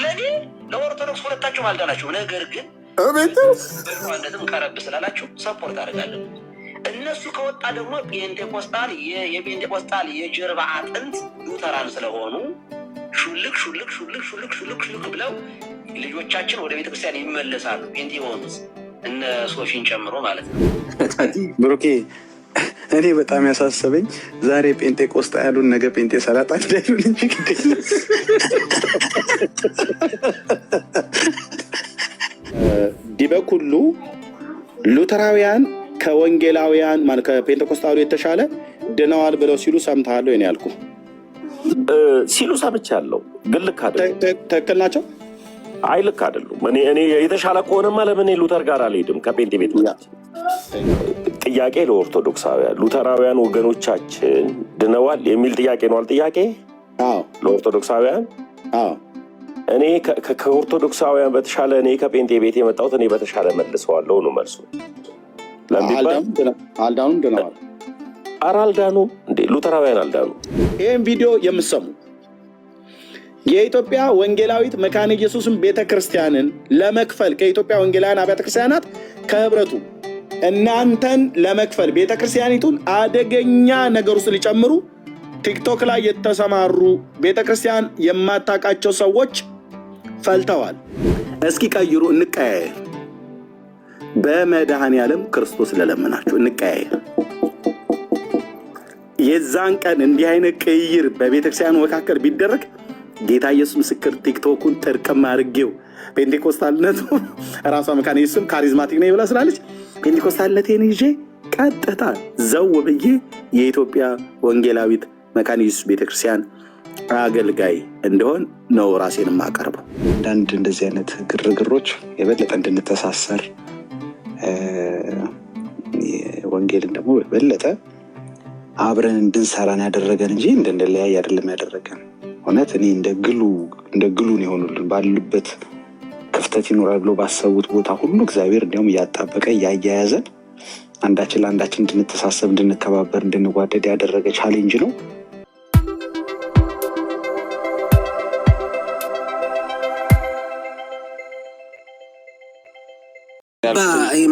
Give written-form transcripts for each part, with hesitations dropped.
ለኔ ለኦርቶዶክስ ሁለታችሁም አልጠላችሁም። ነገር ግን በእንደትም ቀረብ ስላላችሁ ሰፖርት አደርጋለሁ። እነሱ ከወጣ ደግሞ የጴንጤቆስጣል የጀርባ አጥንት ሉተራን ስለሆኑ ሹልክ ሹልክ ሹልክ ሹልክ ሹልክ ሹልክ ብለው ልጆቻችን ወደ ቤተክርስቲያን ይመለሳሉ። ጴንጤ የሆኑት እነ ሶፊን ጨምሮ ማለት ነው። ብሩኬ እኔ በጣም ያሳሰበኝ ዛሬ ጴንጤቆስጣ ያሉን ነገ ጴንጤ ሰላጣ እንዳይሉን እንጂ ዲበኩሉ ሉተራውያን ከወንጌላውያን ማለት ከጴንጤቆስጣሉ የተሻለ ድነዋል ብለው ሲሉ ሰምተሃል ወይ ነው ያልኩ? ሲሉ ሰምቻለሁ፣ ግን ልክ አይደለም። ትክክል ናቸው? አይ ልክ አይደሉም። እኔ የተሻለ ከሆነማ ለምን ሉተር ጋር አልሄድም? ከጴንጤ ቤት ጥያቄ ለኦርቶዶክሳውያን ሉተራውያን ወገኖቻችን ድነዋል የሚል ጥያቄ ነዋል። ጥያቄ ለኦርቶዶክሳውያን እኔ ከኦርቶዶክሳውያን በተሻለ እኔ ከጴንጤ ቤት የመጣሁት እኔ በተሻለ መልሰዋለሁ ነው መልሱ። አልዳኑም ድነዋል። ኧረ አልዳኑ እንዴ ሉተራውያን አልዳኑ። ይህም ቪዲዮ የምሰሙ የኢትዮጵያ ወንጌላዊት መካነ ኢየሱስን ቤተክርስቲያንን ለመክፈል ከኢትዮጵያ ወንጌላውያን አብያተ ክርስቲያናት ከህብረቱ እናንተን ለመክፈል ቤተክርስቲያኒቱን አደገኛ ነገር ውስጥ ሊጨምሩ ቲክቶክ ላይ የተሰማሩ ቤተክርስቲያን የማታውቃቸው ሰዎች ፈልተዋል። እስኪ ቀይሩ፣ እንቀያየር። በመድኃኔ ዓለም ክርስቶስ ለለመናችሁ እንቀያየር። የዛን ቀን እንዲህ አይነት ቅይር በቤተክርስቲያኑ መካከል ቢደረግ ጌታ ኢየሱስ ምስክር ቲክቶኩን ጥርቅም አድርጌው ፔንቴኮስታልነቱ ራሷ መካነ ኢየሱስም ካሪዝማቲክ ነው ብላ ስላለች ፔንቴኮስታልነቴን ይዤ ቀጥታ ዘው ብዬ የኢትዮጵያ ወንጌላዊት መካነ ኢየሱስ ቤተክርስቲያን አገልጋይ እንደሆን ነው ራሴን የማቀርበው። አንዳንድ እንደዚህ አይነት ግርግሮች የበለጠ እንድንተሳሰር ወንጌልን ደግሞ የበለጠ አብረን እንድንሰራን ያደረገን እንጂ እንድንለያይ አይደለም ያደረገን። እውነት እኔ እንደ ግሉን የሆኑልን ባሉበት ክፍተት ይኖራል ብሎ ባሰቡት ቦታ ሁሉ እግዚአብሔር እንዲያውም እያጣበቀ እያያያዘን አንዳችን ለአንዳችን እንድንተሳሰብ፣ እንድንከባበር፣ እንድንጓደድ ያደረገ ቻሌንጅ ነው።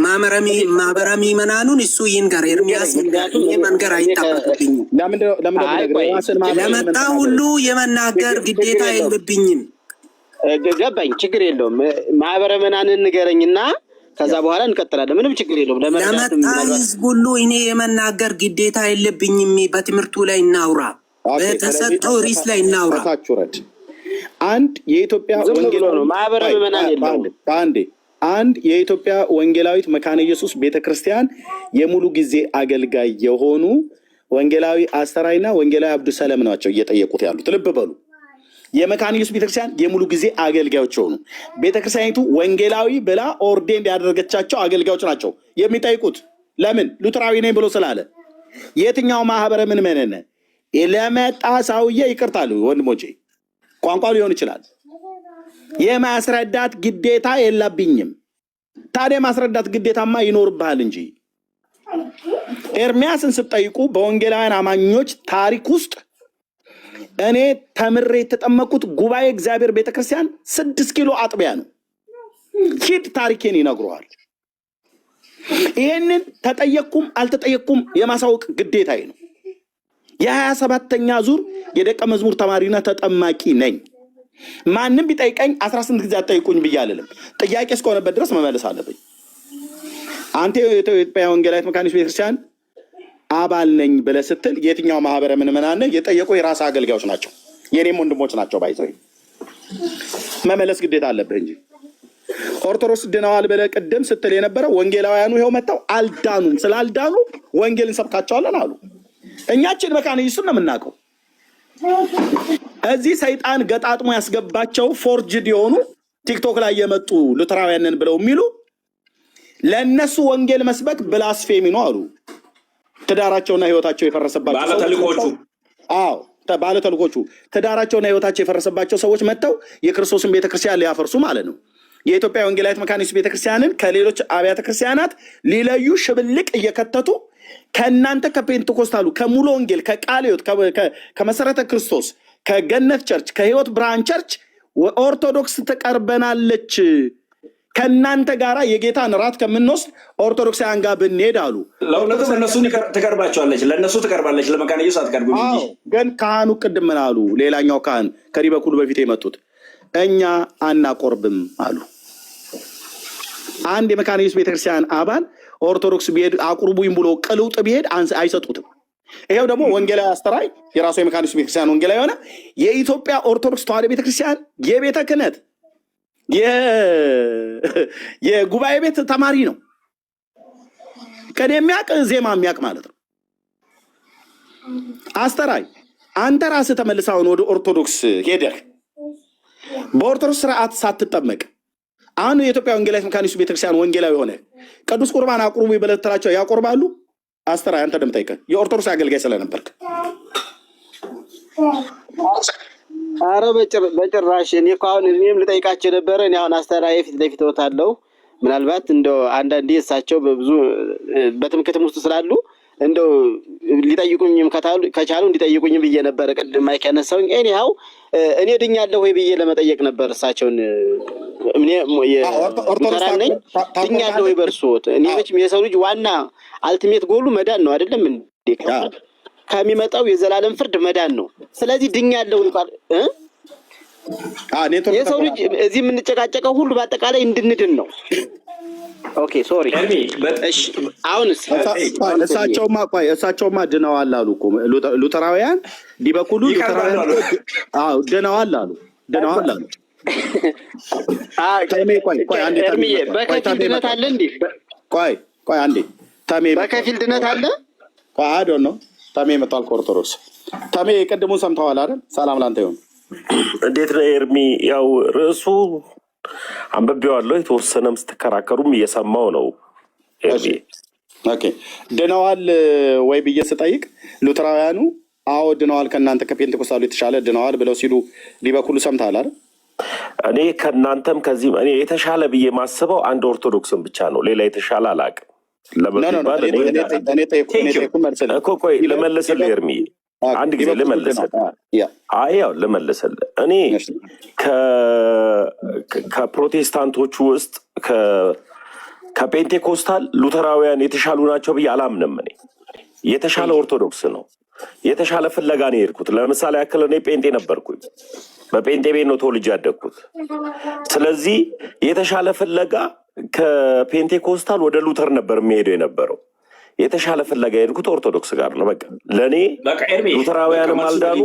ማህበራዊ መናኑን እሱ ይንገር። ኤርሚያስ መንገር አይጠበቅብኝም። ለመጣ ሁሉ የመናገር ግዴታ የለብኝም። ገባኝ፣ ችግር የለውም። ማህበረ መናንን ንገረኝና ከዛ በኋላ እንቀጥላለን። ምንም ችግር የለውም። ለመጣ ህዝብ ሁሉ እኔ የመናገር ግዴታ የለብኝም። በትምህርቱ ላይ እናውራ፣ በተሰጠው ሪስ ላይ እናውራ። አንድ የኢትዮጵያ ወንጌላዊ ማህበረ መናን የለውም። አንድ የኢትዮጵያ ወንጌላዊት መካነ ኢየሱስ ቤተክርስቲያን የሙሉ ጊዜ አገልጋይ የሆኑ ወንጌላዊ አስተራይና ወንጌላዊ አብዱ ሰለም ናቸው እየጠየቁት ያሉት። ልብ በሉ፣ የመካነ ኢየሱስ ቤተክርስቲያን የሙሉ ጊዜ አገልጋዮች የሆኑ ቤተክርስቲያኒቱ ወንጌላዊ ብላ ኦርዴንድ ያደረገቻቸው አገልጋዮች ናቸው የሚጠይቁት። ለምን? ሉተራዊ ነኝ ብሎ ስላለ። የትኛው ማህበረ ምን መነነ ለመጣ ሰውዬ ይቅርታሉ ወንድሞቼ፣ ቋንቋ ሊሆን ይችላል። የማስረዳት ግዴታ የለብኝም። ታዲያ ማስረዳት ግዴታማ ይኖርብሃል እንጂ። ኤርሚያስን ስትጠይቁ በወንጌላውያን አማኞች ታሪክ ውስጥ እኔ ተምሬ የተጠመቁት ጉባኤ እግዚአብሔር ቤተክርስቲያን 6 ኪሎ አጥቢያ ነው። ሂድ ታሪኬን ይነግረዋል። ይሄንን ተጠየቅኩም አልተጠየቅኩም የማሳወቅ ግዴታዬ ነው። የ27ኛ ዙር የደቀ መዝሙር ተማሪና ተጠማቂ ነኝ። ማንም ቢጠይቀኝ 18 ጊዜ አጠይቁኝ ብዬ አልልም። ጥያቄ እስከሆነበት ድረስ መመለስ አለብኝ። አንተ የኢትዮጵያ ወንጌላዊት መካነ ኢየሱስ ቤተክርስቲያን አባል ነኝ ብለህ ስትል የትኛው ማህበረ ምዕመናን የጠየቁ የራስ አገልጋዮች ናቸው፣ የኔም ወንድሞች ናቸው። ባይዘው መመለስ ግዴታ አለብህ እንጂ ኦርቶዶክስ ድነዋል ብለህ ቅድም ስትል የነበረ ወንጌላውያኑ ይኸው መጣው አልዳኑም። ስላልዳኑ ወንጌልን ሰብካቸዋለን አሉ። እኛችን መካነ ኢየሱስን ነው የምናውቀው። እዚህ ሰይጣን ገጣጥሞ ያስገባቸው ፎርጅድ የሆኑ ቲክቶክ ላይ የመጡ ሉተራውያንን ብለው የሚሉ ለነሱ ወንጌል መስበክ ብላስፌሚ ነው አሉ። ትዳራቸውና ህይወታቸው የፈረሰባቸው ባለተልኮቹ ትዳራቸውና ህይወታቸው የፈረሰባቸው ሰዎች መጥተው የክርስቶስን ቤተክርስቲያን ሊያፈርሱ ማለት ነው። የኢትዮጵያ ወንጌላዊት መካነ ኢየሱስ ቤተክርስቲያንን ከሌሎች አብያተ ክርስቲያናት ሊለዩ ሽብልቅ እየከተቱ ከእናንተ ከፔንቴኮስታሉ ከሙሉ ወንጌል ከቃለ ሕይወት ከመሰረተ ክርስቶስ ከገነት ቸርች ከህይወት ብርሃን ቸርች ኦርቶዶክስ ትቀርበናለች ከእናንተ ጋራ የጌታን ራት ከምንወስድ ኦርቶዶክሳውያን ጋር ብንሄድ አሉ። ለእውነቱ እነሱ ትቀርባቸዋለች፣ ለእነሱ ትቀርባለች፣ ለመካነ ኢየሱስ አትቀርብም እንጂ። ግን ካህኑ ቅድም ምን አሉ? ሌላኛው ካህን ከዲበኩሉ በፊት የመጡት እኛ አናቆርብም አሉ። አንድ የመካነ ኢየሱስ ቤተክርስቲያን አባል ኦርቶዶክስ ቢሄድ አቁርቡኝ ብሎ ቅልውጥ ቢሄድ አይሰጡትም። ይሄው ደግሞ ወንጌላዊ አስተራይ የራሱ የመካነ ኢየሱስ ቤተክርስቲያን ወንጌላዊ የሆነ የኢትዮጵያ ኦርቶዶክስ ተዋሕዶ ቤተክርስቲያን የቤተ ክህነት የጉባኤ ቤት ተማሪ ነው። ቀን የሚያውቅ ዜማ የሚያውቅ ማለት ነው። አስተራይ አንተ ራስህ ተመልሰውን ወደ ኦርቶዶክስ ሄደህ በኦርቶዶክስ ስርዓት ሳትጠመቅ አሁን የኢትዮጵያ ወንጌላዊት መካነ ኢየሱስ ቤተክርስቲያን ወንጌላዊ ሆነ ቅዱስ ቁርባን አቁርቡ ይበለጥራቸው ያቆርባሉ? አስተራይ አንተ ደምጠይቀ የኦርቶዶክስ አገልጋይ ስለነበርክ አረ በጭራሽ። እኔ እኮ አሁን እኔም ልጠይቃቸው ነበረ። እኔ አሁን አስተራዬ ፊት ለፊት እወጣለሁ። ምናልባት እንደው አንዳንዴ እሳቸው በብዙ በትምክህትም ውስጥ ስላሉ እንደው ሊጠይቁኝም ከቻሉ እንዲጠይቁኝም ብዬ ነበረ። ቅድም ማይክ ያነሳውኝ ኤኒሃው እኔ ድኛለሁ ወይ ብዬ ለመጠየቅ ነበር እሳቸውን። እኔ ነኝ ድኛለሁ ወይ በእርስዎት? እኔ መቼም የሰው ልጅ ዋና አልቲሜት ጎሉ መዳን ነው አይደለም እንዴ? ከሚመጣው የዘላለም ፍርድ መዳን ነው። ስለዚህ ድኛለሁ እንኳን የሰው ልጅ እዚህ የምንጨቃጨቀው ሁሉ በአጠቃላይ እንድንድን ነው። ኦኬ ሶሪ። እሺ አሁንስ እሳቸውማ ድነዋል አሉ እኮ ሉተራውያን ዲበኩሉ ሉተራውያን ድነዋል አሉ። በከፊል ድነት አለ እንዴ? ቆይ አንዴ በከፊል ድነት አለ። አዶ ነው ታሜ መጣል ከኦርቶዶክስ ታሜ የቀድሞ ሰምተዋል አይደል? ሰላም ላንተ ይሁን። እንዴት ነው ኤርሚ? ያው ርዕሱ አንብቤዋለሁ። የተወሰነም ስትከራከሩም እየሰማው ነው ኤርሚ። ኦኬ ድነዋል ወይ ብዬ ስጠይቅ ሉተራውያኑ አዎ ድነዋል፣ ከእናንተ ከፔንቴኮስታሉ የተሻለ ድነዋል ብለው ሲሉ ሊበኩሉ ሰምተሃል አይደል? እኔ ከእናንተም ከዚህም እኔ የተሻለ ብዬ ማስበው አንድ ኦርቶዶክስን ብቻ ነው። ሌላ የተሻለ አላውቅም። ቆይ ልመልስልህ ኤርሚ፣ አንድ ጊዜ ልመልስልህ። ያው ልመልስልህ። እኔ ከፕሮቴስታንቶቹ ውስጥ ከፔንቴኮስታል ሉተራውያን የተሻሉ ናቸው ብዬ አላምንም። እኔ የተሻለ ኦርቶዶክስ ነው፣ የተሻለ ፍለጋ ነው የሄድኩት። ለምሳሌ ያክል እኔ ጴንጤ ነበርኩኝ፣ በጴንጤ ቤት ነው ተወልጄ ያደግኩት። ስለዚህ የተሻለ ፍለጋ ከፔንቴኮስታል ወደ ሉተር ነበር የሚሄደው የነበረው። የተሻለ ፍለጋ የሄድኩት ኦርቶዶክስ ጋር ነው። በቃ ለእኔ ሉተራውያንም አልዳኑ፣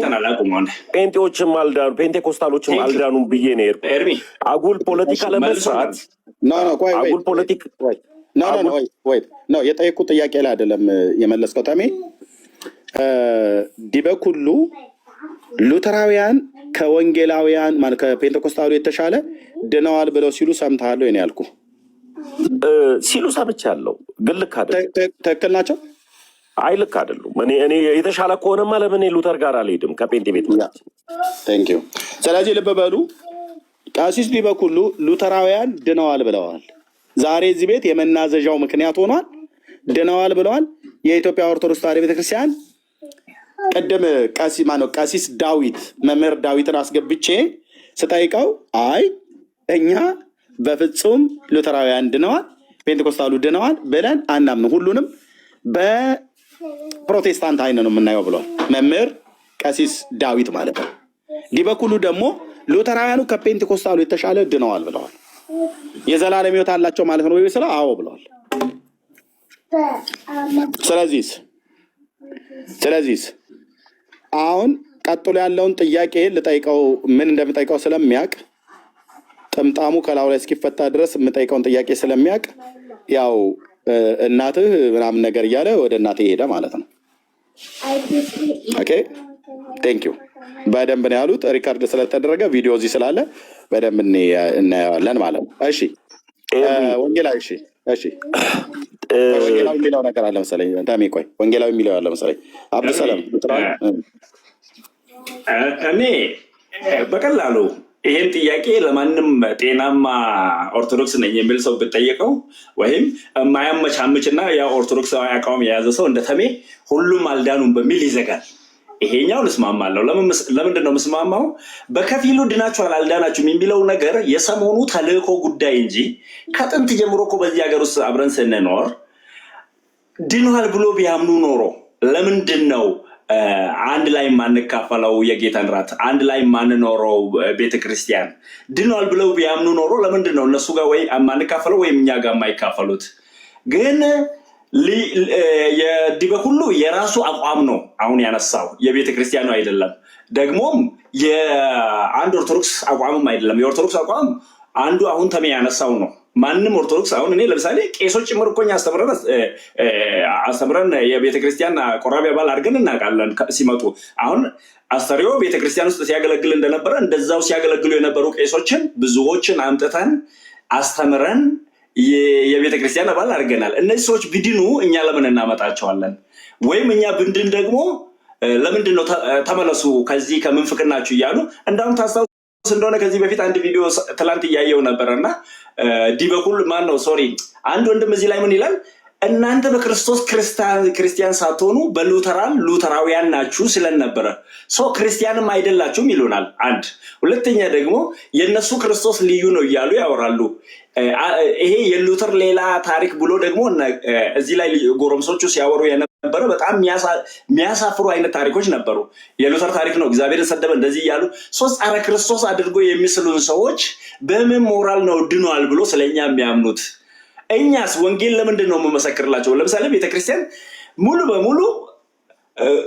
ጴንጤዎችም አልዳኑ፣ ፔንቴኮስታሎችም አልዳኑ ብዬ ነው የሄድኩት። አጉል ፖለቲካ ለመስራት አጉል ፖለቲካ የጠየቁት ጥያቄ ላይ አይደለም የመለስከው ታሜ። ዲበኩሉ ሉተራውያን ከወንጌላውያን ማለት ከፔንቴኮስታሉ የተሻለ ድነዋል ብለው ሲሉ ሰምተሃል ወይ ነው ያልኩ? ሲሉ ሰምቻለሁ፣ ግን ልክ አይደለም። ትክክል ናቸው? አይ ልክ አይደሉም። እኔ የተሻለ ከሆነማ ለምን ሉተር ጋር አልሄድም ከጴንጤ ቤት? ቴንክ ዩ። ስለዚህ ልብ በሉ፣ ቀሲስ ዲበኩሉ ሉተራውያን ድነዋል ብለዋል። ዛሬ እዚህ ቤት የመናዘዣው ምክንያት ሆኗል። ድነዋል ብለዋል። የኢትዮጵያ ኦርቶዶክስ ተዋሕዶ ቤተክርስቲያን ቀደም ቀሲስ ዳዊት መምህር ዳዊትን አስገብቼ ስጠይቀው አይ እኛ በፍጹም ሉተራውያን ድነዋል፣ ፔንቴኮስታሉ ድነዋል ብለን አናምንም፣ ሁሉንም በፕሮቴስታንት አይን ነው የምናየው ብሏል መምህር ቀሲስ ዳዊት ማለት ነው። ዲበኩሉ ደግሞ ሉተራውያኑ ከፔንቴኮስታሉ የተሻለ ድነዋል ብለዋል። የዘላለም ሕይወት አላቸው ማለት ነው ወይ ስለ አዎ ብለዋል። ስለዚህ አሁን ቀጥሎ ያለውን ጥያቄ ልጠይቀው፣ ምን እንደምጠይቀው ስለሚያውቅ ጥምጣሙ ከላዩ ላይ እስኪፈታ ድረስ የምጠይቀውን ጥያቄ ስለሚያውቅ ያው እናትህ ምናምን ነገር እያለ ወደ እናትህ ሄደ ማለት ነው። ኦኬ ቴንክ ዩ። በደንብ ነው ያሉት። ሪካርድ ስለተደረገ ቪዲዮ እዚህ ስላለ በደንብ እናየዋለን ማለት ነው። እሺ ወንጌላዊ እሺ ወንጌላዊ የሚለው ነገር አለ መሰለኝ። ታሜ ቆይ ወንጌላዊ የሚለው አለ መሰለኝ። አብዱሰላም እኔ በቀላሉ ይሄን ጥያቄ ለማንም ጤናማ ኦርቶዶክስ ነኝ የሚል ሰው ብጠየቀው ወይም የማያመቻምችና ያ ኦርቶዶክሳዊ አቋም የያዘ ሰው እንደ ተሜ ሁሉም አልዳኑም በሚል ይዘጋል። ይሄኛውን እስማማለሁ። ለምንድን ነው ምስማማው? በከፊሉ ድናችኋል አልዳናችሁም የሚለው ነገር የሰሞኑ ተልእኮ ጉዳይ እንጂ ከጥንት ጀምሮ እኮ በዚህ ሀገር ውስጥ አብረን ስንኖር ድኗል ብሎ ቢያምኑ ኖሮ ለምንድን ነው አንድ ላይ ማንካፈለው የጌታን ራት አንድ ላይ ማንኖረው ቤተክርስቲያን? ድኗል ብለው ቢያምኑ ኖሮ ለምንድን ነው እነሱ ጋር ወይ ማንካፈለው ወይም እኛ ጋር የማይካፈሉት? ግን የዲበኩሉ የራሱ አቋም ነው አሁን ያነሳው፣ የቤተ ክርስቲያኑ አይደለም። ደግሞም የአንድ ኦርቶዶክስ አቋምም አይደለም። የኦርቶዶክስ አቋም አንዱ አሁን ተሜ ያነሳው ነው። ማንም ኦርቶዶክስ አሁን እኔ ለምሳሌ ቄሶች ጭምር እኮ አስተምረን የቤተ ክርስቲያን ቆራቢ አባል አድርገን እናውቃለን። ሲመጡ አሁን አስተሪዮ ቤተክርስቲያን ውስጥ ሲያገለግል እንደነበረ እንደዛው ሲያገለግሉ የነበሩ ቄሶችን ብዙዎችን አምጥተን አስተምረን የቤተ ክርስቲያን አባል አድርገናል። እነዚህ ሰዎች ቢድኑ እኛ ለምን እናመጣቸዋለን? ወይም እኛ ብንድን ደግሞ ለምንድን ነው ተመለሱ ከዚህ ከምንፍቅናችሁ እያሉ እንዳሁም ታስታውስ እንደሆነ ከዚህ በፊት አንድ ቪዲዮ ትላንት እያየው ነበረና ዲበኩል ማን ነው ሶሪ አንድ ወንድም እዚህ ላይ ምን ይላል? እናንተ በክርስቶስ ክርስቲያን ሳትሆኑ ሉተራውያን ናችሁ ስለነበረ ሰው ክርስቲያንም አይደላችሁም ይሉናል። አንድ ሁለተኛ ደግሞ የነሱ ክርስቶስ ልዩ ነው እያሉ ያወራሉ። ይሄ የሉተር ሌላ ታሪክ ብሎ ደግሞ እዚህ ላይ ጎረምሶቹ ሲያወሩ የነበረ በጣም የሚያሳፍሩ አይነት ታሪኮች ነበሩ። የሉተር ታሪክ ነው እግዚአብሔርን ሰደበ እንደዚህ እያሉ ሶስት ጸረ ክርስቶስ አድርጎ የሚስሉን ሰዎች በምን ሞራል ነው ድኗል ብሎ ስለኛ የሚያምኑት? እኛስ ወንጌል ለምንድን ነው የምመሰክርላቸው? ለምሳሌ ቤተክርስቲያን ሙሉ በሙሉ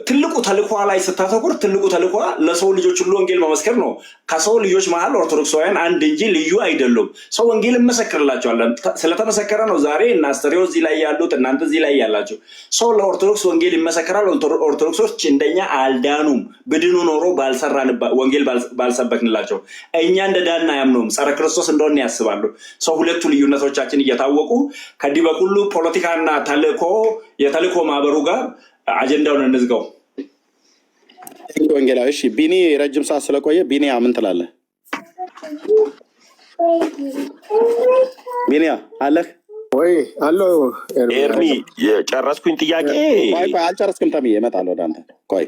ትልቁ ተልኳ ላይ ስታተኩር ትልቁ ተልኳ ለሰው ልጆች ሁሉ ወንጌል መመስከር ነው። ከሰው ልጆች መሀል ኦርቶዶክሳውያን አንድ እንጂ ልዩ አይደሉም። ሰው ወንጌል እንመሰክርላቸዋለን። ስለተመሰከረ ነው ዛሬ እና አስተሪዮ እዚህ ላይ ያሉት እናንተ እዚህ ላይ ያላቸው። ሰው ለኦርቶዶክስ ወንጌል ይመሰክራል። ኦርቶዶክሶች እንደኛ አልዳኑም። ብድኑ ኖሮ ወንጌል ባልሰበክንላቸው እኛ እንደ ዳና አያምኑም። ጸረ ክርስቶስ እንደሆነ ያስባሉ። ሰው ሁለቱ ልዩነቶቻችን እየታወቁ ከዲህ በኩሉ ፖለቲካና የተልእኮ ማህበሩ ጋር አጀንዳውን እንዝጋው። ወንጌላዊ እሺ፣ ቢኒ ረጅም ሰዓት ስለቆየ ቢኒያ ምን ትላለህ? ቢኒያ አለህ ወይ? አሎ ኤርሚ የጨረስኩኝ ጥያቄ አልጨረስክም። ተምዬ እመጣለሁ ወደ አንተ። ቆይ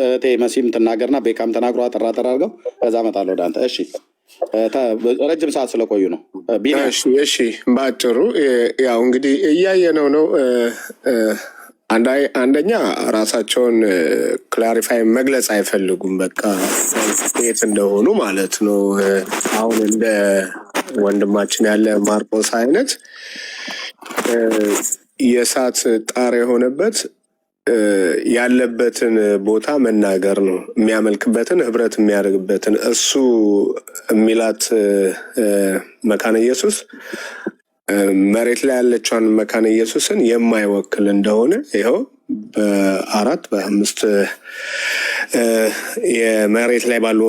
እቴ መሲም ትናገርና ቤካም ተናግሮ አጠራጠር አድርገው ከዛ እመጣለሁ ወደ አንተ። እሺ ረጅም ሰዓት ስለቆዩ ነው። እሺ በአጭሩ ያው እንግዲህ እያየነው ነው። አንደኛ ራሳቸውን ክላሪፋይ መግለጽ አይፈልጉም። በቃ የት እንደሆኑ ማለት ነው። አሁን እንደ ወንድማችን ያለ ማርቆስ አይነት የእሳት ጣር የሆነበት ያለበትን ቦታ መናገር ነው። የሚያመልክበትን ህብረት የሚያደርግበትን እሱ የሚላት መካነ ኢየሱስ መሬት ላይ ያለችውን መካነ ኢየሱስን የማይወክል እንደሆነ ይኸው በአራት በአምስት የመሬት ላይ ባሉ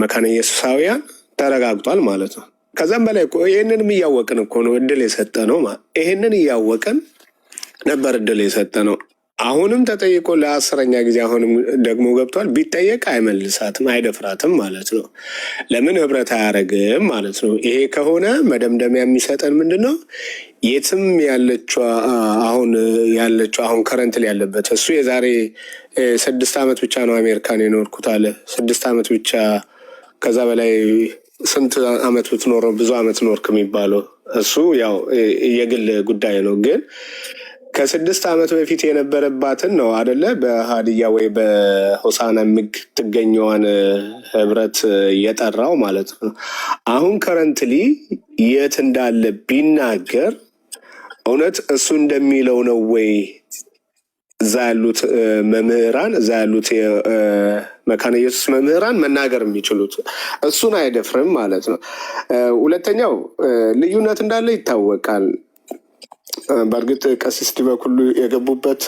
መካነ ኢየሱሳውያን ተረጋግጧል ማለት ነው። ከዛም በላይ ይህንንም እያወቅን እኮ ነው እድል የሰጠ ነው። ይህንን እያወቅን ነበር እድል የሰጠ ነው። አሁንም ተጠይቆ ለ10ኛ ጊዜ አሁንም ደግሞ ገብቷል። ቢጠየቅ አይመልሳትም፣ አይደፍራትም ማለት ነው። ለምን ህብረት አያደርግም ማለት ነው። ይሄ ከሆነ መደምደሚያ የሚሰጠን ምንድን ነው? የትም ያለችው አሁን ከረንት ላይ ያለበት እሱ የዛሬ 6 ዓመት ብቻ ነው አሜሪካን የኖርኩት አለ። 6 ዓመት ብቻ ከዛ በላይ ስንት ዓመት ብትኖረው ብዙ ዓመት ኖርክ የሚባለው እሱ ያው የግል ጉዳይ ነው። ግን ከ6 ዓመት በፊት የነበረባትን ነው አደለ? በሀዲያ ወይ በሆሳና የምትገኘዋን ህብረት የጠራው ማለት ነው። አሁን ከረንትሊ የት እንዳለ ቢናገር እውነት እሱ እንደሚለው ነው ወይ እዛ ያሉት መምህራን እዛ ያሉት መካነ ኢየሱስ መምህራን መናገር የሚችሉት? እሱን አይደፍርም ማለት ነው። ሁለተኛው ልዩነት እንዳለ ይታወቃል። በእርግጥ ቀሲስ ዲበኩሉ የገቡበት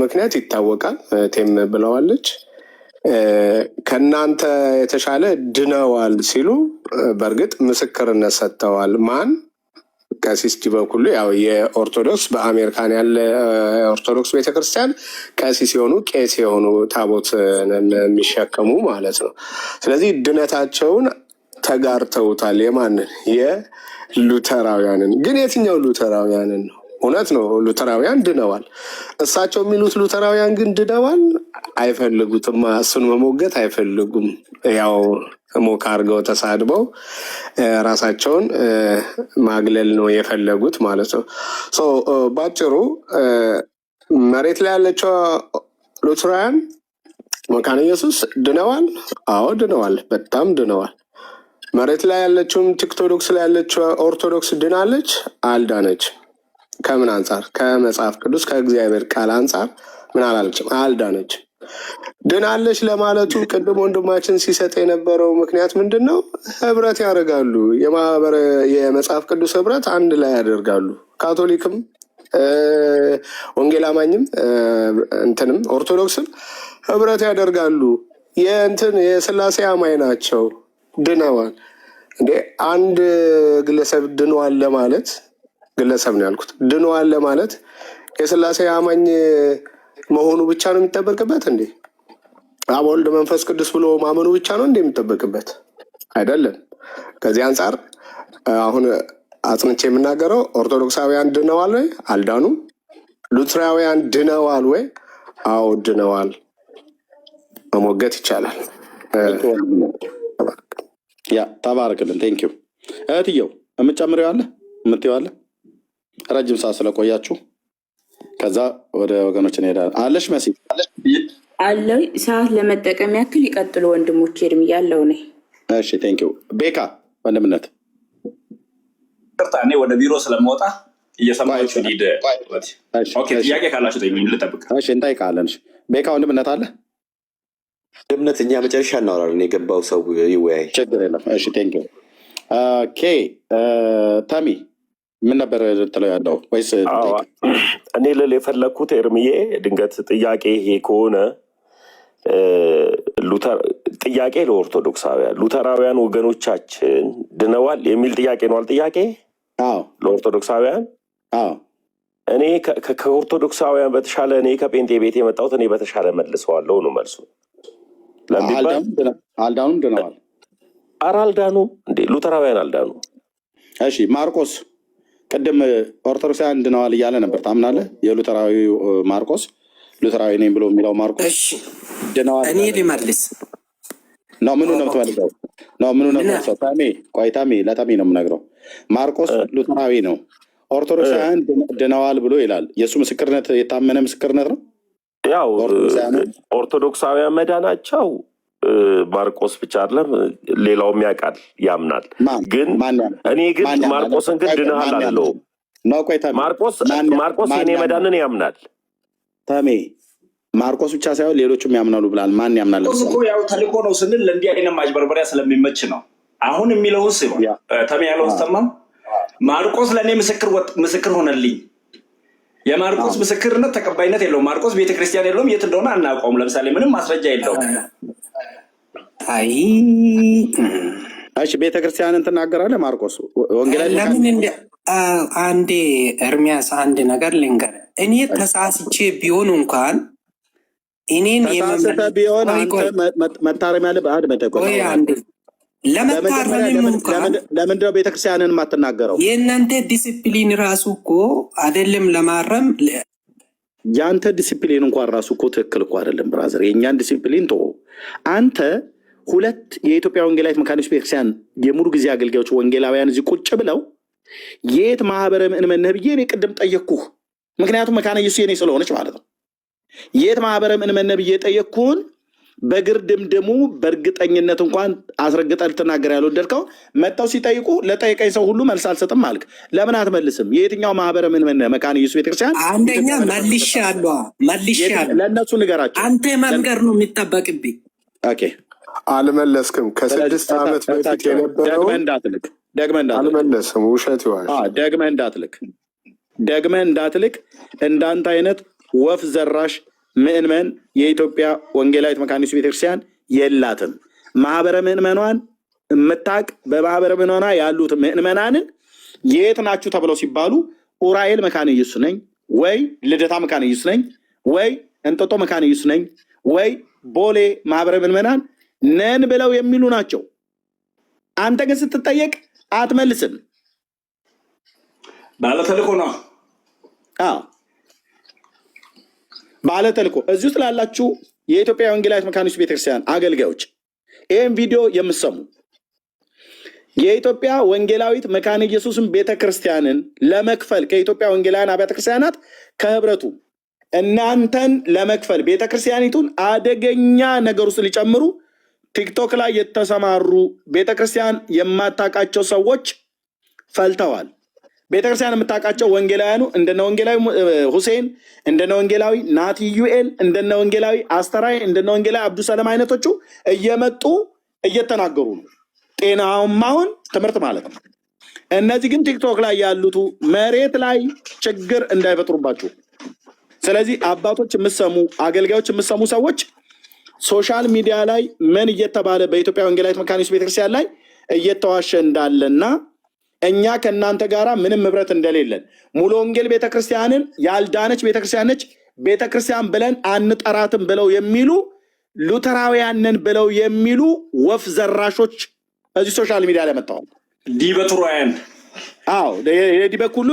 ምክንያት ይታወቃል። ቴም ብለዋለች ከእናንተ የተሻለ ድነዋል ሲሉ በእርግጥ ምስክርነት ሰጥተዋል። ማን? ቀሲስ ዲበኩሉ ያው የኦርቶዶክስ በአሜሪካን ያለ ኦርቶዶክስ ቤተክርስቲያን ቀሲስ የሆኑ ቄስ የሆኑ ታቦት የሚሸከሙ ማለት ነው። ስለዚህ ድነታቸውን ተጋርተውታል። የማንን? የሉተራውያንን። ግን የትኛው ሉተራውያንን ነው? እውነት ነው። ሉተራውያን ድነዋል። እሳቸው የሚሉት ሉተራውያን ግን ድነዋል አይፈልጉትም። እሱን መሞገት አይፈልጉም። ያው ሞካ አድርገው ተሳድበው ራሳቸውን ማግለል ነው የፈለጉት ማለት ነው። ባጭሩ መሬት ላይ ያለችው ሉተራውያን መካነ ኢየሱስ ድነዋል። አዎ ድነዋል፣ በጣም ድነዋል። መሬት ላይ ያለችውም ቲክቶዶክስ ላይ ያለችው ኦርቶዶክስ ድናለች? አልዳነች። ከምን አንጻር? ከመጽሐፍ ቅዱስ ከእግዚአብሔር ቃል አንጻር ምን አላለችም? አልዳነች። ድናለች ለማለቱ ቅድም ወንድማችን ሲሰጥ የነበረው ምክንያት ምንድን ነው? ህብረት ያደርጋሉ። የመጽሐፍ ቅዱስ ህብረት አንድ ላይ ያደርጋሉ። ካቶሊክም ወንጌል አማኝም እንትንም ኦርቶዶክስም ህብረት ያደርጋሉ። የስላሴ አማኝ ናቸው። ድነዋል እንዴ? አንድ ግለሰብ ድነዋል ለማለት ግለሰብ ነው ያልኩት። ድነዋል ለማለት የስላሴ አማኝ መሆኑ ብቻ ነው የሚጠበቅበት እንዴ? አብ ወልድ መንፈስ ቅዱስ ብሎ ማመኑ ብቻ ነው እንዴ የሚጠበቅበት? አይደለም። ከዚህ አንጻር አሁን አጽንቼ የምናገረው ኦርቶዶክሳውያን ድነዋል ወይ? አልዳኑም። ሉትራውያን ድነዋል ወይ? አዎ ድነዋል። መሞገት ይቻላል። ያ ተባረክልን። ቴንክ ዩ እህትየው። የምጨምረው ያለ የምትይው አለ? ረጅም ሰዓት ስለቆያችሁ ከዛ ወደ ወገኖች እንሄዳለን። አለሽ መሲ አለው ሰዓት ለመጠቀም ያክል ይቀጥሉ ወንድሞች። እድሜ ያለው ነ እሺ። ቴንክ ዩ ቤካ ወንድምነት። እኔ ወደ ቢሮ ስለመወጣ እየሰማችሁ ሂድ። ጥያቄ ካላችሁ ልጠብቅ። እሺ እንጠይቃለን። ቤካ ወንድምነት አለ? እምነት እኛ መጨረሻ እናወራለን። የገባው ሰው ይወያይ፣ ችግር የለም። እሺ ቴንክ ዩ ኦኬ። ታሚ ምን ነበር ልትለው ያለው? ወይስ እኔ ልል የፈለግኩት ኤርምዬ ድንገት ጥያቄ ይሄ ከሆነ ጥያቄ ለኦርቶዶክሳውያን ሉተራውያን ወገኖቻችን ድነዋል የሚል ጥያቄ ነው። ጥያቄ ለኦርቶዶክሳውያን እኔ ከኦርቶዶክሳውያን በተሻለ እኔ ከጴንጤ ቤት የመጣሁት እኔ በተሻለ መልሰዋለሁ ነው መልሱ። አልዳኑም ድነዋል። ኧረ አልዳኑም እንዴ? ሉተራውያን አልዳኑ። እሺ ማርቆስ ቅድም ኦርቶዶክሳውያን ድነዋል እያለ ነበር። ታምናለህ? የሉተራዊ ማርቆስ ሉተራዊ ነኝ ብሎ የሚለው ማርቆስ ድነዋል። እኔ ልመልስ ነው። ምኑ ነው የምትመልሰው? ነው ምኑ ነው የምትመልሰው? ቆይ ታሜ ለታሜ ነው የምነግረው። ማርቆስ ሉተራዊ ነው፣ ኦርቶዶክሳውያን ድነዋል ብሎ ይላል። የእሱ ምስክርነት የታመነ ምስክርነት ነው። ያው ኦርቶዶክሳውያን መዳናቸው ማርቆስ ብቻ አይደለም ሌላውም ያውቃል ያምናል። ግን እኔ ግን ማርቆስን ግን ድነሃል አለው። ማርቆስ የኔ መዳንን ያምናል። ታሜ ማርቆስ ብቻ ሳይሆን ሌሎችም ያምናሉ ብላል። ማን ያምናል? ያው ተልእኮ ነው ስንል ለእንዲህ አይነት ማጭበርበሪያ ስለሚመች ነው። አሁን የሚለውን ስ ተሜ ያለውን ስተማም ማርቆስ ለእኔ ምስክር ሆነልኝ። የማርቆስ ምስክርነት ተቀባይነት የለውም። ማርቆስ ቤተክርስቲያን የለውም፣ የት እንደሆነ አናውቀውም። ለምሳሌ ምንም ማስረጃ የለውም። እሺ ቤተክርስቲያንን ትናገራለህ ማርቆስ ወንጌላዊ? ለምን አንዴ ኤርሚያስ አንድ ነገር ልንገር። እኔ ተሳስቼ ቢሆን እንኳን እኔን ቢሆን መታረም ያለ በአድ ለመታረምም እንኳን ለምንድነው ቤተክርስቲያንን የማትናገረው? የእናንተ ዲስፕሊን ራሱ እኮ አይደለም ለማረም። የአንተ ዲስፕሊን እንኳን ራሱ እኮ ትክክል እኮ አይደለም ብራዘር። የእኛን ዲስፕሊን ቶ አንተ ሁለት የኢትዮጵያ ወንጌላዊት መካነ ኢየሱስ ቤተክርስቲያን የሙሉ ጊዜ አገልጋዮች ወንጌላውያን እዚህ ቁጭ ብለው የት ማህበረ ምእመን ነህ ብዬ እኔ ቅድም ጠየቅኩህ። ምክንያቱም መካነ ኢየሱስ የኔ ስለሆነች ማለት ነው። የት ማህበረ ምእመን ነህ ብዬ ጠየቅኩህን በግርድምድሙ በእርግጠኝነት እንኳን አስረግጠህ ልትናገር ያልወደድከው መጥተው ሲጠይቁ ለጠየቀኝ ሰው ሁሉ መልስ አልሰጥም አልክ። ለምን አትመልስም? የትኛው ማህበረ ምእመን ነህ መካነ ኢየሱስ ቤተክርስቲያን? አንደኛ መልሻለሁ። ለእነሱ ንገራቸው። አንተ መንገር ነው የሚጠበቅብኝ። ኦኬ አልመለስክም። ከ6 ዓመት በፊት የነበረው ደግመህ አልመለስም። ውሸት ይዋል። ደግመህ እንዳትልክ እንዳንተ አይነት ወፍ ዘራሽ ምእመን የኢትዮጵያ ወንጌላዊት መካነ ኢየሱስ ቤተክርስቲያን የላትም። ማህበረ ምእመኗን የምታቅ በማህበረ ምእመኗ ያሉት ምእመናንን የት ናችሁ ተብለው ሲባሉ ኡራኤል መካነ ኢየሱስ ነኝ ወይ ልደታ መካነ ኢየሱስ ነኝ ወይ እንጦጦ መካነ ኢየሱስ ነኝ ወይ ቦሌ ማህበረ ምእመናን ነን ብለው የሚሉ ናቸው። አንተ ግን ስትጠየቅ አትመልስም። ባለተልእኮ ነው ባለተልእኮ እዚህ ውስጥ ላላችሁ የኢትዮጵያ ወንጌላዊት መካኒስት ቤተክርስቲያን አገልጋዮች ይህም ቪዲዮ የምሰሙ የኢትዮጵያ ወንጌላዊት መካነ ኢየሱስን ቤተክርስቲያንን ለመክፈል ከኢትዮጵያ ወንጌላውያን አብያተ ክርስቲያናት ከህብረቱ እናንተን ለመክፈል ቤተክርስቲያኒቱን አደገኛ ነገር ውስጥ ሊጨምሩ ቲክቶክ ላይ የተሰማሩ ቤተክርስቲያን የማታውቃቸው ሰዎች ፈልተዋል። ቤተክርስቲያን የምታውቃቸው ወንጌላውያኑ እንደነ ወንጌላዊ ሁሴን፣ እንደነ ወንጌላዊ ናቲ ዩኤል፣ እንደነ ወንጌላዊ አስተራይ፣ እንደነ ወንጌላዊ አብዱሰለም አይነቶቹ እየመጡ እየተናገሩ ነው። ጤናማውን ትምህርት ማለት ነው። እነዚህ ግን ቲክቶክ ላይ ያሉት መሬት ላይ ችግር እንዳይፈጥሩባችሁ። ስለዚህ አባቶች የምሰሙ አገልጋዮች የምሰሙ ሰዎች ሶሻል ሚዲያ ላይ ምን እየተባለ በኢትዮጵያ ወንጌላዊት መካኒስት ቤተክርስቲያን ላይ እየተዋሸ እንዳለና እኛ ከእናንተ ጋራ ምንም ህብረት እንደሌለን ሙሉ ወንጌል ቤተክርስቲያንን ያልዳነች ቤተክርስቲያን ነች ቤተክርስቲያን ብለን አንጠራትም ብለው የሚሉ ሉተራውያንን ብለው የሚሉ ወፍ ዘራሾች እዚህ ሶሻል ሚዲያ ላይ መጥተዋል። ዲበቱራውያን የዲበክ ሁሉ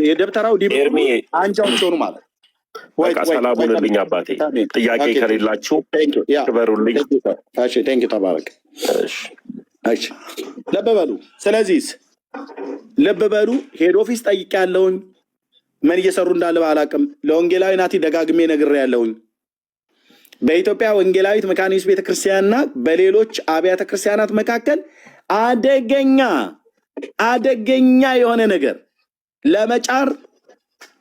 የደብተራው ዲበክ አንጃዎች ሆኑ ማለት ሰላሙንልኝ አባቴ። ጥያቄ ከሌላችሁ ክበሩልኝ። ተባረክ። ልብ በሉ። ስለዚህ ልብ በሉ። ሄድ ኦፊስ ጠይቄ ያለውኝ ምን እየሰሩ እንዳለ ባላቅም ለወንጌላዊ ናቲ ደጋግሜ ነግሬ ያለውኝ በኢትዮጵያ ወንጌላዊት መካኒስት ቤተክርስቲያንና በሌሎች አብያተ ክርስቲያናት መካከል አደገኛ የሆነ ነገር ለመጫር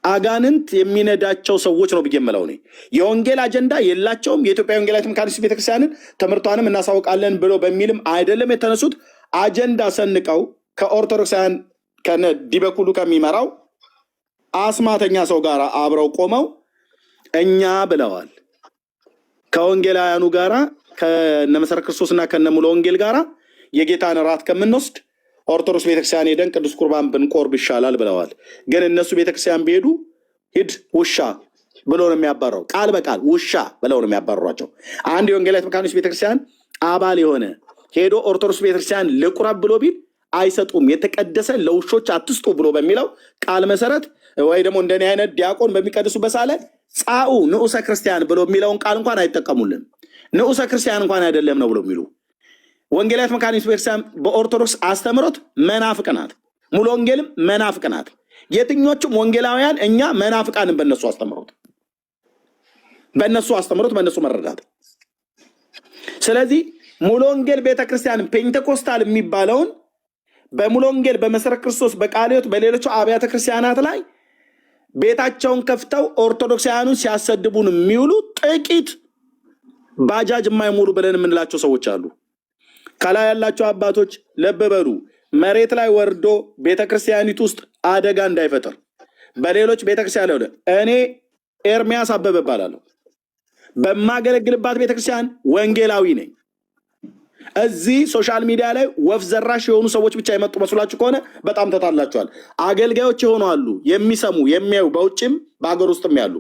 አጋንንት የሚነዳቸው ሰዎች ነው ብዬ የምለው እኔ። የወንጌል አጀንዳ የላቸውም። የኢትዮጵያ ወንጌላዊት መካኒስት ቤተክርስቲያንን ትምህርቷንም እናሳውቃለን ብሎ በሚልም አይደለም የተነሱት። አጀንዳ ሰንቀው ከኦርቶዶክሳውያን ከነ ዲበኩሉ ከሚመራው አስማተኛ ሰው ጋር አብረው ቆመው እኛ ብለዋል ከወንጌላውያኑ ጋራ ከነመሰረ ክርስቶስና ከነሙሉ ወንጌል ጋራ የጌታን ራት ከምንወስድ ኦርቶዶክስ ቤተክርስቲያን ሄደን ቅዱስ ቁርባን ብንቆርብ ይሻላል ብለዋል። ግን እነሱ ቤተክርስቲያን ቢሄዱ ሂድ ውሻ ብሎ ነው የሚያባረው። ቃል በቃል ውሻ ብለው ነው የሚያባረሯቸው። አንድ የወንጌላዊት መካኒስት ቤተክርስቲያን አባል የሆነ ሄዶ ኦርቶዶክስ ቤተክርስቲያን ልቁረብ ብሎ ቢል አይሰጡም። የተቀደሰ ለውሾች አትስጡ ብሎ በሚለው ቃል መሰረት ወይ ደግሞ እንደኔ አይነት ዲያቆን በሚቀድሱበት ሳለ ጻኡ ንዑሰ ክርስቲያን ብሎ የሚለውን ቃል እንኳን አይጠቀሙልን። ንዑሰ ክርስቲያን እንኳን አይደለም ነው ብሎ የሚሉ ወንጌላዊት መካኒስት ቤተክርስቲያን በኦርቶዶክስ አስተምሮት መናፍቅ ናት። ሙሉ ወንጌልም መናፍቅ ናት። የትኞቹም ወንጌላውያን እኛ መናፍቃንን በእነሱ አስተምሮት በእነሱ መረዳት። ስለዚህ ሙሉ ወንጌል ቤተክርስቲያን ፔንቴኮስታል የሚባለውን በሙሉ ወንጌል በመሰረት ክርስቶስ በቃለ ሕይወት በሌሎቹ አብያተ ክርስቲያናት ላይ ቤታቸውን ከፍተው ኦርቶዶክሳውያኑን ሲያሰድቡን የሚውሉ ጥቂት ባጃጅ የማይሞሉ ብለን የምንላቸው ሰዎች አሉ። ከላይ ያላቸው አባቶች ልብ በሉ። መሬት ላይ ወርዶ ቤተክርስቲያኒቱ ውስጥ አደጋ እንዳይፈጠር በሌሎች ቤተክርስቲያን ላይ እኔ ኤርሚያስ አበበ እባላለሁ። በማገለግልባት ቤተክርስቲያን ወንጌላዊ ነኝ። እዚህ ሶሻል ሚዲያ ላይ ወፍ ዘራሽ የሆኑ ሰዎች ብቻ የመጡ መስሏችሁ ከሆነ በጣም ተታላችኋል። አገልጋዮች የሆኑ አሉ፣ የሚሰሙ የሚያዩ፣ በውጭም በሀገር ውስጥም ያሉ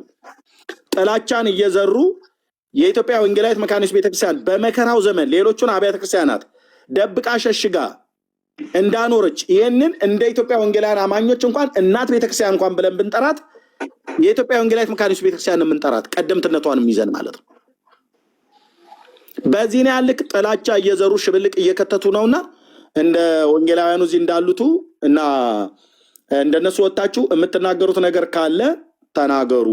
ጥላቻን እየዘሩ የኢትዮጵያ ወንጌላዊት መካኒስት ቤተክርስቲያን በመከራው ዘመን ሌሎቹን አብያተ ክርስቲያናት ደብቃ ሸሽጋ እንዳኖረች ይህንን እንደ ኢትዮጵያ ወንጌላውያን አማኞች እንኳን እናት ቤተክርስቲያን እንኳን ብለን ብንጠራት የኢትዮጵያ ወንጌላዊት መካኒስት ቤተክርስቲያን የምንጠራት ቀደምትነቷን ይዘን ማለት ነው። በዚህ ነው ያልክ ጥላቻ እየዘሩ ሽብልቅ እየከተቱ ነውና እንደ ወንጌላውያኑ እዚህ እንዳሉቱ እና እንደነሱ ወጣችሁ የምትናገሩት ነገር ካለ ተናገሩ።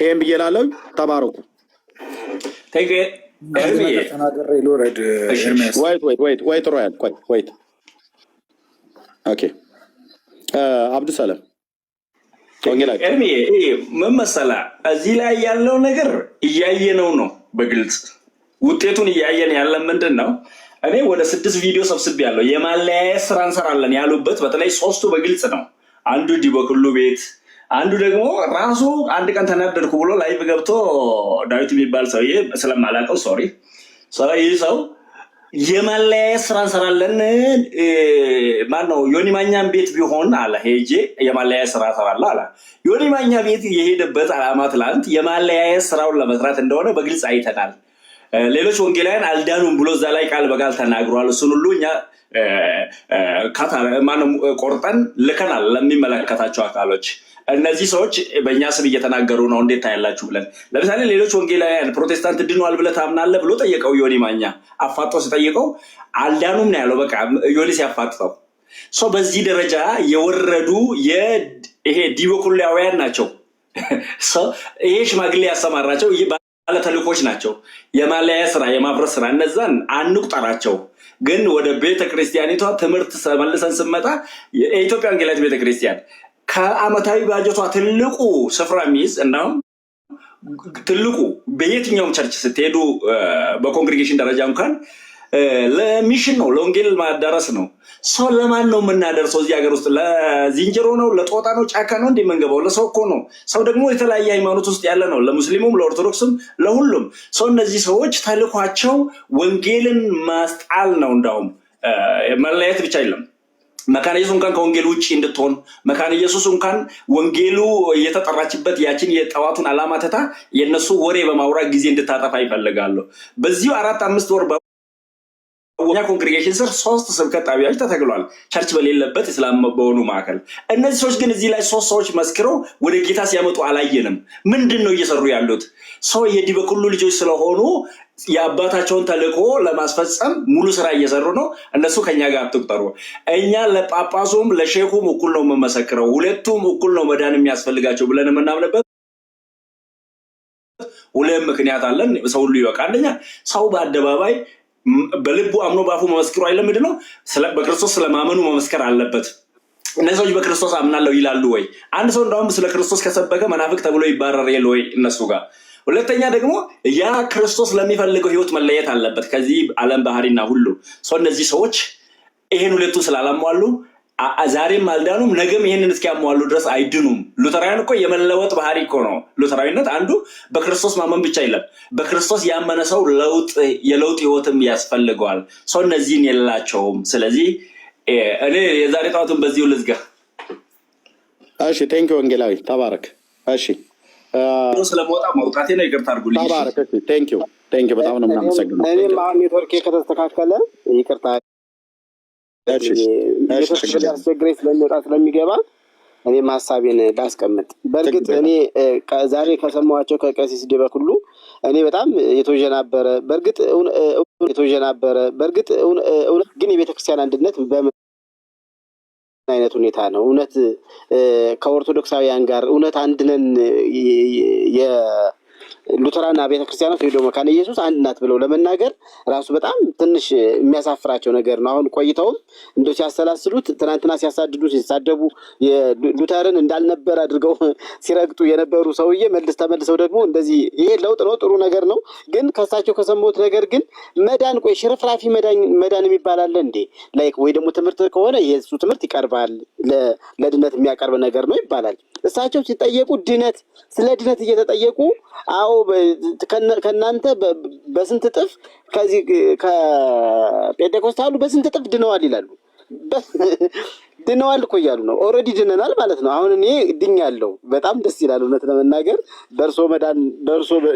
ይሄን ብዬላለሁ። ተባረኩ። ወይት ኦኬ አብዱሰለም ምን መሰለህ እዚህ ላይ ያለው ነገር እያየነው ነው በግልጽ ውጤቱን እያየን ያለን ምንድን ነው? እኔ ወደ 6 ቪዲዮ ሰብስቤ ያለው የማለያየት ስራ እንሰራለን ያሉበት በተለይ 3ቱ በግልጽ ነው። አንዱ ዲበኩሉ ቤት፣ አንዱ ደግሞ ራሱ አንድ ቀን ተናደድኩ ብሎ ላይቭ ገብቶ ዳዊት የሚባል ሰውዬ ስለማላውቀው ሶሪ ይህ ሰው የማለያየት ስራ እንሰራለን ማነው ዮኒ ማኛን ቤት ቢሆን አለ ሄጄ የማለያየት ስራ እሰራለሁ አለ። ዮኒ ማኛ ቤት የሄደበት ዓላማ ትላንት የማለያየት ስራውን ለመስራት እንደሆነ በግልጽ አይተናል። ሌሎች ወንጌላውያን አልዳኑም ብሎ እዛ ላይ ቃል በቃል ተናግሯል። እሱን ሁሉ እኛ ቆርጠን ልከናል ለሚመለከታቸው አካሎች። እነዚህ ሰዎች በእኛ ስም እየተናገሩ ነው እንዴት ታያላችሁ ብለን ለምሳሌ ሌሎች ወንጌላውያን ፕሮቴስታንት ድኗል ብለህ ታምናለህ ብሎ ጠየቀው። ዮኒ ማኛ አፋጦ ሲጠይቀው አልዳኑም ነው ያለው። በቃ ዮኒ ሲያፋጥጠው ሰው በዚህ ደረጃ የወረዱ ይሄ ዲበኩላውያን ናቸው። ይሄ ሽማግሌ ያሰማራቸው ባለተልኮች ናቸው። የማለያ ስራ የማፍረስ ስራ እነዛን አንቁጠራቸው። ግን ወደ ቤተክርስቲያኒቷ ትምህርት መልሰን ስመጣ የኢትዮጵያ ወንጌላዊት ቤተክርስቲያን ከአመታዊ ባጀቷ ትልቁ ስፍራ የሚይዝ እናም ትልቁ በየትኛውም ቸርች ስትሄዱ በኮንግሪጌሽን ደረጃ እንኳን ለሚሽን ነው፣ ለወንጌል ማዳረስ ነው። ሰው ለማን ነው የምናደርሰው? እዚህ ሀገር ውስጥ ለዝንጀሮ ነው? ለጦጣ ነው? ጫካ ነው እንደ የምንገባው? ለሰው እኮ ነው። ሰው ደግሞ የተለያየ ሃይማኖት ውስጥ ያለ ነው፣ ለሙስሊሙም፣ ለኦርቶዶክስም፣ ለሁሉም ሰው። እነዚህ ሰዎች ተልኳቸው ወንጌልን ማስጣል ነው። እንዳውም መለያየት ብቻ የለም። መካነ ኢየሱስ እንኳን ከወንጌል ውጭ እንድትሆን መካነ ኢየሱስ እንኳን ወንጌሉ የተጠራችበት ያችን የጠዋቱን ዓላማ ትታ የነሱ ወሬ በማውራት ጊዜ እንድታጠፋ ይፈልጋሉ። በዚሁ 4-5 ወር እኛ ኮንግሪጌሽን ስር 3 ስብከት ጣቢያዎች ተተክሏል፣ ቸርች በሌለበት እስላም በሆኑ ማዕከል። እነዚህ ሰዎች ግን እዚህ ላይ 3 ሰዎች መስክረው ወደ ጌታ ሲያመጡ አላየንም። ምንድን ነው እየሰሩ ያሉት? ሰው የዲበኩሉ ልጆች ስለሆኑ የአባታቸውን ተልእኮ ለማስፈጸም ሙሉ ስራ እየሰሩ ነው። እነሱ ከኛ ጋር አትቁጠሩ። እኛ ለጳጳሱም ለሼኩም እኩል ነው የምመሰክረው፣ ሁለቱም እኩል ነው መዳን የሚያስፈልጋቸው ብለን የምናምንበት 2 ምክንያት አለን። ሰው ሁሉ ይበቃ። አንደኛ ሰው በአደባባይ በልቡ አምኖ ባፉ መመስክሩ አይደለም። ምንድነው? በክርስቶስ ስለማመኑ መመስከር አለበት። እነዚህ ሰዎች በክርስቶስ አምናለሁ ይላሉ ወይ? አንድ ሰው እንደውም ስለ ክርስቶስ ከሰበከ መናፍቅ ተብሎ ይባረር የለ ወይ እነሱ ጋር? ሁለተኛ ደግሞ ያ ክርስቶስ ለሚፈልገው ህይወት መለየት አለበት ከዚህ ዓለም ባህሪና ሁሉ ሰው። እነዚህ ሰዎች ይሄን ሁለቱ ስላላሟሉ ዛሬም አልዳኑም፣ ነገም ይሄንን እስኪያሟሉ ድረስ አይድኑም። ሉተራውያን እኮ የመለወጥ ባህሪ እኮ ነው። ሉተራዊነት አንዱ በክርስቶስ ማመን ብቻ የለም፣ በክርስቶስ ያመነ ሰው የለውጥ ህይወትም ያስፈልገዋል። ሰው እነዚህን የላቸውም። ስለዚህ እኔ የዛሬ ጠዋቱን በዚሁ ልዝጋ። እሺ፣ ቴንክ ዩ ወንጌላዊ ተባረክ። እሺ፣ ስለመውጣ መውጣቴ ነው፣ ይቅርታ አድርጉልኝ። ተባረክ። ቴንክ ዩ በጣም ነው የምናመሰግነው። እኔም አሁን ኔትወርኬ ከተስተካከለ ይቅርታ አስቸግረኝ ስለሚወጣ ስለሚገባ እኔም ሀሳቤን ላስቀምጥ። በእርግጥ እኔ ዛሬ ከሰማኋቸው ከቀሲስ ዲበኩሉ እኔ በጣም የተወጀናበረ በእርግጥ ግን የቤተክርስቲያን አንድነት በምን አይነት ሁኔታ ነው? እውነት ከኦርቶዶክሳውያን ጋር እውነት አንድነን ሉተራን ቤተክርስቲያናት ወይ ደግሞ መካነ ኢየሱስ አንድ ናት ብለው ለመናገር ራሱ በጣም ትንሽ የሚያሳፍራቸው ነገር ነው። አሁን ቆይተውም እንደው ሲያሰላስሉት ትናንትና ሲያሳድዱ ሲሳደቡ ሉተርን እንዳልነበር አድርገው ሲረግጡ የነበሩ ሰውዬ ተመልሰው ደግሞ እንደዚህ ይሄ ለውጥ ነው፣ ጥሩ ነገር ነው። ግን ከሳቸው ከሰሙት ነገር ግን መዳን ቆይ ሽርፍራፊ መዳን የሚባል አለ እንዴ? ላይክ ወይ ደግሞ ትምህርት ከሆነ የእሱ ትምህርት ይቀርባል ለድነት የሚያቀርብ ነገር ነው ይባላል። እሳቸው ሲጠየቁ ድነት ስለ ድነት እየተጠየቁ አዎ ከእናንተ በስንት እጥፍ ከዚህ ከጴንጤኮስታሉ በስንት እጥፍ ድነዋል ይላሉ። ድነዋል እኮ እያሉ ነው። ኦልሬዲ ድነናል ማለት ነው። አሁን እኔ ድኛለሁ። በጣም ደስ ይላል። እውነት ለመናገር በእርሶ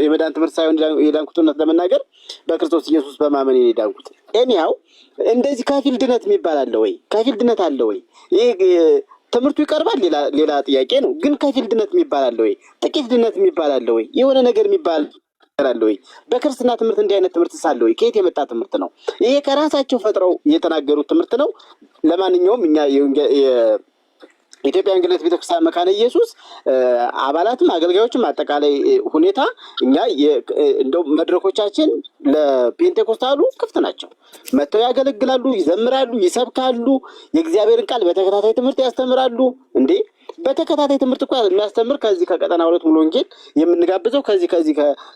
የመዳን ትምህርት ሳይሆን የዳንኩት እውነት ለመናገር በክርስቶስ ኢየሱስ በማመን የዳንኩት። ኤኒሃው እንደዚህ ከፊል ድነት የሚባል አለ ወይ? ከፊል ድነት አለ ወይ? ይሄ ትምህርቱ ይቀርባል፣ ሌላ ጥያቄ ነው። ግን ከፊል ድነት የሚባል አለ ወይ? ጥቂት ድነት የሚባል አለ ወይ? የሆነ ነገር የሚባል አለ ወይ? በክርስትና ትምህርት እንዲህ አይነት ትምህርት ሳለ ወይ? ከየት የመጣ ትምህርት ነው ይሄ? ከራሳቸው ፈጥረው የተናገሩት ትምህርት ነው። ለማንኛውም እኛ የኢትዮጵያ ወንጌላዊት ቤተክርስቲያን መካነ ኢየሱስ አባላትም አገልጋዮችም አጠቃላይ ሁኔታ እኛ እንደው መድረኮቻችን ለፔንቴኮስታሉ ክፍት ናቸው። መጥተው ያገለግላሉ፣ ይዘምራሉ፣ ይሰብካሉ፣ የእግዚአብሔርን ቃል በተከታታይ ትምህርት ያስተምራሉ። እንዴ በተከታታይ ትምህርት እኮ የሚያስተምር ከዚህ ከቀጠና 2 ሙሉ ወንጌል የምንጋብዘው ከዚህ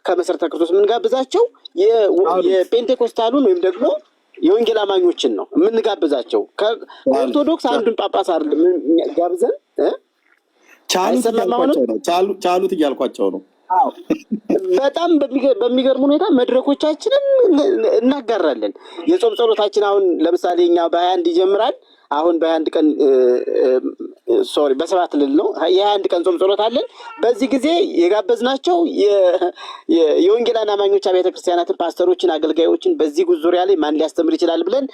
ከመሰረተ ክርስቶስ የምንጋብዛቸው የፔንቴኮስታሉን ወይም ደግሞ የወንጌል አማኞችን ነው የምንጋብዛቸው። ከኦርቶዶክስ አንዱን ጳጳስ አይደለም ጋብዘን ቻሉት እያልኳቸው ነው። በጣም በሚገርም ሁኔታ መድረኮቻችንን እናጋራለን። የጾም ጸሎታችን አሁን ለምሳሌ እኛ በ21 ይጀምራል። አሁን በ21 ቀን በ7 ልል ነው የ21 ቀን ጾም ጸሎት አለን። በዚህ ጊዜ የጋበዝናቸው የወንጌላውያን አማኞች አብያተ ክርስቲያናትን፣ ፓስተሮችን፣ አገልጋዮችን በዚህ ዙሪያ ላይ ማን ሊያስተምር ይችላል ብለን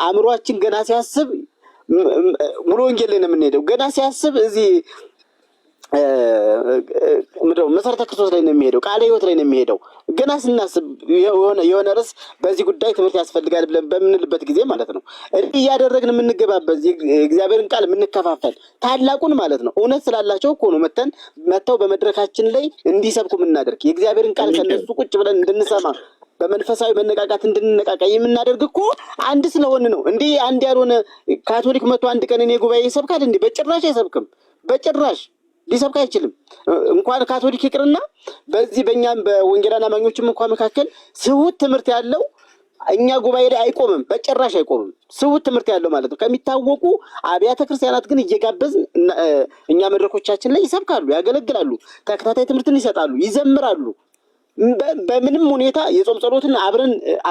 አእምሯችን ገና ሲያስብ ሙሉ ወንጌል ላይ ነው የምንሄደው። ገና ሲያስብ እዚህ መሰረተ ክርስቶስ ላይ ነው የሚሄደው፣ ቃለ ሕይወት ላይ ነው የሚሄደው። ገና ስናስብ የሆነ ርዕስ በዚህ ጉዳይ ትምህርት ያስፈልጋል ብለን በምንልበት ጊዜ ማለት ነው እንዲህ እያደረግን የምንገባበት እግዚአብሔርን ቃል የምንከፋፈል ታላቁን ማለት ነው እውነት ስላላቸው እኮ ነው መጥተው በመድረካችን ላይ እንዲሰብኩ የምናደርግ የእግዚአብሔርን ቃል ከነሱ ቁጭ ብለን እንድንሰማ በመንፈሳዊ መነቃቃት እንድንነቃቃ የምናደርግ እኮ አንድ ስለሆን ነው። እንዲህ አንድ ያልሆነ ካቶሊክ መጥቶ አንድ ቀን እኔ ጉባኤ ይሰብካል እንዴ? በጭራሽ አይሰብክም። በጭራሽ ሊሰብክ አይችልም። እንኳን ካቶሊክ ይቅርና በዚህ በእኛም በወንጌላውያን አማኞችም እንኳን መካከል ስሁት ትምህርት ያለው እኛ ጉባኤ ላይ አይቆምም፣ በጭራሽ አይቆምም። ስሁት ትምህርት ያለው ማለት ነው። ከሚታወቁ አብያተ ክርስቲያናት ግን እየጋበዝን እኛ መድረኮቻችን ላይ ይሰብካሉ፣ ያገለግላሉ፣ ተከታታይ ትምህርትን ይሰጣሉ፣ ይዘምራሉ። በምንም ሁኔታ የጾም ጸሎትን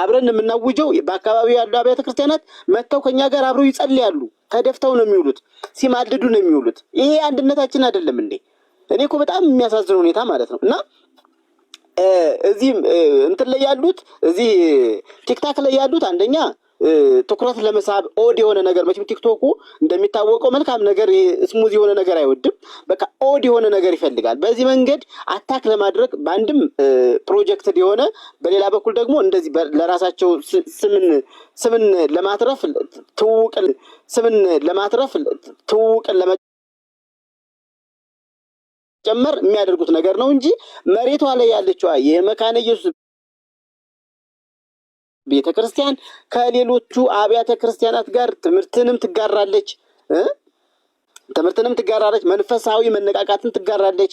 አብረን የምናውጀው በአካባቢው ያሉ አብያተ ክርስቲያናት መጥተው ከኛ ጋር አብረው ይጸልያሉ። ተደፍተው ነው የሚውሉት፣ ሲማልዱ ነው የሚውሉት። ይሄ አንድነታችን አይደለም እንዴ? እኔ እኮ በጣም የሚያሳዝን ሁኔታ ማለት ነው። እና እዚህ እንትን ላይ ያሉት እዚህ ቲክታክ ላይ ያሉት አንደኛ ትኩረት ለመሳብ ኦድ የሆነ ነገር መቼም ቲክቶኩ እንደሚታወቀው መልካም ነገር ስሙዝ የሆነ ነገር አይወድም። በቃ ኦድ የሆነ ነገር ይፈልጋል። በዚህ መንገድ አታክ ለማድረግ በአንድም ፕሮጀክትድ የሆነ በሌላ በኩል ደግሞ እንደዚህ ለራሳቸው ስምን ለማትረፍ ትውውቅን ለመጨመር የሚያደርጉት ነገር ነው እንጂ መሬቷ ላይ ያለችዋ የመካነ ኢየሱስ ቤተ ክርስቲያን ከሌሎቹ አብያተ ክርስቲያናት ጋር ትምህርትንም ትጋራለች፣ መንፈሳዊ መነቃቃትን ትጋራለች፣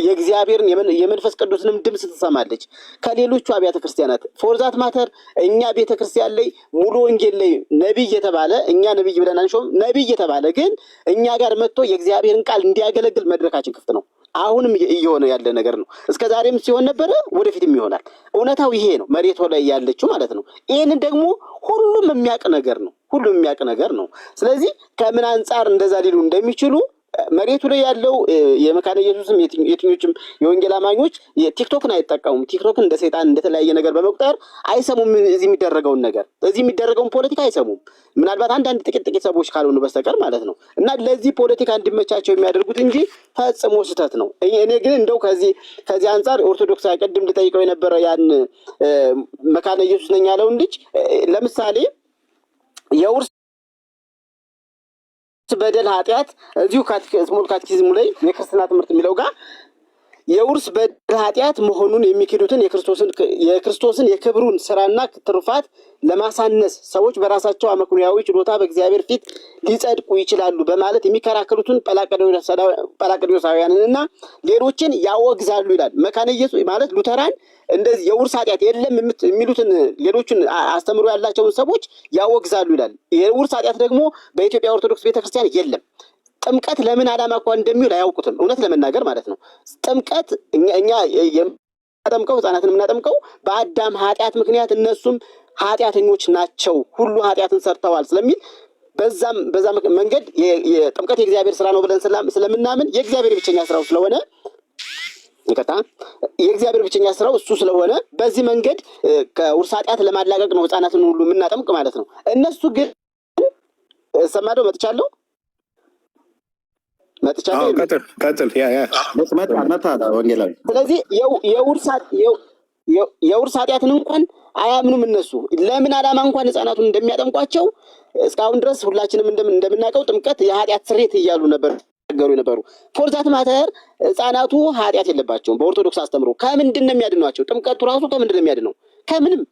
የእግዚአብሔርን የመንፈስ ቅዱስንም ድምፅ ትሰማለች ከሌሎቹ አብያተ ክርስቲያናት። ፎርዛት ማተር እኛ ቤተ ክርስቲያን ላይ ሙሉ ወንጌል ላይ ነቢይ የተባለ እኛ ነቢይ ብለን አንሾም፣ ነቢይ የተባለ ግን እኛ ጋር መጥቶ የእግዚአብሔርን ቃል እንዲያገለግል መድረካችን ክፍት ነው። አሁንም እየሆነ ያለ ነገር ነው። እስከ ዛሬም ሲሆን ነበረ፣ ወደፊትም ይሆናል። እውነታው ይሄ ነው፣ መሬቷ ላይ ያለችው ማለት ነው። ይህንን ደግሞ ሁሉም የሚያውቅ ነገር ነው። ስለዚህ ከምን አንጻር እንደዛ ሊሉ እንደሚችሉ መሬቱ ላይ ያለው የመካነ ኢየሱስም የትኞችም የወንጌል አማኞች ቲክቶክን አይጠቀሙም። ቲክቶክን እንደ ሰይጣን እንደተለያየ ነገር በመቁጠር አይሰሙም። እዚህ የሚደረገውን ፖለቲካ አይሰሙም። ምናልባት አንዳንድ ጥቂት ሰዎች ካልሆኑ በስተቀር ማለት ነው። እና ለዚህ ፖለቲካ እንዲመቻቸው የሚያደርጉት እንጂ ፈጽሞ ስህተት ነው። እኔ ግን እንደው ከዚህ አንጻር ኦርቶዶክሳዊ ቅድም ልጠይቀው የነበረ ያን መካነ ኢየሱስ ነኝ ያለውን ልጅ ለምሳሌ የውርስ በደል ኃጢአት እዚሁ ስሞል ካቴኪዝሙ ላይ የክርስትና ትምህርት የሚለው ጋር የውርስ በደል ኃጢአት መሆኑን የሚክዱትን የክርስቶስን የክብሩን ስራና ትሩፋት ለማሳነስ ሰዎች በራሳቸው አመክንዮአዊ ችሎታ በእግዚአብሔር ፊት ሊጸድቁ ይችላሉ በማለት የሚከራከሩትን ጰላቅዶሳውያንንና ሌሎችን ያወግዛሉ ይላል። መካነ ኢየሱስ ማለት ሉተራን እንደዚህ የውርስ ኃጢአት የለም የሚሉትን ሌሎችን አስተምሮ ያላቸውን ሰዎች ያወግዛሉ ይላል። የውርስ ኃጢአት ደግሞ በኢትዮጵያ ኦርቶዶክስ ቤተክርስቲያን የለም። ጥምቀት ለምን ዓላማ እንኳን እንደሚውል አያውቁትም። እውነት ለመናገር ማለት ነው። ጥምቀት እኛ የምናጠምቀው ህፃናትን የምናጠምቀው በአዳም ኃጢአት ምክንያት እነሱም ኃጢአተኞች ናቸው፣ ሁሉ ኃጢአትን ሰርተዋል ስለሚል በዛ መንገድ የጥምቀት የእግዚአብሔር ስራ ነው ብለን ስለምናምን የእግዚአብሔር ብቸኛ ስራው ስለሆነ የእግዚአብሔር ብቸኛ ስራው እሱ ስለሆነ በዚህ መንገድ ከውርስ ኃጢአት ለማላቀቅ ነው ህፃናትን ሁሉ የምናጠምቅ ማለት ነው። እነሱ ግን ሰማደው መጥቻለሁ። ስለዚህ የውርስ ኃጢአትን እንኳን አያምኑም እነሱ። ለምን ዓላማ እንኳን ህፃናቱን እንደሚያጠምቋቸው እስካሁን ድረስ ሁላችንም እንደምናውቀው ጥምቀት የኃጢአት ስርየት እያሉ ነበር ገሩ የነበሩ። ፎርዛት ማተር ህፃናቱ ኃጢአት የለባቸውም። በኦርቶዶክስ አስተምሮ ከምንድን ነው የሚያድኗቸው? ጥምቀቱ ራሱ ከምንድን ነው የሚያድነው? ከምንም።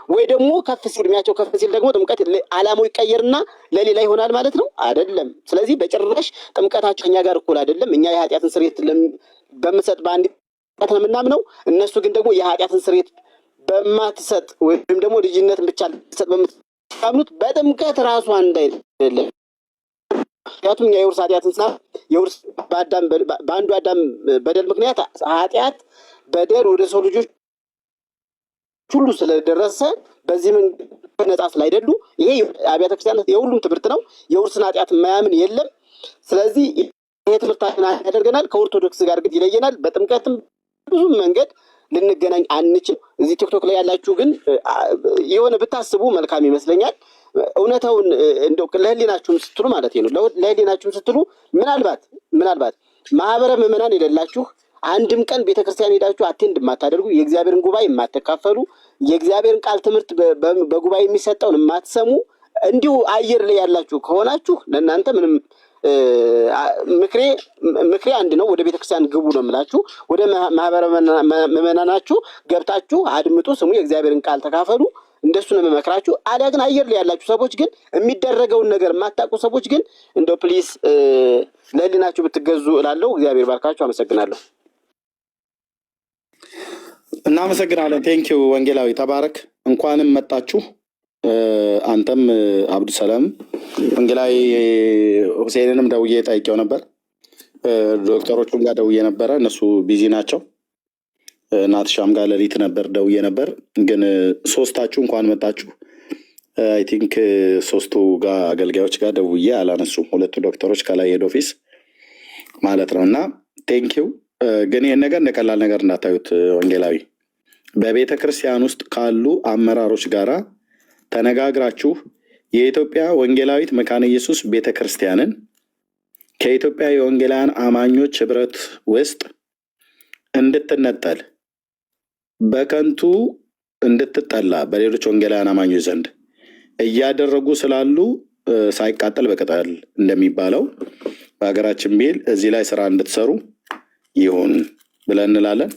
ወይ ደግሞ እድሜያቸው ከፍ ሲል ደግሞ ጥምቀት ዓላማው ይቀየርና ለሌላ ይሆናል ማለት ነው አይደለም። ስለዚህ በጭራሽ ጥምቀታቸው ከኛ ጋር እኩል አይደለም። እኛ የኃጢአትን ስርየት በምትሰጥ በአንድ ጥምቀት ነው የምናምነው። እነሱ ግን ደግሞ የኃጢአትን ስርየት በማትሰጥ ወይም ደግሞ ልጅነትን ብቻ ልትሰጥ በምታምኑት በጥምቀት ራሱ አንድ አይደለም። ምክንያቱም እኛ የውርስ ኃጢአትን የውርስ በአንዱ አዳም በደል ምክንያት ኃጢአት በደል ወደ ሰው ልጆች ሁሉ ስለደረሰ በዚህ መንገድ ነጻ ስላይደሉ ይሄ አብያተ ክርስቲያናት የሁሉም ትምህርት ነው። የውርስን ኃጢአት የማያምን የለም። ስለዚህ ይሄ ትምህርታችን ያደርገናል፣ ከኦርቶዶክስ ጋር ግን ይለየናል። በጥምቀትም ብዙ መንገድ ልንገናኝ አንችል። እዚህ ቲክቶክ ላይ ያላችሁ ግን የሆነ ብታስቡ መልካም ይመስለኛል። እውነታውን እንደው ለህሊናችሁም ስትሉ ማለት ነው ለህሊናችሁም ስትሉ ምናልባት ማህበረ ምዕመናን የሌላችሁ አንድም ቀን ቤተክርስቲያን ሄዳችሁ አቴንድ የማታደርጉ የእግዚአብሔርን ጉባኤ የማትካፈሉ የእግዚአብሔርን ቃል ትምህርት በጉባኤ የሚሰጠውን የማትሰሙ እንዲሁ አየር ላይ ያላችሁ ከሆናችሁ ለእናንተ ምንም ምክሬ አንድ ነው። ወደ ቤተክርስቲያን ግቡ ነው የምላችሁ። ወደ ማህበረ ምዕመናናችሁ ገብታችሁ አድምጡ፣ ስሙ፣ የእግዚአብሔርን ቃል ተካፈሉ። እንደሱ ነው የምመክራችሁ። አሊያ ግን አየር ላይ ያላችሁ ሰዎች ግን የሚደረገውን ነገር የማታውቁ ሰዎች ግን እንደው ፕሊዝ ለህሊናችሁ ብትገዙ እላለሁ። እግዚአብሔር ባርካችሁ። አመሰግናለሁ። እናመሰግናለን። ቴንኪው ወንጌላዊ ተባረክ። እንኳንም መጣችሁ። አንተም አብዱሰላም ወንጌላዊ ሁሴንንም ደውዬ ጠይቄው ነበር። ዶክተሮቹም ጋር ደውዬ ነበረ፣ እነሱ ቢዚ ናቸው። ናትሻም ጋር ሌሊት ነበር ደውዬ ነበር። ግን ሶስታችሁ እንኳን መጣችሁ። አይ ቲንክ ሶስቱ ጋር አገልጋዮች ጋር ደውዬ አላነሱም። ሁለቱ ዶክተሮች ከላይ ሄድ ኦፊስ ማለት ነው። እና ቴንኪው። ግን ይህን ነገር እንደ ቀላል ነገር እንዳታዩት ወንጌላዊ። በቤተ ክርስቲያን ውስጥ ካሉ አመራሮች ጋራ ተነጋግራችሁ የኢትዮጵያ ወንጌላዊት መካነ ኢየሱስ ቤተ ክርስቲያንን ከኢትዮጵያ የወንጌላውያን አማኞች ህብረት ውስጥ እንድትነጠል በከንቱ እንድትጠላ በሌሎች ወንጌላውያን አማኞች ዘንድ እያደረጉ ስላሉ ሳይቃጠል በቅጠል እንደሚባለው በሀገራችን ቢል እዚህ ላይ ስራ እንድትሰሩ ይሁን ብለን እንላለን።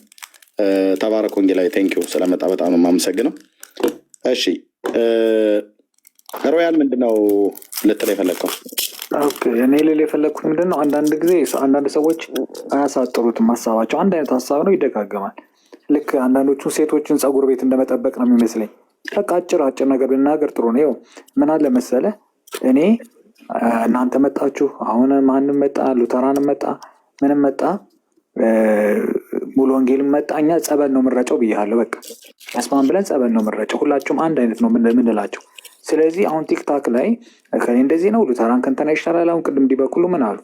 ተባረክ ወንጌላዊ። ቴንኪው ስለመጣ በጣም ነው የማመሰግነው። እሺ ሮያል ምንድነው ልትል የፈለግከው? እኔ ልል የፈለግኩት ምንድነው፣ አንዳንድ ጊዜ አንዳንድ ሰዎች አያሳጥሩትም ሀሳባቸው። አንድ አይነት ሀሳብ ነው፣ ይደጋገማል። ልክ አንዳንዶቹ ሴቶችን ፀጉር ቤት እንደመጠበቅ ነው የሚመስለኝ። በቃ አጭር ነገር ብናገር ጥሩ ነው። ይኸው ምን አለ መሰለህ፣ እኔ እናንተ መጣችሁ፣ አሁን ማንም መጣ፣ ሉተራንም መጣ፣ ምንም መጣ፣ ሙሉ ወንጌልም መጣ፣ እኛ ጸበል ነው ምረጨው ብያለሁ። በቃ ያስማን ብለን ጸበል ነው ምረጨው። ሁላችሁም አንድ አይነት ነው ምንላቸው። ስለዚህ አሁን ቲክታክ ላይ እንደዚህ ነው ሉተራን ከእንትና ይሻላል። አሁን ቅድም እንዲበኩሉ ምን አሉ?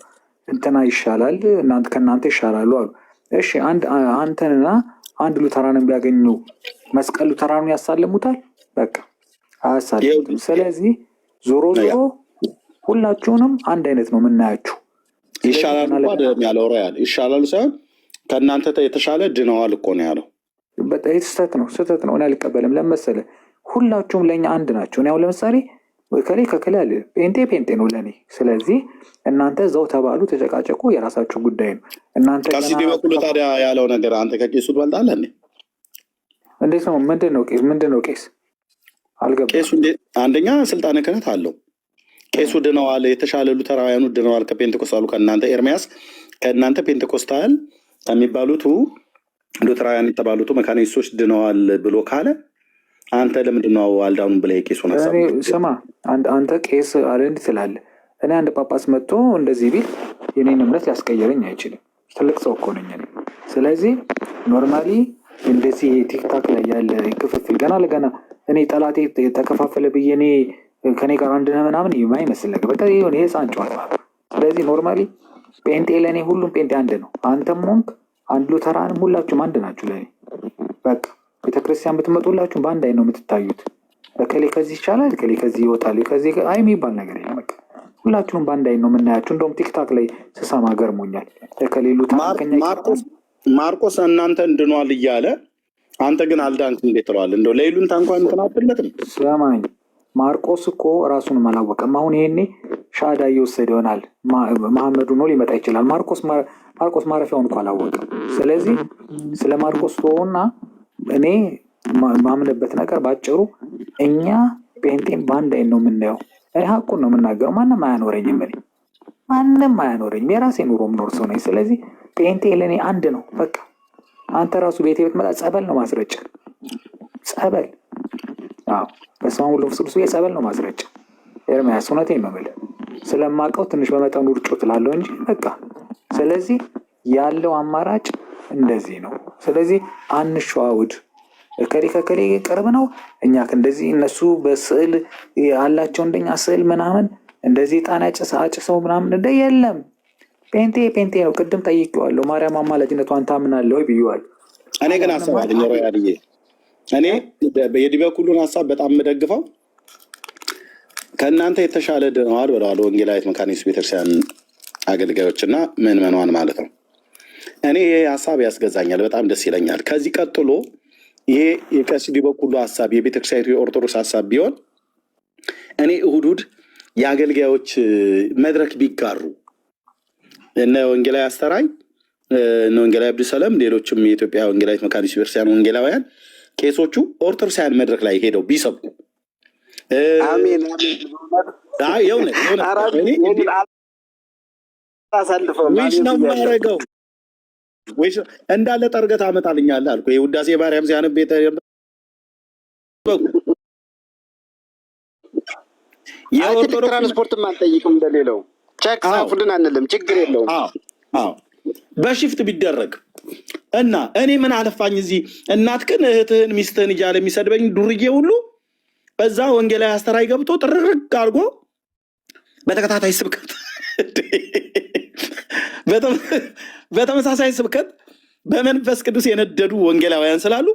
እንትና ይሻላል ከእናንተ ይሻላሉ አሉ። እሺ አንተንና አንድ ሉተራንን ቢያገኙ መስቀል ሉተራኑን ያሳልሙታል? በቃ አያሳልሙትም። ስለዚህ ዞሮ ሁላችሁንም አንድ አይነት ነው የምናያችሁ። ይሻላሉ ያለው ሮያል ይሻላሉ ሳይሆን ከእናንተ የተሻለ ድነዋል እኮ ነው ያለው። ስህተት ነው። እኔ አልቀበልም። ለመሰለ ሁላችሁም ለእኛ አንድ ናቸው። እኔ አሁን ለምሳሌ ከሌ ከከሌ አለ ጴንጤ ነው ለእኔ። ስለዚህ እናንተ እዛው ተባሉ፣ ተጨቃጨቁ፣ የራሳችሁ ጉዳይ ነው። እናንተ ከዚህ ቢበኩሉ ታዲያ ያለው ነገር አንተ ከቄሱ ትበልጣለህ እንዴ? እንዴት ነው? ምንድን ነው ቄስ? አልገባም። ቄሱ አንደኛ ስልጣነ ክህነት አለው። ቄሱ ድነዋል፣ የተሻለ ሉተራውያኑ ድነዋል ከፔንቴኮስታሉ ከእናንተ ኤርሚያስ ከእናንተ ፔንቴኮስታል ከሚባሉቱ ሉተራውያን የተባሉቱ መካኒስቶች ድነዋል ብሎ ካለ አንተ ለምንድን ነው አልዳኑ ብለህ የቄሱን ሀሳብ ስማ። አንተ ቄስ አለ እንዲህ ትላለህ። እኔ አንድ ጳጳስ መጥቶ እንደዚህ ቢል የኔን እምነት ሊያስቀየረኝ አይችልም። ትልቅ ሰው እኮ ነኝ እኔ። ስለዚህ ኖርማሊ እንደዚህ ቲክታክ ላይ ያለ ክፍፍል ገና ለገና እኔ ጠላቴ ተከፋፈለ ብዬ እኔ ከኔ ጋር አንድ ነህ ምናምን የማይመስል ነገር በቃ የሆነ የህፃን ጨዋታ ነው። ስለዚህ ኖርማሊ ጴንጤ ለእኔ ሁሉም ጴንጤ አንድ ነው። አንተም ሆንክ አንድ ሉተራንም ሁላችሁም አንድ ናችሁ ለእኔ። በቃ ቤተክርስቲያን ብትመጡላችሁም በአንድ አይነት ነው የምትታዩት። ከሌ ከዚህ ይቻላል፣ ከሌ ከዚህ ይወጣል፣ ከዚህ አይ የሚባል ነገር የለም። በቃ ሁላችሁም በአንድ አይነት ነው የምናያችሁ። እንደውም ቲክታክ ላይ ስሰማ ገርሞኛል። ከሌ ሉተራን ማርቆስ እናንተ እንድኗል እያለ አንተ ግን አልዳንክ እንዴት ትለዋለህ? እንደው ለይሉንታ እንኳን እንትን አትለትም። ሰማኝ፣ ማርቆስ እኮ ራሱንም አላወቀም። አሁን ይሄኔ ሻዳ እየወሰደ ይሆናል። መሐመዱ ነው ሊመጣ ይችላል። ማርቆስ ማረፊያውን እኮ አላወቀም። ስለዚህ ስለ ማርቆስ ተወውና እኔ ማምንበት ነገር ባጭሩ እኛ ጴንጤን በአንድ አይነት ነው የምናየው። እኔ ሀቁን ነው የምናገረው። ማንም አያኖረኝም፣ እኔ ማንም አያኖረኝም። የራሴ ኑሮ የምኖር ሰው ነኝ። ስለዚህ ጴንጤ ለእኔ አንድ ነው በቃ። አንተ ራሱ ቤቴ ብትመጣ ጸበል ነው ማስረጫ፣ ጸበል። አዎ በስመ አብ ወወልድ ወመንፈስ ቅዱስ ጸበል ነው ማስረጫ። ኤርምያስ እውነቴን ነው የምልህ። ስለማውቀው ትንሽ በመጠኑ ርጮ ትላለሁ እንጂ በቃ። ስለዚህ ያለው አማራጭ እንደዚህ ነው። ስለዚህ አንሸዋውድ። ከሌ ከከሌ ቅርብ ነው እኛ እንደዚህ እነሱ በስዕል አላቸው እንደኛ ስዕል ምናምን እንደዚህ ጣና አጭሰው ምናምን እንደ የለም። ጴንጤ ነው። ቅድም ጠይቄዋለሁ። ማርያም አማላጅነቷን ታምናለህ ወይ ብዬዋለሁ። እኔ ግን አሰባለኝ ሮያልዬ፣ እኔ የዲበኩሉን ሀሳብ በጣም የምደግፈው ከእናንተ የተሻለ ድነዋል ብለዋል ወንጌላዊት መካነ ኢየሱስ ቤተክርስቲያን አገልጋዮችና ምዕመናን ማለት ነው። እኔ ይሄ ሀሳብ ያስገዛኛል፣ በጣም ደስ ይለኛል። ከዚህ ቀጥሎ ይሄ የቀሲስ ዲበኩሉ ሀሳብ የቤተክርስቲያኒቱ የኦርቶዶክስ ሀሳብ ቢሆን እኔ እሁድ የአገልጋዮች መድረክ ቢጋሩ እነ ወንጌላዊ አስተራይ እነ ወንጌላዊ አብዱሰለም ሌሎችም የኢትዮጵያ ወንጌላዊት መካነ ኢየሱስ ቤተክርስቲያን ወንጌላውያን ቄሶቹ ኦርቶዶክሳውያን መድረክ ላይ ሄደው ቢሰብኩ ዊሽ ነው የሚያደርገው። እንዳለ ጠርገት አመጣልኛለህ አልኩ። የውዳሴ ማርያም ሲያነብ ቤተ ትራንስፖርትም አንጠይቅም እንደሌለው ቼክ ጻፉልን አንልም፣ ችግር የለውም። በሽፍት ቢደረግ እና እኔ ምን አለፋኝ እዚህ እናትህን እህትህን ሚስትህን እያለ የሚሰድበኝ ዱርዬ ሁሉ በዛ ወንጌላዊ አስተራይ ገብቶ ጥርርግ አድርጎ በተከታታይ ስብከት በተመሳሳይ ስብከት በመንፈስ ቅዱስ የነደዱ ወንጌላውያን ስላሉ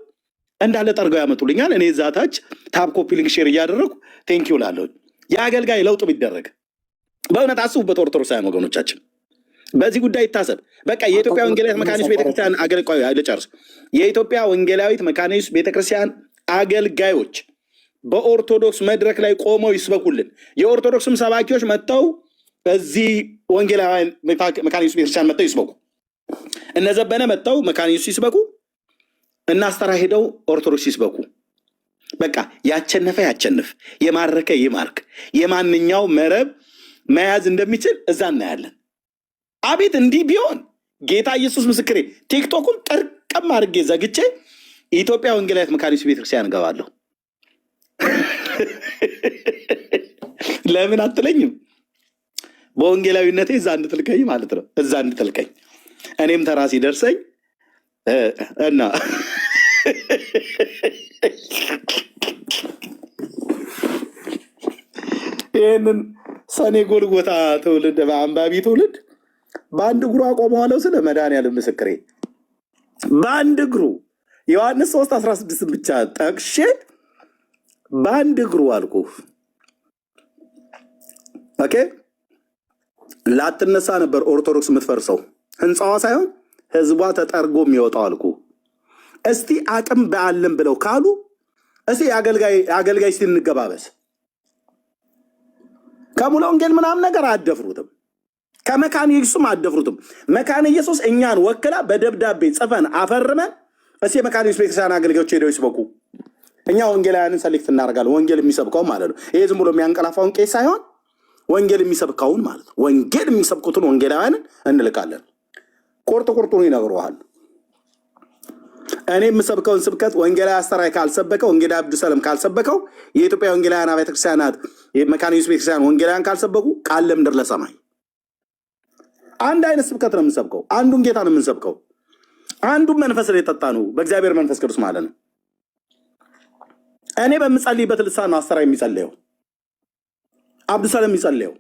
እንዳለ ጠርገው ያመጡልኛል። እኔ እዛ ታች ታብ ኮፒ ሊንክ ሼር እያደረጉ ቴንኪው ላለሁ። የአገልጋይ ለውጥ ቢደረግ በእውነት አስቡበት ኦርቶዶክሳውያን ወገኖቻችን፣ በዚህ ጉዳይ ይታሰብ። በቃ የኢትዮጵያ ወንጌላዊት መካነ ኢየሱስ ቤተክርስቲያን አገልጋዮች ልጨርስ። የኢትዮጵያ ወንጌላዊት መካነ ኢየሱስ ቤተክርስቲያን አገልጋዮች በኦርቶዶክስ መድረክ ላይ ቆመው ይስበኩልን። የኦርቶዶክስም ሰባኪዎች መጥተው እዚህ ወንጌላውያን መካነ ኢየሱስ ቤተክርስቲያን መጥተው ይስበኩ። እነዘበነ መጥተው መካነ ኢየሱስ ይስበኩ፣ እናስተራ ሄደው ኦርቶዶክስ ይስበኩ። በቃ ያቸነፈ ያቸንፍ፣ የማረከ ይማርክ። የማንኛው መረብ መያዝ እንደሚችል እዛ እናያለን። አቤት እንዲህ ቢሆን ጌታ ኢየሱስ ምስክሬ፣ ቲክቶኩን ጠርቀም አድርጌ ዘግቼ የኢትዮጵያ ወንጌላዊት መካነ ኢየሱስ ቤተክርስቲያን እገባለሁ። ለምን አትለኝም? በወንጌላዊነቴ እዛ እንድትልከኝ ማለት ነው። እዛ እንድትልከኝ እኔም ተራ ሲደርሰኝ እና ይህንን ሰኔ ጎልጎታ ትውልድ በአንባቢ ትውልድ በአንድ እግሩ አቆመዋለሁ። ስለ መድኃኒዓለም ምስክሬ በአንድ እግሩ ዮሐንስ 3:16 ብቻ ጠቅሼ በአንድ እግሩ አልኩ። ኦኬ ላትነሳ ነበር ኦርቶዶክስ የምትፈርሰው፣ ህንፃዋ ሳይሆን ህዝቧ ተጠርጎ የሚወጣው አልኩ። እስቲ አቅም በአለም ብለው ካሉ እስቲ አገልጋይ እስቲ እንገባበስ። ከሙሉ ወንጌል ምናምን ነገር አደፍሩትም፣ ከመካነ ኢየሱስም አደፍሩትም። መካነ ኢየሱስ እኛን ወክላ በደብዳቤ ጽፈን አፈርመን እስቲ የመካነ ኢየሱስ ቤተክርስቲያን አገልጋዮች ሄደው ይስበኩ። እኛ ወንጌላውያንን ሰሌክት እናደርጋለን። ወንጌል የሚሰብከውን ማለት ነው። ይሄ ዝም ብሎ የሚያንቀላፋውን ቄስ ሳይሆን ወንጌል የሚሰብከውን ማለት ነው። ወንጌል የሚሰብኩትን ወንጌላውያንን እንልካለን። ቁርጡን ይነግረዋል። እኔ የምሰብከውን ስብከት ወንጌላዊ አስተራይ ካልሰበከው፣ ወንጌላዊ አብዱሰለም ካልሰበከው፣ የኢትዮጵያ ወንጌላውያን አብያተ ክርስቲያናት መካነ ኢየሱስ ቤተክርስቲያን ወንጌላውያን ካልሰበኩ ቃል ለምድር ለሰማይ አንድ አይነት ስብከት ነው የምንሰብከው። አንዱን ጌታ ነው የምንሰብከው። አንዱን መንፈስ ላይ የጠጣ ነው በእግዚአብሔር መንፈስ ቅዱስ ማለት ነው። እኔ በምጸልይበት ልሳን ነው አስተራይ የሚጸልየው፣ አብዱሰለም የሚጸልየው።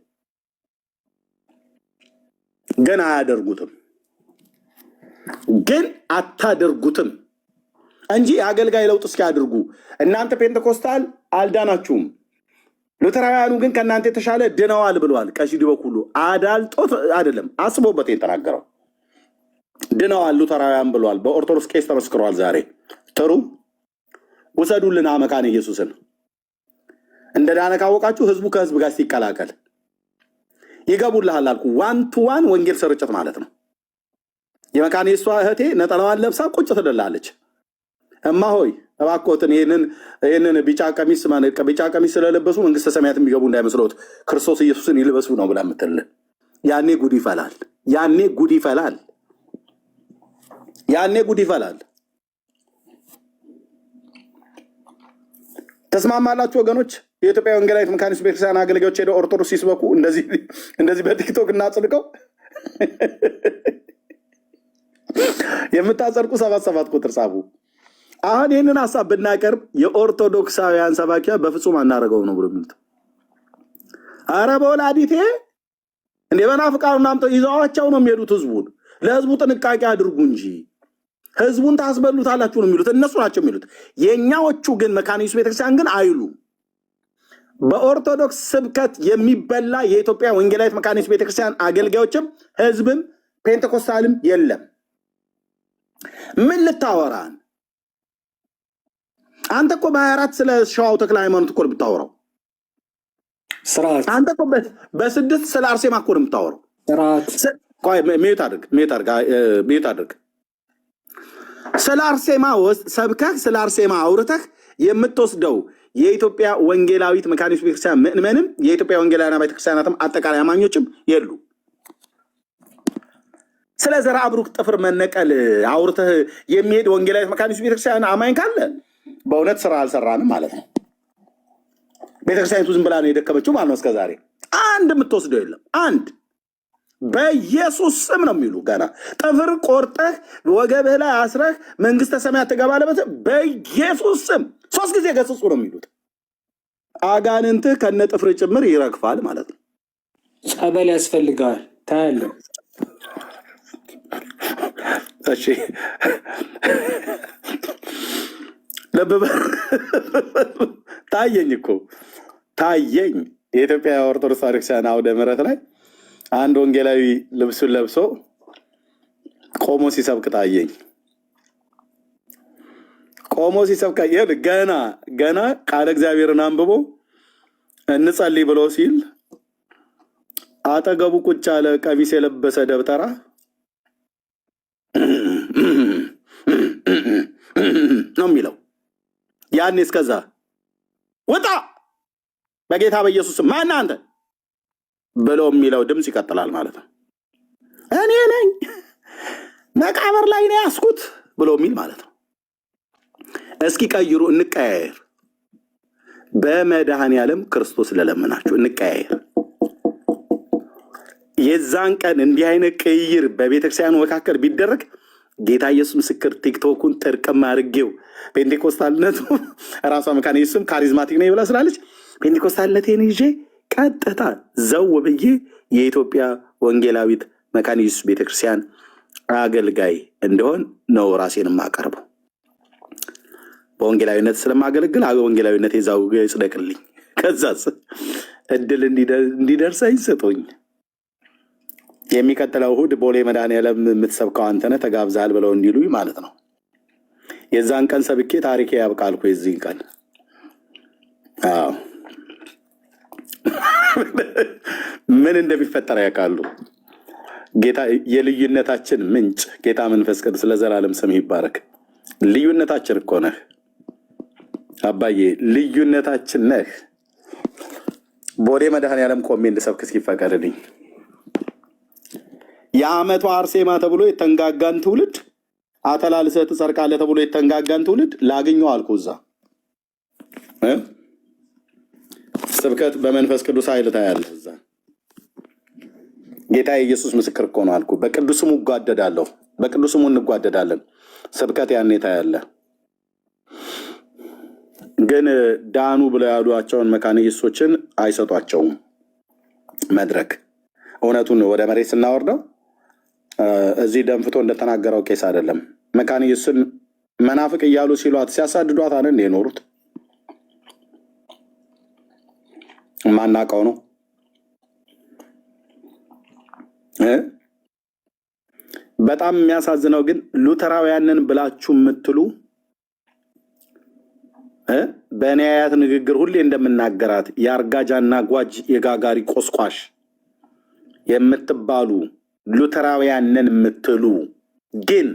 ግን አያደርጉትም፣ ግን አታደርጉትም እንጂ የአገልጋይ ለውጥ እስኪያደርጉ እናንተ ፔንቴኮስታል አልዳናችሁም። ሉተራውያኑ ግን ከእናንተ የተሻለ ድነዋል ብለዋል። ቀሲስ ዲበኩሉ አዳልጦት አይደለም አስቦበት የተናገረው። ድነዋል ሉተራውያን ብለዋል። በኦርቶዶክስ ቄስ ተመስክሯል። ዛሬ ጥሩ ውሰዱልና መካነ ኢየሱስን እንደ ዳነ ካወቃችሁ ህዝቡ ከህዝብ ጋር ሲቀላቀል ይገቡልሃል አልኩ። 1-to-1 ወንጌል ስርጭት ማለት ነው። የመካነ ኢየሱስ እህቴ ነጠላዋን ለብሳ ቁጭ ትደላለች። እማ ሆይ እባክዎትን ይህንን ቢጫ ቀሚስ ስለለበሱ መንግስተ ሰማያት የሚገቡ እንዳይመስሎት ክርስቶስ ኢየሱስን ይልበሱ ነው ብላ የምትልህ። ያኔ ጉድ ይፈላል። ያኔ ጉድ ይፈላል። ያኔ ጉድ ይፈላል። ተስማማላችሁ ወገኖች? የኢትዮጵያ ወንጌላዊት መካነ ኢየሱስ ቤተክርስቲያን አገልጋዮች ሄደው ኦርቶዶክስ ሲስበኩ እንደዚህ በቲክቶክ እናጽድቀው። የምታጸድቁ 77 ቁጥር ጻፉ። አሁን ይህንን ሀሳብ ብናቀርብ የኦርቶዶክሳውያን ሰባኪያ በፍጹም አናደርገው ነው ብሎ የሚሉት። አረ በወላዲቴ እንደ በናፍቃኑ ናምጠው ይዘዋቸው ነው የሚሄዱት ህዝቡን። ለህዝቡ ጥንቃቄ አድርጉ እንጂ ህዝቡን ታስበሉታላችሁ ነው የሚሉት፣ እነሱ ናቸው የሚሉት። የእኛዎቹ ግን መካነ ኢየሱስ ቤተክርስቲያን ግን አይሉ በኦርቶዶክስ ስብከት የሚበላ የኢትዮጵያ ወንጌላዊት መካኒስት ቤተክርስቲያን አገልጋዮችም ህዝብም ፔንቴኮስታልም የለም። ምን ልታወራን? አንተ እኮ በ24 ስለ ሸዋው ተክለ ሃይማኖት እኮ ብታወራው፣ አንተ እኮ በ6 ስለ አርሴማ እኮ የምታወራው። ሚዩት አድርግ። ስለ አርሴማ ሰብከህ ስለ አርሴማ አውርተህ የምትወስደው የኢትዮጵያ ወንጌላዊት መካኒስት ቤተክርስቲያን ምእመንም የኢትዮጵያ ወንጌላውያን ቤተክርስቲያናትም አጠቃላይ አማኞችም የሉ። ስለ ዘርዓ ብሩክ ጥፍር መነቀል አውርተህ የሚሄድ ወንጌላዊት መካኒስት ቤተክርስቲያን አማኝ ካለ በእውነት ስራ አልሰራንም ማለት ነው። ቤተክርስቲያኒቱ ዝም ብላ ነው የደከመችው ማለት ነው። እስከዛሬ አንድ የምትወስደው የለም። አንድ በኢየሱስ ስም ነው የሚሉ ገና ጥፍር ቆርጠህ ወገብህ ላይ አስረህ መንግስተ ሰማያት ትገባለህ በኢየሱስ ስም 3 ጊዜ ገስጹ ነው የሚሉት። አጋንንትህ ከነ ጥፍር ጭምር ይረግፋል ማለት ነው። ጸበል ያስፈልጋል ታያለህ። እሺ ታየኝ እኮ ታየኝ። የኢትዮጵያ ኦርቶዶክስ ቤተክርስቲያን አውደ ምሕረት ላይ አንድ ወንጌላዊ ልብሱን ለብሶ ቆሞ ሲሰብክ ታየኝ። ቆሞ ሲሰብክ ገና ቃለ እግዚአብሔርን አንብቦ እንጸልይ ብሎ ሲል አጠገቡ ቁጭ ያለ ቀሚስ የለበሰ ደብተራ ነው የሚለው። ያን እስከዛ ወጣ በጌታ በኢየሱስ ማን አንተ ብሎ የሚለው ድምፅ ይቀጥላል ማለት ነው። እኔ ነኝ መቃብር ላይ ነው ያስኩት ብሎ የሚል ማለት ነው። እስኪ ቀይሩ፣ እንቀያየር። በመድኃኔዓለም ክርስቶስ ለለምናችሁ እንቀያየር። የዛን ቀን እንዲህ አይነት ቅይር በቤተክርስቲያኑ መካከል ቢደረግ ጌታ ኢየሱስ ምስክር ቲክቶኩን ጥርቅም አድርጌው ፔንቴኮስታልነቱ ራሷ መካነ ኢየሱስም ካሪዝማቲክ ነው ብላ ስላለች ፔንቴኮስታልነቴን ይዤ ቀጥታ ዘው ብዬ የኢትዮጵያ ወንጌላዊት መካነ ኢየሱስ ቤተክርስቲያን አገልጋይ እንደሆን ነው ራሴን የማቀርበው። በወንጌላዊነት ስለማገለግል ወንጌላዊነት የዛው ይጽደቅልኝ። ከዛስ እድል እንዲደርሰኝ ስጡኝ። የሚቀጥለው እሑድ ቦሌ መድኃኔዓለም የምትሰብከው አንተነህ ተጋብዛል ብለው እንዲሉኝ ማለት ነው። የዛን ቀን ሰብኬ ታሪኬ ያብቃልኩ። የዚህን ቀን ምን እንደሚፈጠር ያውቃሉ። ጌታ የልዩነታችን ምንጭ ጌታ መንፈስ ቅዱስ ለዘላለም ስም ይባረክ። ልዩነታችን እኮ ነህ አባዬ፣ ልዩነታችን ነህ። ቦሌ መድኃኔዓለም ቆሜ እንድሰብክ እስኪፈቀድልኝ የዓመቱ አርሴማ ተብሎ የተንጋጋን ትውልድ አተላልሰህ ትጸድቃለህ ተብሎ የተንጋጋን ትውልድ ላግኘው አልኩ። እዛ ስብከት በመንፈስ ቅዱስ ኃይል ታያለህ። እዛ ጌታ ኢየሱስ ምስክር እኮ ነው አልኩ። በቅዱስ ስሙ እጓደዳለሁ፣ በቅዱስ ስሙ እንጓደዳለን። ስብከት ያኔ ታያለህ። ግን ዳኑ ብለው ያሏቸውን መካነ ኢየሱሶችን አይሰጧቸውም መድረክ። እውነቱን ወደ መሬት ስናወርደው እዚህ ደንፍቶ እንደተናገረው ቄስ አይደለም። መካነ ኢየሱስን መናፍቅ እያሉ ሲሏት ሲያሳድዷት አለ እንደ የኖሩት ማናቀው ነው። በጣም የሚያሳዝነው ግን ሉተራውያንን ብላችሁ የምትሉ በእኔ አያት ንግግር ሁሌ እንደምናገራት የአርጋጃና ጓጅ የጋጋሪ ቆስቋሽ የምትባሉ ሉተራውያንን የምትሉ ግን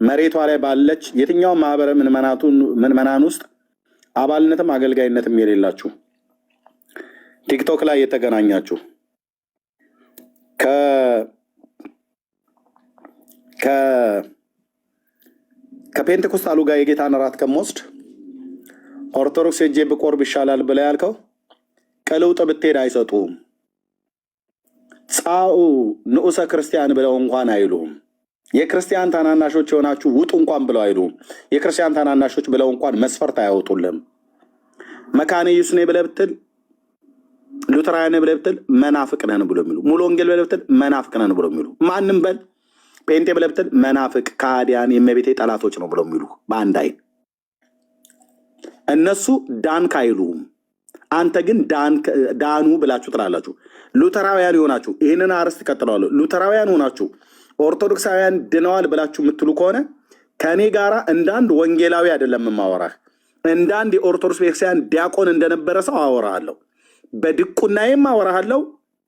መሬቷ ላይ ባለች የትኛው ማህበረ ምዕመናን ውስጥ አባልነትም አገልጋይነትም የሌላችሁ ቲክቶክ ላይ የተገናኛችሁ ከፔንቴኮስታሉ ጋር የጌታን እራት ከምወስድ ኦርቶዶክስ ሄጄ ብቆርብ ይሻላል ብለህ ያልከው ቀልውጥ ብትሄድ አይሰጡም። ጻኡ ንዑሰ ክርስቲያን ብለው እንኳን አይሉም። የክርስቲያን ታናናሾች የሆናችሁ ውጡ እንኳን ብለው አይሉም። የክርስቲያን ታናናሾች ብለው እንኳን መስፈርት አያወጡልም። መካነ ኢየሱስ ነኝ ብለህ ብትል፣ ሉተራውያን ነኝ ብለህ ብትል መናፍቅ ነን ብሎ የሚሉ፣ ሙሉ ወንጌል ብለህ ብትል መናፍቅ ነን ብሎ የሚሉ፣ ማንም በል ጴንጤ ብለህ ብትል መናፍቅ ከሃዲያን የእመቤቴ ጠላቶች ነው ብሎ የሚሉ በአንድ አይን እነሱ ዳንክ አይሉም። አንተ ግን ዳኑ ብላችሁ ትላላችሁ። ሉተራውያን የሆናችሁ ይህንን አርዕስት ቀጥለዋለሁ። ሉተራውያን ሆናችሁ ኦርቶዶክሳውያን ድነዋል ብላችሁ የምትሉ ከሆነ ከእኔ ጋር እንዳንድ ወንጌላዊ አይደለም የማወራህ፣ እንዳንድ የኦርቶዶክስ ቤተክርስቲያን ዲያቆን እንደነበረ ሰው አወራሃለሁ። በድቁናዬም አወራሃለሁ፣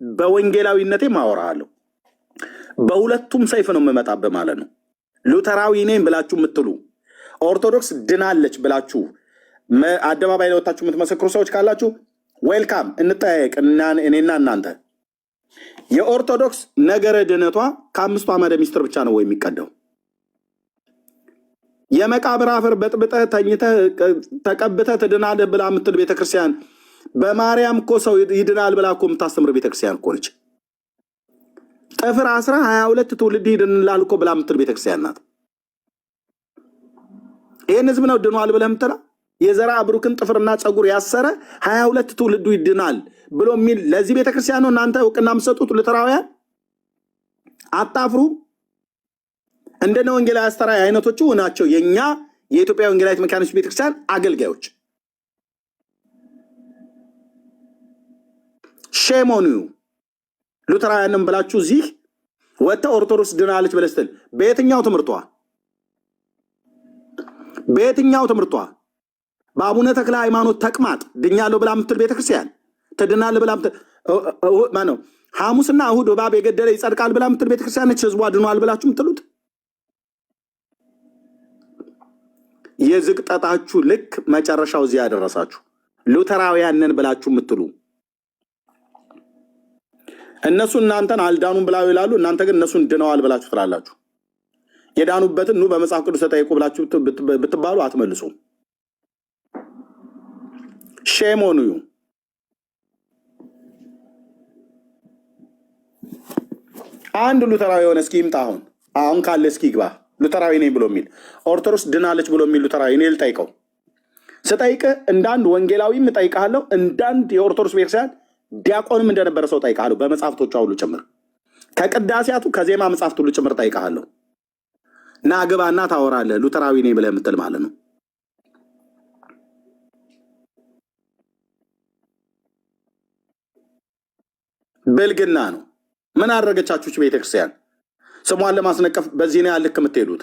በወንጌላዊነቴም አወራሃለሁ። በሁለቱም ሰይፍ ነው የምመጣብህ ማለት ነው። ሉተራዊ ነኝ ብላችሁ የምትሉ ኦርቶዶክስ ድናለች ብላችሁ አደባባይ ላይ ወጣችሁ የምትመሰክሩ ሰዎች ካላችሁ ዌልካም፣ እንጠያየቅ እኔና እናንተ። የኦርቶዶክስ ነገረ ድነቷ ከ5 አዕማደ ምስጢር ብቻ ነው ወይ የሚቀደው? የመቃብር አፈር በጥብጠህ ተኝተህ ተቀብተህ ትድናለህ ብላ የምትል ቤተክርስቲያን በማርያም እኮ ሰው ይድናል ብላ እኮ የምታስተምር ቤተክርስቲያን እኮ ነች። ጥፍር 22 ትውልድ ይድናል እኮ ብላ የምትል ቤተክርስቲያን ናት። ይህን ህዝብ ነው ድኗል ብለህ የምትላ? የዘራ ብሩክን ጥፍርና ፀጉር ያሰረ 22 ትውልዱ ይድናል ብሎ የሚል ለዚህ ቤተክርስቲያን ነው እናንተ እውቅና የምትሰጡት? ሉተራውያን አታፍሩ? እንደነ ወንጌላዊ አስተራይ አይነቶቹ ናቸው የኛ የኢትዮጵያ ወንጌላዊት መካኒስት ቤተክርስቲያን አገልጋዮች። ሼሞኑ ሉተራውያንም ብላችሁ እዚህ ወጥተ ኦርቶዶክስ ድናለች ብለህ ስትል በየትኛው ትምህርቷ በአቡነ ተክለ ሃይማኖት ተቅማጥ ድኛለሁ ብላ የምትል ቤተክርስቲያን ትድናለህ ብላ ማነው ሐሙስና እሁድ እባብ የገደለ ይጸድቃል ብላ የምትል ቤተክርስቲያን ነች ህዝቧ ድኗል ብላችሁ የምትሉት? የዝቅጠታችሁ ልክ መጨረሻው እዚያ ያደረሳችሁ ሉተራውያንን ብላችሁ የምትሉ እነሱ እናንተን አልዳኑም ብላው ይላሉ። እናንተ ግን እነሱን ድነዋል ብላችሁ ትላላችሁ። የዳኑበትን ኑ በመጽሐፍ ቅዱስ ተጠይቁ ብላችሁ ብትባሉ አትመልሱም። ሼሞኑ አንድ ሉተራዊ የሆነ እስኪ ይምጣ። አሁን ካለ እስኪ ግባ። ሉተራዊ ነኝ ብሎ የሚል ኦርቶዶክስ ድናለች ብሎ የሚል ሉተራዊ እኔ ልጠይቀው። ስጠይቅህ እንዳንድ ወንጌላዊም እጠይቅሃለሁ፣ እንዳንድ የኦርቶዶክስ ቤተክርስቲያን ዲያቆንም እንደነበረ ሰው ጠይቃለሁ። በመጽሐፍቶቿ ሁሉ ጭምር ከቅዳሴያቱ ከዜማ መጽሐፍት ሁሉ ጭምር ጠይቃለሁ። ና ግባና ታወራለህ ሉተራዊ ነኝ ብለህ የምትል ማለት ነው። ብልግና ነው። ምን አደረገቻችሁ ቤተክርስቲያን? ስሟን ለማስነቀፍ በዚህ ነው ያልክ የምትሄዱት?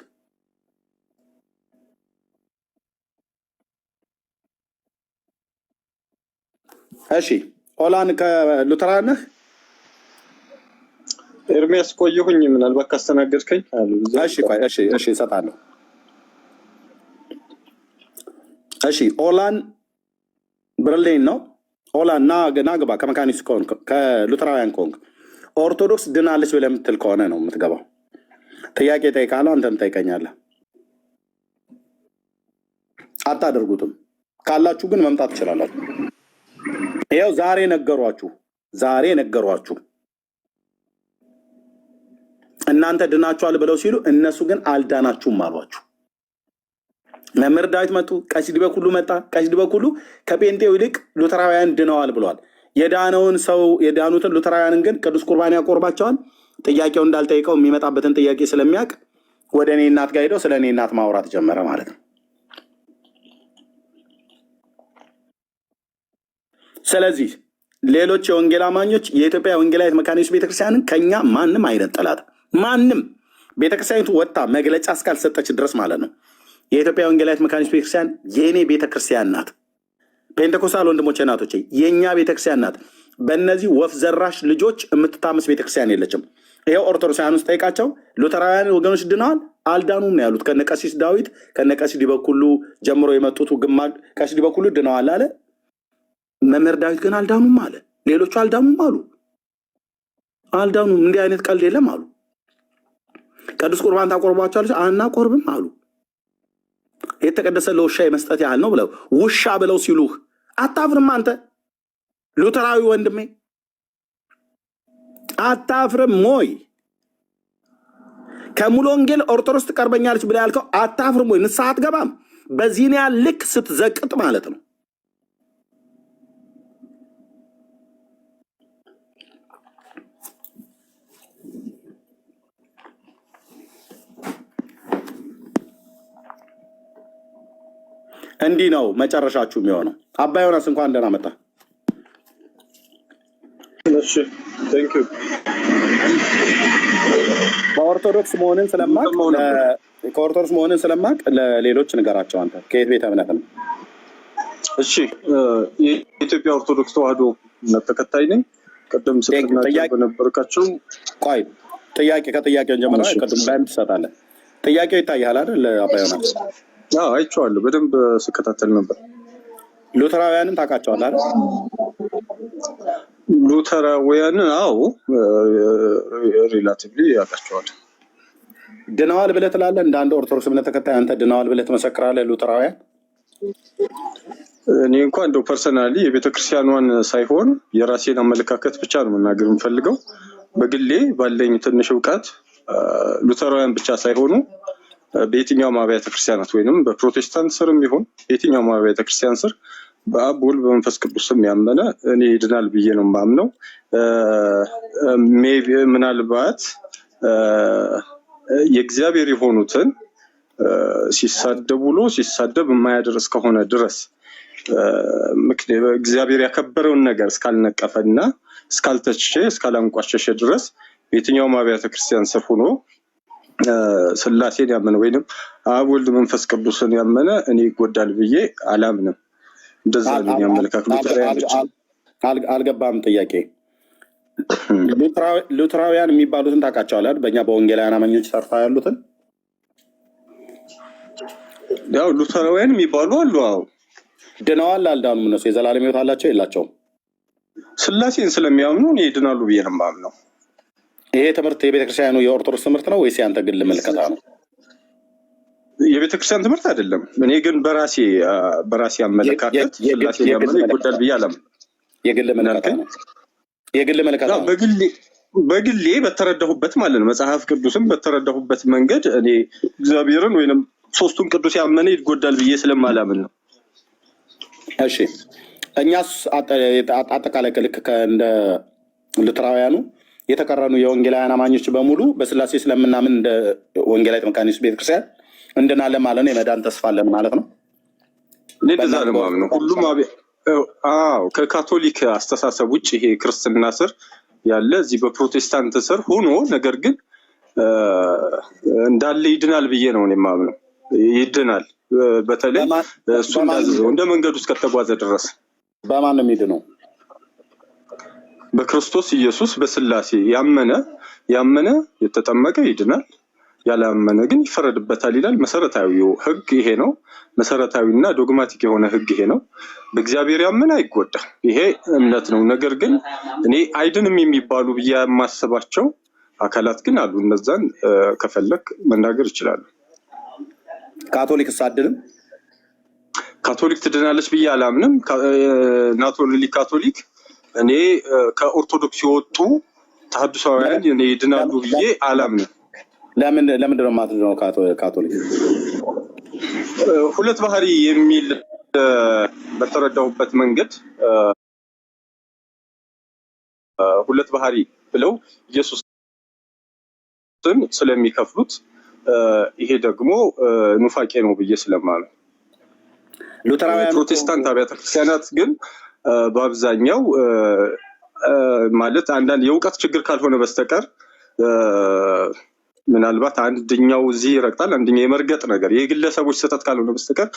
እሺ ኦላን ከሉተራን ነህ? ኤርሚያስ ቆየሁኝ፣ ምናልባት ካስተናገድከኝ አሉ። እሺ እሰጣለሁ። እሺ ኦላን ብርሌን ነው። ኦላን ና ግባ። ከመካኒስት ከሆንክ ከሉተራውያን ከሆንክ ኦርቶዶክስ ድናለች ብለህ የምትል ከሆነ ነው የምትገባው። ጥያቄ ጠይቃለሁ፣ አንተም ጠይቀኛለህ። አታደርጉትም ካላችሁ ግን መምጣት ትችላላችሁ። ይኸው ዛሬ ነገሯችሁ። እናንተ ድናችኋል ብለው ሲሉ እነሱ ግን አልዳናችሁም አሏችሁ። መምህር ዳዊት መጡ፣ ቀሲስ ዲበኩሉ መጣ። ቀሲስ ዲበኩሉ ከጴንጤው ይልቅ ሉተራውያን ድነዋል ብለዋል። የዳኑትን ሉተራውያንን ግን ቅዱስ ቁርባን ያቆርባቸዋል። ጥያቄው እንዳልጠይቀው የሚመጣበትን ጥያቄ ስለሚያውቅ ወደ እኔ እናት ጋር ሄደው ስለ እኔ እናት ማውራት ጀመረ ማለት ነው። ስለዚህ ሌሎች የወንጌል አማኞች የኢትዮጵያ ወንጌላዊት መካኒስት ቤተክርስቲያንን ከኛ ማንም አይነጠላት። ማንም ቤተክርስቲያኒቱ ወጣ መግለጫ እስካልሰጠች ድረስ ማለት ነው። የኢትዮጵያ ወንጌላዊት መካኒስት ቤተክርስቲያን የእኔ ቤተክርስቲያን ናት። ፔንቴኮስታል ወንድሞቼ እናቶቼ የእኛ ቤተክርስቲያን ናት። በእነዚህ ወፍ ዘራሽ ልጆች የምትታመስ ቤተክርስቲያን የለችም። ይኸው ኦርቶዶክሳውያን ውስጥ ጠይቃቸው፣ ሉተራውያን ወገኖች ድነዋል አልዳኑም ነው ያሉት። ከነቀሲስ ዳዊት ከነቀሲስ ዲበኩሉ ጀምሮ የመጡት ግማድ ቀሲስ ዲበኩሉ ድነዋል አለ። መምህር ዳዊት ግን አልዳኑም አለ። ሌሎቹ አልዳኑም አሉ። አልዳኑም፣ እንዲህ አይነት ቀልድ የለም አሉ። ቅዱስ ቁርባን ታቆርቧቸዋለች? አናቆርብም አሉ። የተቀደሰ ለውሻ የመስጠት ያህል ነው ብለው ውሻ ብለው ሲሉህ አታፍርም አንተ ሉተራዊ ወንድሜ? አታፍርም ሞይ? ከሙሉ ወንጌል ኦርቶዶክስ ትቀርበኛለች ብላ ያልከው አታፍርም ወይ? ንስሐ አትገባም? በዚህን ያህል ልክ ስትዘቅጥ ማለት ነው። እንዲህ ነው መጨረሻችሁ የሚሆነው። አባ ዮናስ እንኳን ደህና መጣ። እሺ ቴንክ ዩ። ከኦርቶዶክስ መሆንን ስለማቅ ለሌሎች ንገራቸው። አንተ ከየት ቤተ እምነት ነው? እሺ የኢትዮጵያ ኦርቶዶክስ ተዋህዶ እምነት ተከታይ ነኝ። ቅድም ስትናገር በነበርካቸው ቆይ ጥያቄ ከጥያቄውን ጀምሮ ቅድም ላይም ትሰጣለህ። ጥያቄው ይታያል አይደል? አባዮናል አይቼዋለሁ፣ በደንብ ስከታተል ነበር። ሉተራውያንን ታውቃቸዋለህ አይደል? ሉተራውያንን አዎ፣ ሪላቲቭሊ ያውቃቸዋለሁ። ድነዋል ብለህ ትላለህ? እንደ አንድ ኦርቶዶክስ እምነት ተከታይ አንተ ድነዋል ብለህ ትመሰክራለህ? ሉተራውያን እኔ እንኳን እንደው ፐርሰናሊ የቤተክርስቲያኗን ሳይሆን የራሴን አመለካከት ብቻ ነው መናገር የምፈልገው። በግሌ ባለኝ ትንሽ እውቀት ሉተራውያን ብቻ ሳይሆኑ በየትኛውም አብያተ ክርስቲያናት ወይንም በፕሮቴስታንት ስርም ይሁን በየትኛውም አብያተ ክርስቲያን ስር በአብ በወልድ በመንፈስ ቅዱስ ስም ያመነ እኔ ይድናል ብዬ ነው የማምነው። ምናልባት የእግዚአብሔር የሆኑትን ሲሳደብ ውሎ ሲሳደብ የማያድር እስከሆነ ድረስ እግዚአብሔር ያከበረውን ነገር እስካልነቀፈና እስካልተቸ እስካላንቋሸሸ ድረስ በየትኛውም አብያተ ክርስቲያን ስር ሆኖ ስላሴን ያመነ ወይንም አብ ወልድ መንፈስ ቅዱስን ያመነ እኔ ይጎዳል ብዬ አላምንም። እንደዛ ነው ያመለካከቱ። አልገባም ጥያቄ። ሉተራውያን የሚባሉትን ታውቃቸዋለህ? በእኛ በወንጌላውያን አማኞች ሰርታ ያሉትን ያው ሉተራውያን የሚባሉ አሉ። አዎ ድነዋል አልዳኑም? እነሱ የዘላለም ሕይወት አላቸው የላቸውም? ስላሴን ስለሚያምኑ እኔ ይድናሉ ብዬ ነው የማምነው። ይሄ ትምህርት የቤተክርስቲያኑ የኦርቶዶክስ ትምህርት ነው ወይስ ያንተ ግል ምልከታ ነው? የቤተክርስቲያን ትምህርት አይደለም። እኔ ግን በራሴ አመለካከት ስላሴን ያመነ ይጎዳል ብዬ አላምንም። የግል ምልከታ ነው። የግል ምልከታ ነው። በግሌ በተረዳሁበት ማለት ነው። መጽሐፍ ቅዱስም በተረዳሁበት መንገድ እኔ እግዚአብሔርን ወይንም ሶስቱን ቅዱስ ያመነ ይጎዳል ብዬ ስለማላምን ነው። እሺ እኛስ አጠቃላይ ልክ እንደ ሉተራውያኑ የተቀረኑ የወንጌላውያን አማኞች በሙሉ በስላሴ ስለምናምን እንደ ወንጌላዊት መካነ ኢየሱስ ቤተክርስቲያን እንድናለን ማለት ነው። የመዳን ተስፋ አለን ማለት ነው። እንደዛ ነው የማምነው። ሁሉም ከካቶሊክ አስተሳሰብ ውጭ ይሄ ክርስትና ስር ያለ እዚህ በፕሮቴስታንት ስር ሆኖ ነገር ግን እንዳለ ይድናል ብዬ ነው የማምነው። ይድናል በተለይ እሱ እንዳዘዘው እንደ መንገዱ እስከተጓዘ ድረስ። በማን ነው የሚድነው? በክርስቶስ ኢየሱስ በስላሴ ያመነ የተጠመቀ ይድናል፣ ያላመነ ግን ይፈረድበታል ይላል። መሰረታዊው ህግ ይሄ ነው። መሰረታዊና ዶግማቲክ የሆነ ህግ ይሄ ነው። በእግዚአብሔር ያመነ አይጎዳም። ይሄ እምነት ነው። ነገር ግን እኔ አይድንም የሚባሉ ብዬ የማስባቸው አካላት ግን አሉ። እነዛን ከፈለክ መናገር ይችላሉ። ካቶሊክ ሳድንም ካቶሊክ ትድናለች ብዬ አላምንም። ናቶሊ ካቶሊክ እኔ ከኦርቶዶክስ የወጡ ተሐድሳውያን እኔ ይድናሉ ብዬ አላምንም። ለምንድን ነው የማትድነው ካቶሊክ? ሁለት ባህሪ የሚል በተረዳሁበት መንገድ ሁለት ባህሪ ብለው ኢየሱስን ስለሚከፍሉት ይሄ ማለት ኑፋቄ ነው ብዬ ስለማምነው። ፕሮቴስታንት አብያተ ክርስቲያናት ግን በአብዛኛው ማለት አንዳንድ የእውቀት ችግር ካልሆነ በስተቀር ምናልባት አንደኛው እዚህ ይረግጣል አንደኛው የመርገጥ ነገር የግለሰቦች ስህተት ካልሆነ በስተቀር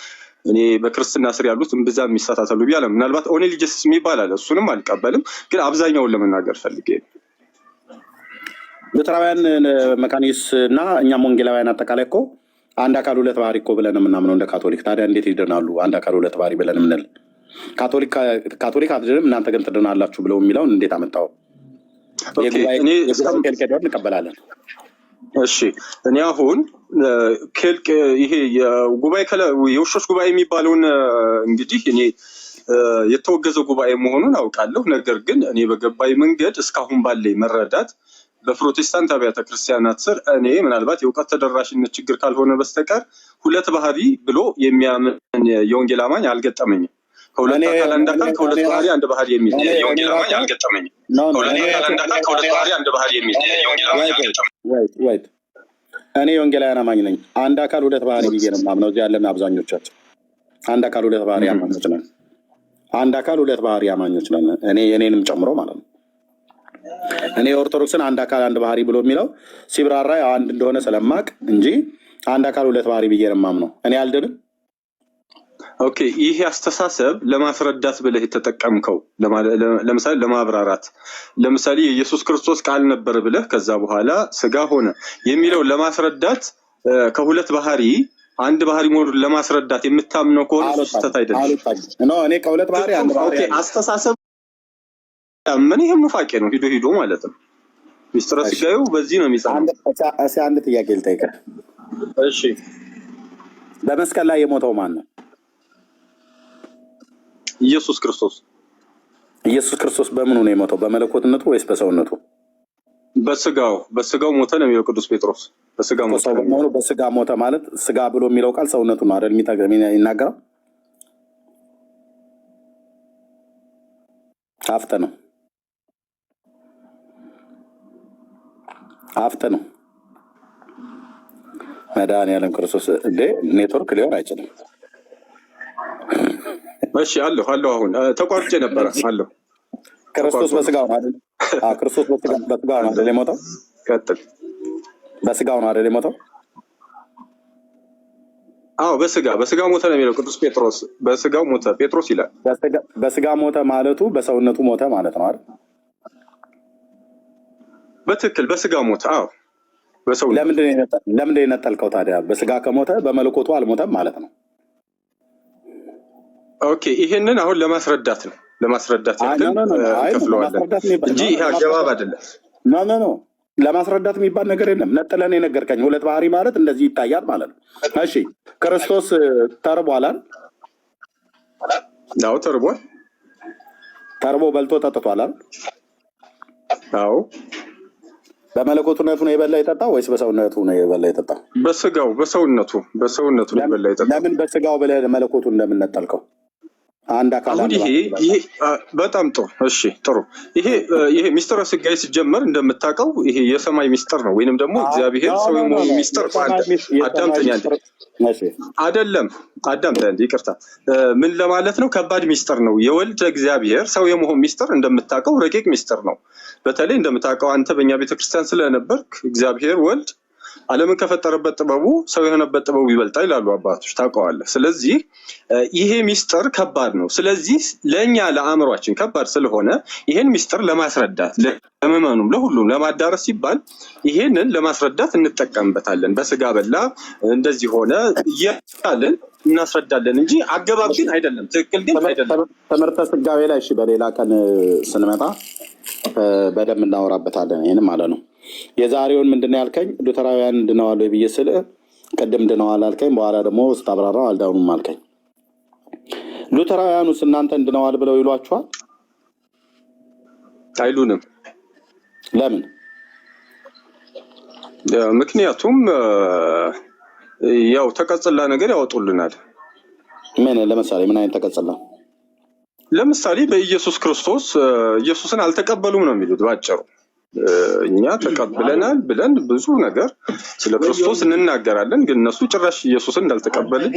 እኔ በክርስትና ስር ያሉት እምብዛም የሚሳሳታሉ ቢያለ ምናልባት ኦኔሊ ጀስስ የሚባል አለ። እሱንም አልቀበልም፣ ግን አብዛኛውን ለመናገር ፈልጌ ነው። ሉተራውያን መካነ ኢየሱስ እና እኛም ወንጌላውያን አጠቃላይ እኮ አንድ አካል ሁለት ባህሪ እኮ ብለን የምናምነው እንደ ካቶሊክ። ታዲያ እንዴት ይድናሉ? አንድ አካል ሁለት ባህሪ ብለን የምንል ካቶሊክ አትድንም እናንተ ግን ትድናላችሁ ብለው የሚለውን እንዴት አመጣው? እንቀበላለን። እሺ እኔ አሁን ይሄ የውሾች ጉባኤ የሚባለውን እንግዲህ እኔ የተወገዘ ጉባኤ መሆኑን አውቃለሁ። ነገር ግን እኔ በገባይ መንገድ እስካሁን ባለኝ መረዳት በፕሮቴስታንት አብያተ ክርስቲያናት ስር እኔ ምናልባት የእውቀት ተደራሽነት ችግር ካልሆነ በስተቀር ሁለት ባህሪ ብሎ የሚያምን የወንጌል አማኝ አልገጠመኝም። ከሁለት አካል አንድ አካል ከሁለት ባህሪ አንድ ባህሪ የሚል የወንጌል አማኝ አልገጠመኝም። ከሁለት አካል አንድ አካል ከሁለት ባህሪ አንድ ባህሪ የሚል የወንጌል አማኝ አልገጠመኝም። እኔ የወንጌላውያን አማኝ ነኝ። አንድ አካል ሁለት ባህሪ ብዬ ነው የማምነው። እዚህ ያለን አብዛኞቻችን አንድ አካል ሁለት ባህሪ አማኞች ነን። አንድ አካል ሁለት ባህሪ አማኞች ነን። እኔ የኔንም ጨምሮ ማለት ነው። እኔ ኦርቶዶክስን አንድ አካል አንድ ባህሪ ብሎ የሚለው ሲብራራ ያው አንድ እንደሆነ ስለማቅ እንጂ አንድ አካል ሁለት ባህሪ ብዬ ነው የማምነው። እኔ አልድንም። ኦኬ፣ ይሄ አስተሳሰብ ለማስረዳት ብለህ የተጠቀምከው ለምሳሌ ለማብራራት፣ ለምሳሌ የኢየሱስ ክርስቶስ ቃል ነበር ብለህ ከዛ በኋላ ስጋ ሆነ የሚለው ለማስረዳት ከሁለት ባህሪ አንድ ባህሪ መሆኑን ለማስረዳት የምታምነው ከሆነ ስህተት አይደለም። እኔ ከሁለት ባህሪ አንድ ባህሪ አስተሳሰብ ምን ይሄ ኑፋቄ ነው ሂዶ ማለት ነው። ሚስጥረ ስጋዩ በዚህ ነው የሚጻፈው። አንድ ጥያቄ ልጠይቅህ። እሺ፣ በመስቀል ላይ የሞተው ማን ነው? ኢየሱስ ክርስቶስ። ኢየሱስ ክርስቶስ በምኑ ነው የሞተው? በመለኮትነቱ ወይስ በሰውነቱ? በስጋው ሞተ ነው የሚለው ቅዱስ ጴጥሮስ። በስጋ ሞተ ነው። በስጋ ሞተ ማለት ስጋ ብሎ የሚለው ቃል ሰውነቱ ነው አይደል የሚናገረው? ሀፍተ ነው መድኃኒዓለም ክርስቶስ እንዴ ኔትወርክ ሊሆን አይችልም። እሺ፣ አለሁ አሁን ተቋርጬ ነበረ አለሁ። ክርስቶስ በስጋው ነው አይደል? ክርስቶስ በስጋው ነው አይደል የሞተው? ቀጥል። በስጋው ነው አይደል የሞተው? አዎ፣ በስጋ ሞተ ነው የሚለው ቅዱስ ጴጥሮስ። በስጋው ሞተ ጴጥሮስ ይላል። በስጋ ሞተ ማለቱ በሰውነቱ ሞተ ማለት ነው አይደል? በትክክል በስጋ ሞተ። አዎ፣ በሰውነቱ። ለምንድን ነው የነጠልከው ታዲያ? በስጋ ከሞተ በመለኮቱ አልሞተም ማለት ነው። ኦኬ፣ ይሄንን አሁን ለማስረዳት ነው ከፍለዋለን እንጂ ይሄ አገባብ አይደለም። ኖ ለማስረዳት የሚባል ነገር የለም። ነጥለን የነገርከኝ ሁለት ባህሪ ማለት እንደዚህ ይታያል ማለት ነው። እሺ፣ ክርስቶስ ተርቧል። አዎ፣ ተርቧል። ተርቦ በልቶ ጠጥቷል። አዎ። በመለኮቱነቱ ነው የበላ የጠጣው ወይስ በሰውነቱ ነው የበላ የጠጣው? በሰውነቱ ነው የበላ የጠጣው። ለምን በስጋው ብለህ መለኮቱ እንደምነጠልከው? አንድ አካል ይሄ በጣም ጥሩ። እሺ፣ ጥሩ። ይሄ ሚስጥረ ስጋዬ ሲጀመር እንደምታውቀው ይሄ የሰማይ ሚስጥር ነው፣ ወይንም ደግሞ እግዚአብሔር ሰው የመሆኑ ሚስጥር። አዳምጠኝ አይደለም፣ አዳምጠኝ፣ ይቅርታ። ምን ለማለት ነው? ከባድ ሚስጥር ነው። የወልድ እግዚአብሔር ሰው የመሆን ሚስጥር እንደምታውቀው ረቂቅ ሚስጥር ነው። በተለይ እንደምታውቀው አንተ በእኛ ቤተክርስቲያን ስለነበርክ እግዚአብሔር ወልድ ዓለምን ከፈጠረበት ጥበቡ ሰው የሆነበት ጥበቡ ይበልጣል ይላሉ አባቶች፣ ታውቀዋለህ። ስለዚህ ይሄ ሚስጥር ከባድ ነው። ስለዚህ ለእኛ ለአእምሯችን ከባድ ስለሆነ ይሄን ሚስጥር ለማስረዳት ለምዕመኑም ለሁሉም ለማዳረስ ሲባል ይሄንን ለማስረዳት እንጠቀምበታለን። በስጋ በላ እንደዚህ ሆነ እያልን እናስረዳለን እንጂ አገባብ ግን አይደለም። ትክክል ግን አይደለም። ትምህርተ ስጋዌ ላይ እሺ፣ በሌላ ቀን ስንመጣ በደንብ እናወራበታለን። ይህንም ማለት ነው። የዛሬውን ምንድን ያልከኝ ሉተራውያን ድነዋል ወይ ብዬ ስልህ ቅድም ድነዋል አልከኝ፣ በኋላ ደግሞ ስታብራራው አልዳኑም አልከኝ። ሉተራውያኑስ እናንተን ድነዋል ብለው ይሏችኋል? አይሉንም። ለምን? ምክንያቱም ያው ተቀጽላ ነገር ያወጡልናል። ምን? ለምሳሌ ምን አይነት ተቀጽላ? ለምሳሌ በኢየሱስ ክርስቶስ ኢየሱስን አልተቀበሉም ነው የሚሉት ባጭሩ። እኛ ተቀብለናል ብለን ብዙ ነገር ስለ ክርስቶስ እንናገራለን፣ ግን እነሱ ጭራሽ ኢየሱስን እንዳልተቀበልን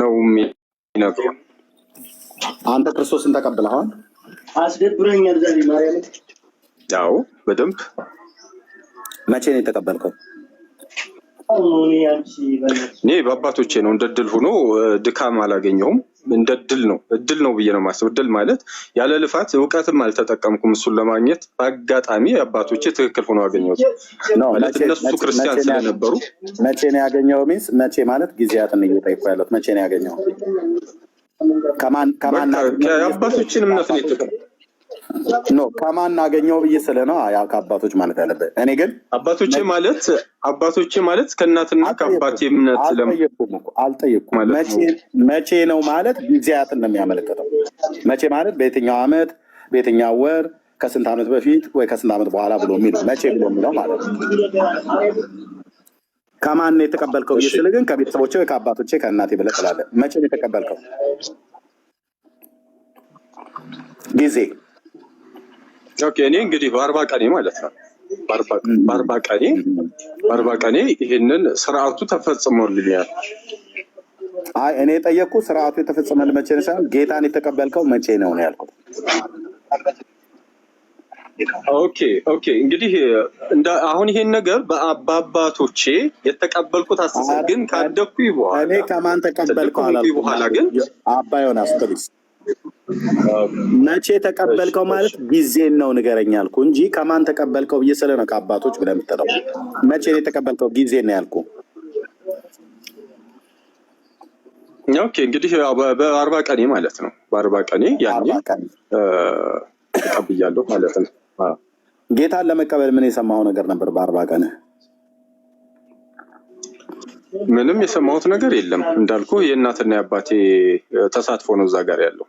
ነው የሚነግሩን። አንተ ክርስቶስን ተቀብለሃል? አስደብረኛል ዛሬ ማርያም። ያው በደንብ። መቼ ነው የተቀበልከው? እኔ በአባቶቼ ነው። እንደ ድል ሆኖ ድካም አላገኘሁም። እንደ እድል ነው ብዬ ነው የማስበው። እድል ማለት ያለ ልፋት እውቀትም አልተጠቀምኩም እሱን ለማግኘት። በአጋጣሚ አባቶቼ ትክክል ሆኖ አገኘሁት። ማለት እነሱ ክርስቲያን ስለነበሩ። መቼ ነው ያገኘው? ሚንስ መቼ ማለት ጊዜያትን እየጠየኩ ያለሁት መቼ ነው ያገኘው? የአባቶችን እምነት ነው የተቀበለው። ከማን አገኘው ብዬ ስለ ነው ከአባቶች ማለት ያለበት። እኔ ግን አባቶቼ ማለት ከእናትና ከአባቴ እምነት አልጠየኩም። መቼ ነው ማለት ጊዜያትን ነው የሚያመለክተው። መቼ ማለት በየትኛው ዓመት፣ በየትኛው ወር፣ ከስንት ዓመት በፊት ወይ ከስንት ዓመት በኋላ ብሎ የሚለው መቼ ብሎ የሚለው ማለት ነው። ከማን ነው የተቀበልከው ብዬ ስለ ግን ከቤተሰቦቼ ወይ ከአባቶቼ ከእናቴ ብለህ ትላለህ። መቼ ነው የተቀበልከው ጊዜ? ኦኬ፣ እኔ እንግዲህ በ40 ቀኔ ማለት ነው። በአርባ ቀኔ ይሄንን ስርዓቱ ተፈጽሞልኛል። አይ እኔ የጠየቅኩ ስርዓቱ የተፈጸመልህ መቼ ነው ሳይሆን ጌታን የተቀበልከው መቼ ነው ያልኩት። ኦኬ እንግዲህ አሁን ይሄን ነገር በአባቶቼ የተቀበልኩት አስተሳሰብ ግን ካደኩኝ በኋላ እኔ ከማን ተቀበልከው አላልኩም። በኋላ ግን አባ ዮናስ ፕሊዝ መቼ ተቀበልከው ማለት ጊዜን ነው ንገረኝ አልኩ እንጂ ከማን ተቀበልከው ብዬ ስለ ነው ከአባቶች ብለህ የምትለው መቼ ነው የተቀበልከው ጊዜን ነው ያልኩ። ኦኬ እንግዲህ በ40 ቀኔ ማለት ነው። በ40 ቀኔ ያኔ ተቀብያለሁ ማለት ነው። ጌታን ለመቀበል ምን የሰማኸው ነገር ነበር? በ40 ቀን ምንም የሰማሁት ነገር የለም። እንዳልኩ የእናትና የአባቴ ተሳትፎ ነው እዛ ጋር ያለው።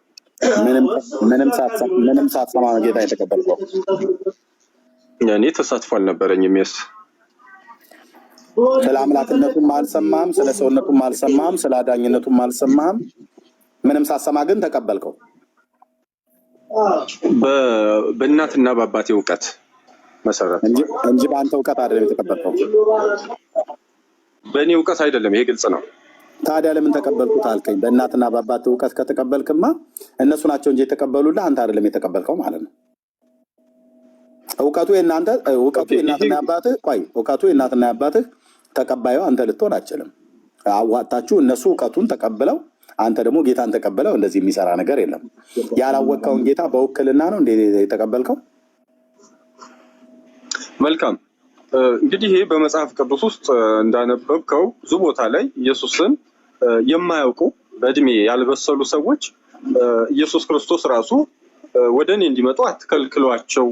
ምንም ሳትሰማ ነው ጌታ የተቀበልከው? እኔ ተሳትፎ አልነበረኝም። የስ ስለ አምላክነቱም አልሰማም፣ ስለ ሰውነቱም አልሰማም፣ ስለ አዳኝነቱም አልሰማም። ምንም ሳትሰማ ግን ተቀበልከው? በእናትና በአባቴ እውቀት መሰረት እንጂ በአንተ እውቀት አይደለም የተቀበልከው። በእኔ እውቀት አይደለም፣ ይሄ ግልጽ ነው። ታዲያ ለምን ተቀበልኩት አልከኝ? በእናትና በአባት እውቀት ከተቀበልክማ እነሱ ናቸው እንጂ የተቀበሉልህ አንተ አይደለም የተቀበልከው ማለት ነው። እውቀቱ የእናትና የአባትህ ተቀባዩ አንተ ልትሆን አችልም። አዋጣችሁ እነሱ እውቀቱን ተቀብለው አንተ ደግሞ ጌታን ተቀበለው። እንደዚህ የሚሰራ ነገር የለም። ያላወቅከውን ጌታ በውክልና ነው እንዴ የተቀበልከው? መልካም እንግዲህ ይሄ በመጽሐፍ ቅዱስ ውስጥ እንዳነበብከው ብዙ ቦታ ላይ ኢየሱስን የማያውቁ በእድሜ ያልበሰሉ ሰዎች ኢየሱስ ክርስቶስ ራሱ ወደ እኔ እንዲመጡ አትከልክሏቸው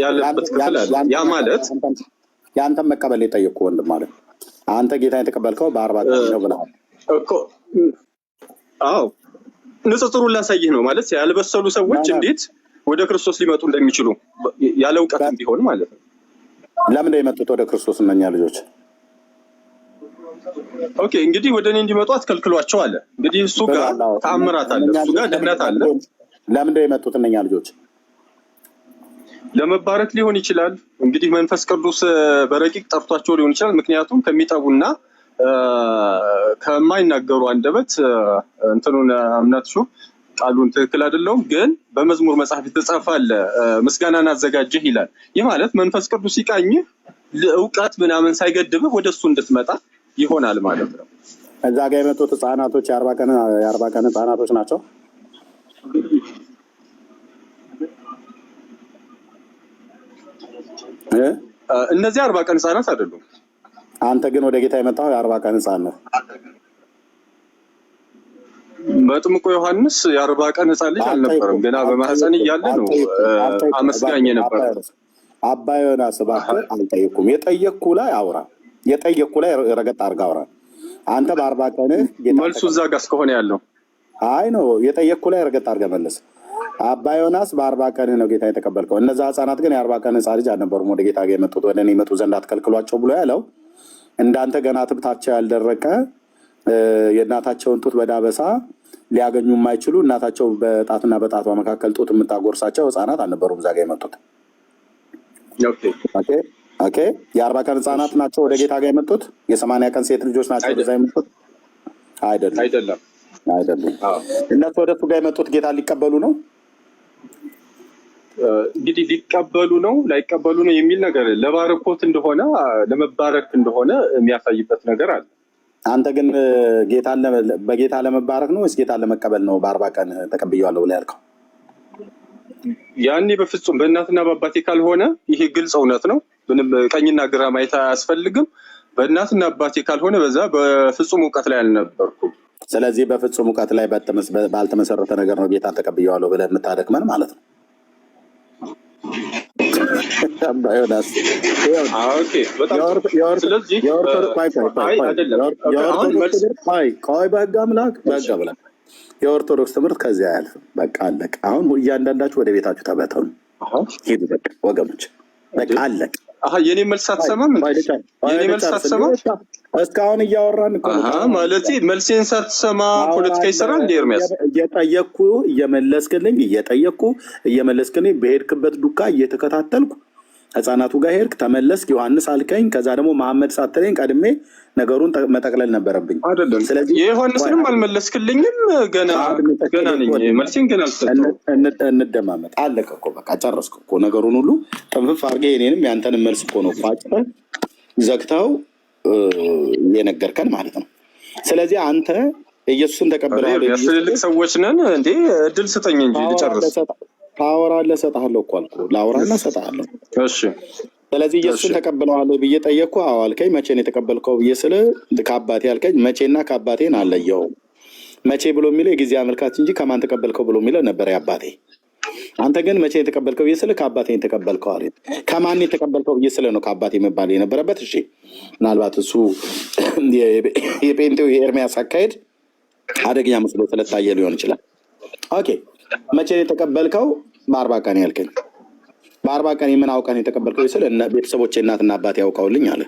ያለበት ክፍል አለ። ያ ማለት የአንተን መቀበል የጠየቁ ወንድም ማለት አንተ ጌታን የተቀበልከው በ40 ቀን ነው ብለሃል እኮ። አዎ ንጽጽሩን ላሳይህ ነው ማለት ያልበሰሉ ሰዎች እንዴት ወደ ክርስቶስ ሊመጡ እንደሚችሉ ያለ እውቀትም ቢሆን ማለት ነው። ለምን የመጡት ወደ ክርስቶስ እነኛ ልጆች? ኦኬ እንግዲህ ወደ እኔ እንዲመጡ አትከልክሏቸው አለ። እንግዲህ እሱ ጋር ተአምራት አለ፣ እሱ ጋር ድህነት አለ። ለምን የመጡት እነኛ ልጆች? ለመባረክ ሊሆን ይችላል። እንግዲህ መንፈስ ቅዱስ በረቂቅ ጠርቷቸው ሊሆን ይችላል። ምክንያቱም ከሚጠቡና ከማይናገሩ አንደበት እንትኑን እምነትሹ ቃሉን ትክክል አይደለውም፣ ግን በመዝሙር መጽሐፍ የተጻፈ አለ ምስጋናን አዘጋጀህ ይላል። ይህ ማለት መንፈስ ቅዱስ ሲቃኝህ እውቀት ምናምን ሳይገድብህ ወደሱ እንድትመጣ ይሆናል ማለት ነው። እዛ ጋር የመጡት ህጻናቶች የ40 ቀን ህጻናቶች ናቸው። እነዚህ 40 ቀን ህጻናት አይደሉም። አንተ ግን ወደ ጌታ የመጣው የ40 ቀን ህጻን ነው። መጥምቁ ዮሐንስ የ40 ቀን ህጻን ልጅ አልነበረም። ገና በማህፀን እያለ ነው አመስጋኝ ነበር። አባ ዮናስ እባክህ አልጠየኩም። የጠየቅኩ ላይ አውራ፣ የጠየቅኩ ላይ ረገጥ አድርጋ አውራ። አንተ በ40 ቀንህ መልሱ እዛ ጋር እስከሆነ ያለው አይ ነው። የጠየቅኩ ላይ ረገጥ አድርገህ መለስ። አባ ዮናስ በ40 ቀንህ ነው ጌታ የተቀበልከው። እነዛ ህጻናት ግን የ40 ቀን ህጻን ልጅ አልነበሩም ወደ ጌታ ጋር የመጡት። ወደ እኔ ይመጡ ዘንድ አትከልክሏቸው ብሎ ያለው እንዳንተ ገና ትብታቸው ያልደረቀ የእናታቸውን ጡት በዳበሳ ሊያገኙ የማይችሉ እናታቸው በጣትና በጣቷ መካከል ጡት የምታጎርሳቸው ህጻናት አልነበሩም እዛ ጋር የመጡት። ኦኬ የ40 ቀን ህጻናት ናቸው ወደ ጌታ ጋር የመጡት። የ80 ቀን ሴት ልጆች ናቸው ወደዛ የመጡት? አይደለም። እነሱ ወደ እሱ ጋር የመጡት ጌታ ሊቀበሉ ነው። እንግዲህ ሊቀበሉ ነው ላይቀበሉ ነው የሚል ነገር ለባረኮት እንደሆነ ለመባረክ እንደሆነ የሚያሳይበት ነገር አለ። አንተ ግን በጌታ ለመባረክ ነው ወይስ ጌታን ለመቀበል ነው በ40 ቀን ተቀብያለሁ ብለህ ያልከው? ያኔ በፍጹም በእናትና በአባቴ ካልሆነ ይሄ ግልጽ እውነት ነው። ምንም ቀኝና ግራ ማየት አያስፈልግም። በእናትና አባቴ ካልሆነ በዛ በፍጹም እውቀት ላይ አልነበርኩም። ስለዚህ በፍጹም እውቀት ላይ ባልተመሰረተ ነገር ነው ጌታን ተቀብያለሁ ብለህ የምታደክመን ማለት ነው። የኦርቶዶክስ ትምህርት ከዚያ አያልፍም። በቃ አለቅ። አሁን እያንዳንዳችሁ ወደ ቤታችሁ ተበተኑ፣ ሂዱ። በቃ ወገኖች በቃ አለቅ። የኔ መልስ አትሰማም? የኔ መልስ አትሰማም? እስካሁን እያወራን ማለት መልሴን ሳትሰማ ፖለቲካ ይሰራ እንደ ኤርሚያስ እየጠየቅኩ እየመለስክልኝ በሄድክበት ዱካ እየተከታተልኩ ህፃናቱ ጋር ሄድክ፣ ተመለስክ፣ ዮሐንስ አልከኝ። ከዛ ደግሞ መሐመድ ሳትለኝ ቀድሜ ነገሩን መጠቅለል ነበረብኝ። አይደለም ስለዚህ የዮሐንስንም አልመለስክልኝም። ገና ነኝ፣ መልሴን ገና አልሰጠሁም። እንደማመጥ አለቀ እኮ በቃ ጨረስኩ እኮ ነገሩን ሁሉ ጥንፍፍ አድርገህ የኔንም ያንተንም መልስ እኮ ነው ቋጭተህ ዘግተው የነገርከን ማለት ነው። ስለዚህ አንተ ኢየሱስን ተቀብለዋል። ትልልቅ ሰዎች ነን እንዴ? እድል ስጠኝ እንጂ ልጨርስ። ታወራለህ፣ እሰጥሃለሁ እኮ አልኩህ። ላውራና እሰጥሃለሁ። እሺ። ስለዚህ ኢየሱስን ተቀብለዋል ብዬ ጠየቅኩህ። አዎ አልከኝ። መቼ ነው የተቀበልከው ብዬ ስለ ከአባቴ አልከኝ። መቼና ከአባቴን አልለየውም። መቼ ብሎ የሚለው የጊዜ አመልካች እንጂ ከማን ተቀበልከው ብሎ የሚለው ነበረ የአባቴ። አንተ ግን መቼ የተቀበልከው ብዬ ስለ ከአባቴ የተቀበልከው አለ። ከማን የተቀበልከው ብዬ ስለ ነው ከአባቴ መባል የነበረበት። እሺ ምናልባት እሱ የጴንጤው የኤርሚያስ አካሄድ አደገኛ መስሎ ስለታየ ሊሆን ይችላል። ኦኬ መቼ የተቀበልከው? በ40 ቀን ያልከኝ። በ40 ቀን የምን አውቀን የተቀበልከው ስለ ቤተሰቦቼ እናትና አባቴ ያውቀውልኝ አለ።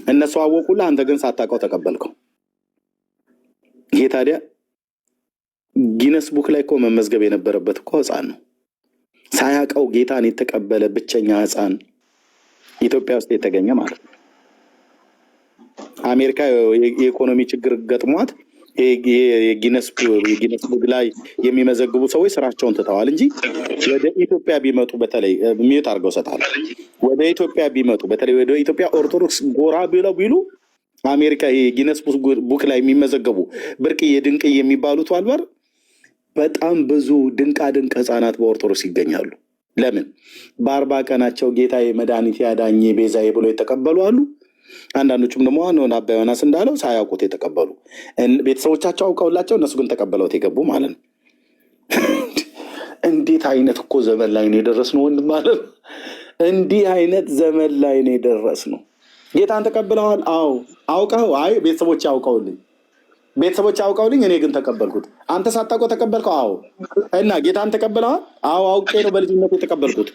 እነሱ አወቁልህ፣ አንተ ግን ሳታውቀው ተቀበልከው። ይሄ ታዲያ ጊነስ ቡክ ላይ እኮ መመዝገብ የነበረበት እኮ ህፃን ነው። ሳያውቀው ጌታን የተቀበለ ብቸኛ ህፃን ኢትዮጵያ ውስጥ የተገኘ ማለት ነው። አሜሪካ የኢኮኖሚ ችግር ገጥሟት የጊነስ ቡክ ላይ የሚመዘግቡ ሰዎች ስራቸውን ትተዋል እንጂ ወደ ኢትዮጵያ ቢመጡ በተለይ ሚዩት አድርገው ሰጣል። ወደ ኢትዮጵያ ቢመጡ በተለይ ወደ ኢትዮጵያ ኦርቶዶክስ ጎራ ብለው ቢሉ አሜሪካ የጊነስ ቡክ ላይ የሚመዘገቡ ብርቅዬ ድንቅዬ የሚባሉት አልበር በጣም ብዙ ድንቃ ድንቅ ህፃናት በኦርቶዶክስ ይገኛሉ። ለምን? በ40 ቀናቸው ጌታዬ መድኃኒቴ አዳኜ ቤዛዬ ብሎ የተቀበሉ አሉ። አንዳንዶቹም ደግሞ ዋናውን አባ ዮናስ እንዳለው ሳያውቁት የተቀበሉ ቤተሰቦቻቸው አውቀውላቸው እነሱ ግን ተቀበለውት የገቡ ማለት ነው። እንዴት አይነት እኮ ዘመን ላይ ነው የደረስነው ወንድም ማለት ነው። እንዲህ አይነት ዘመን ላይ ነው የደረስነው። ጌታን ተቀብለዋል? አዎ። አውቀው? አይ ቤተሰቦች አውቀውልኝ፣ ቤተሰቦች አውቀውልኝ እኔ ግን ተቀበልኩት። አንተ ሳታውቀው ተቀበልከው? አዎ። እና ጌታን ተቀብለዋል? አዎ አውቄ ነው በልጅነቱ የተቀበልኩት።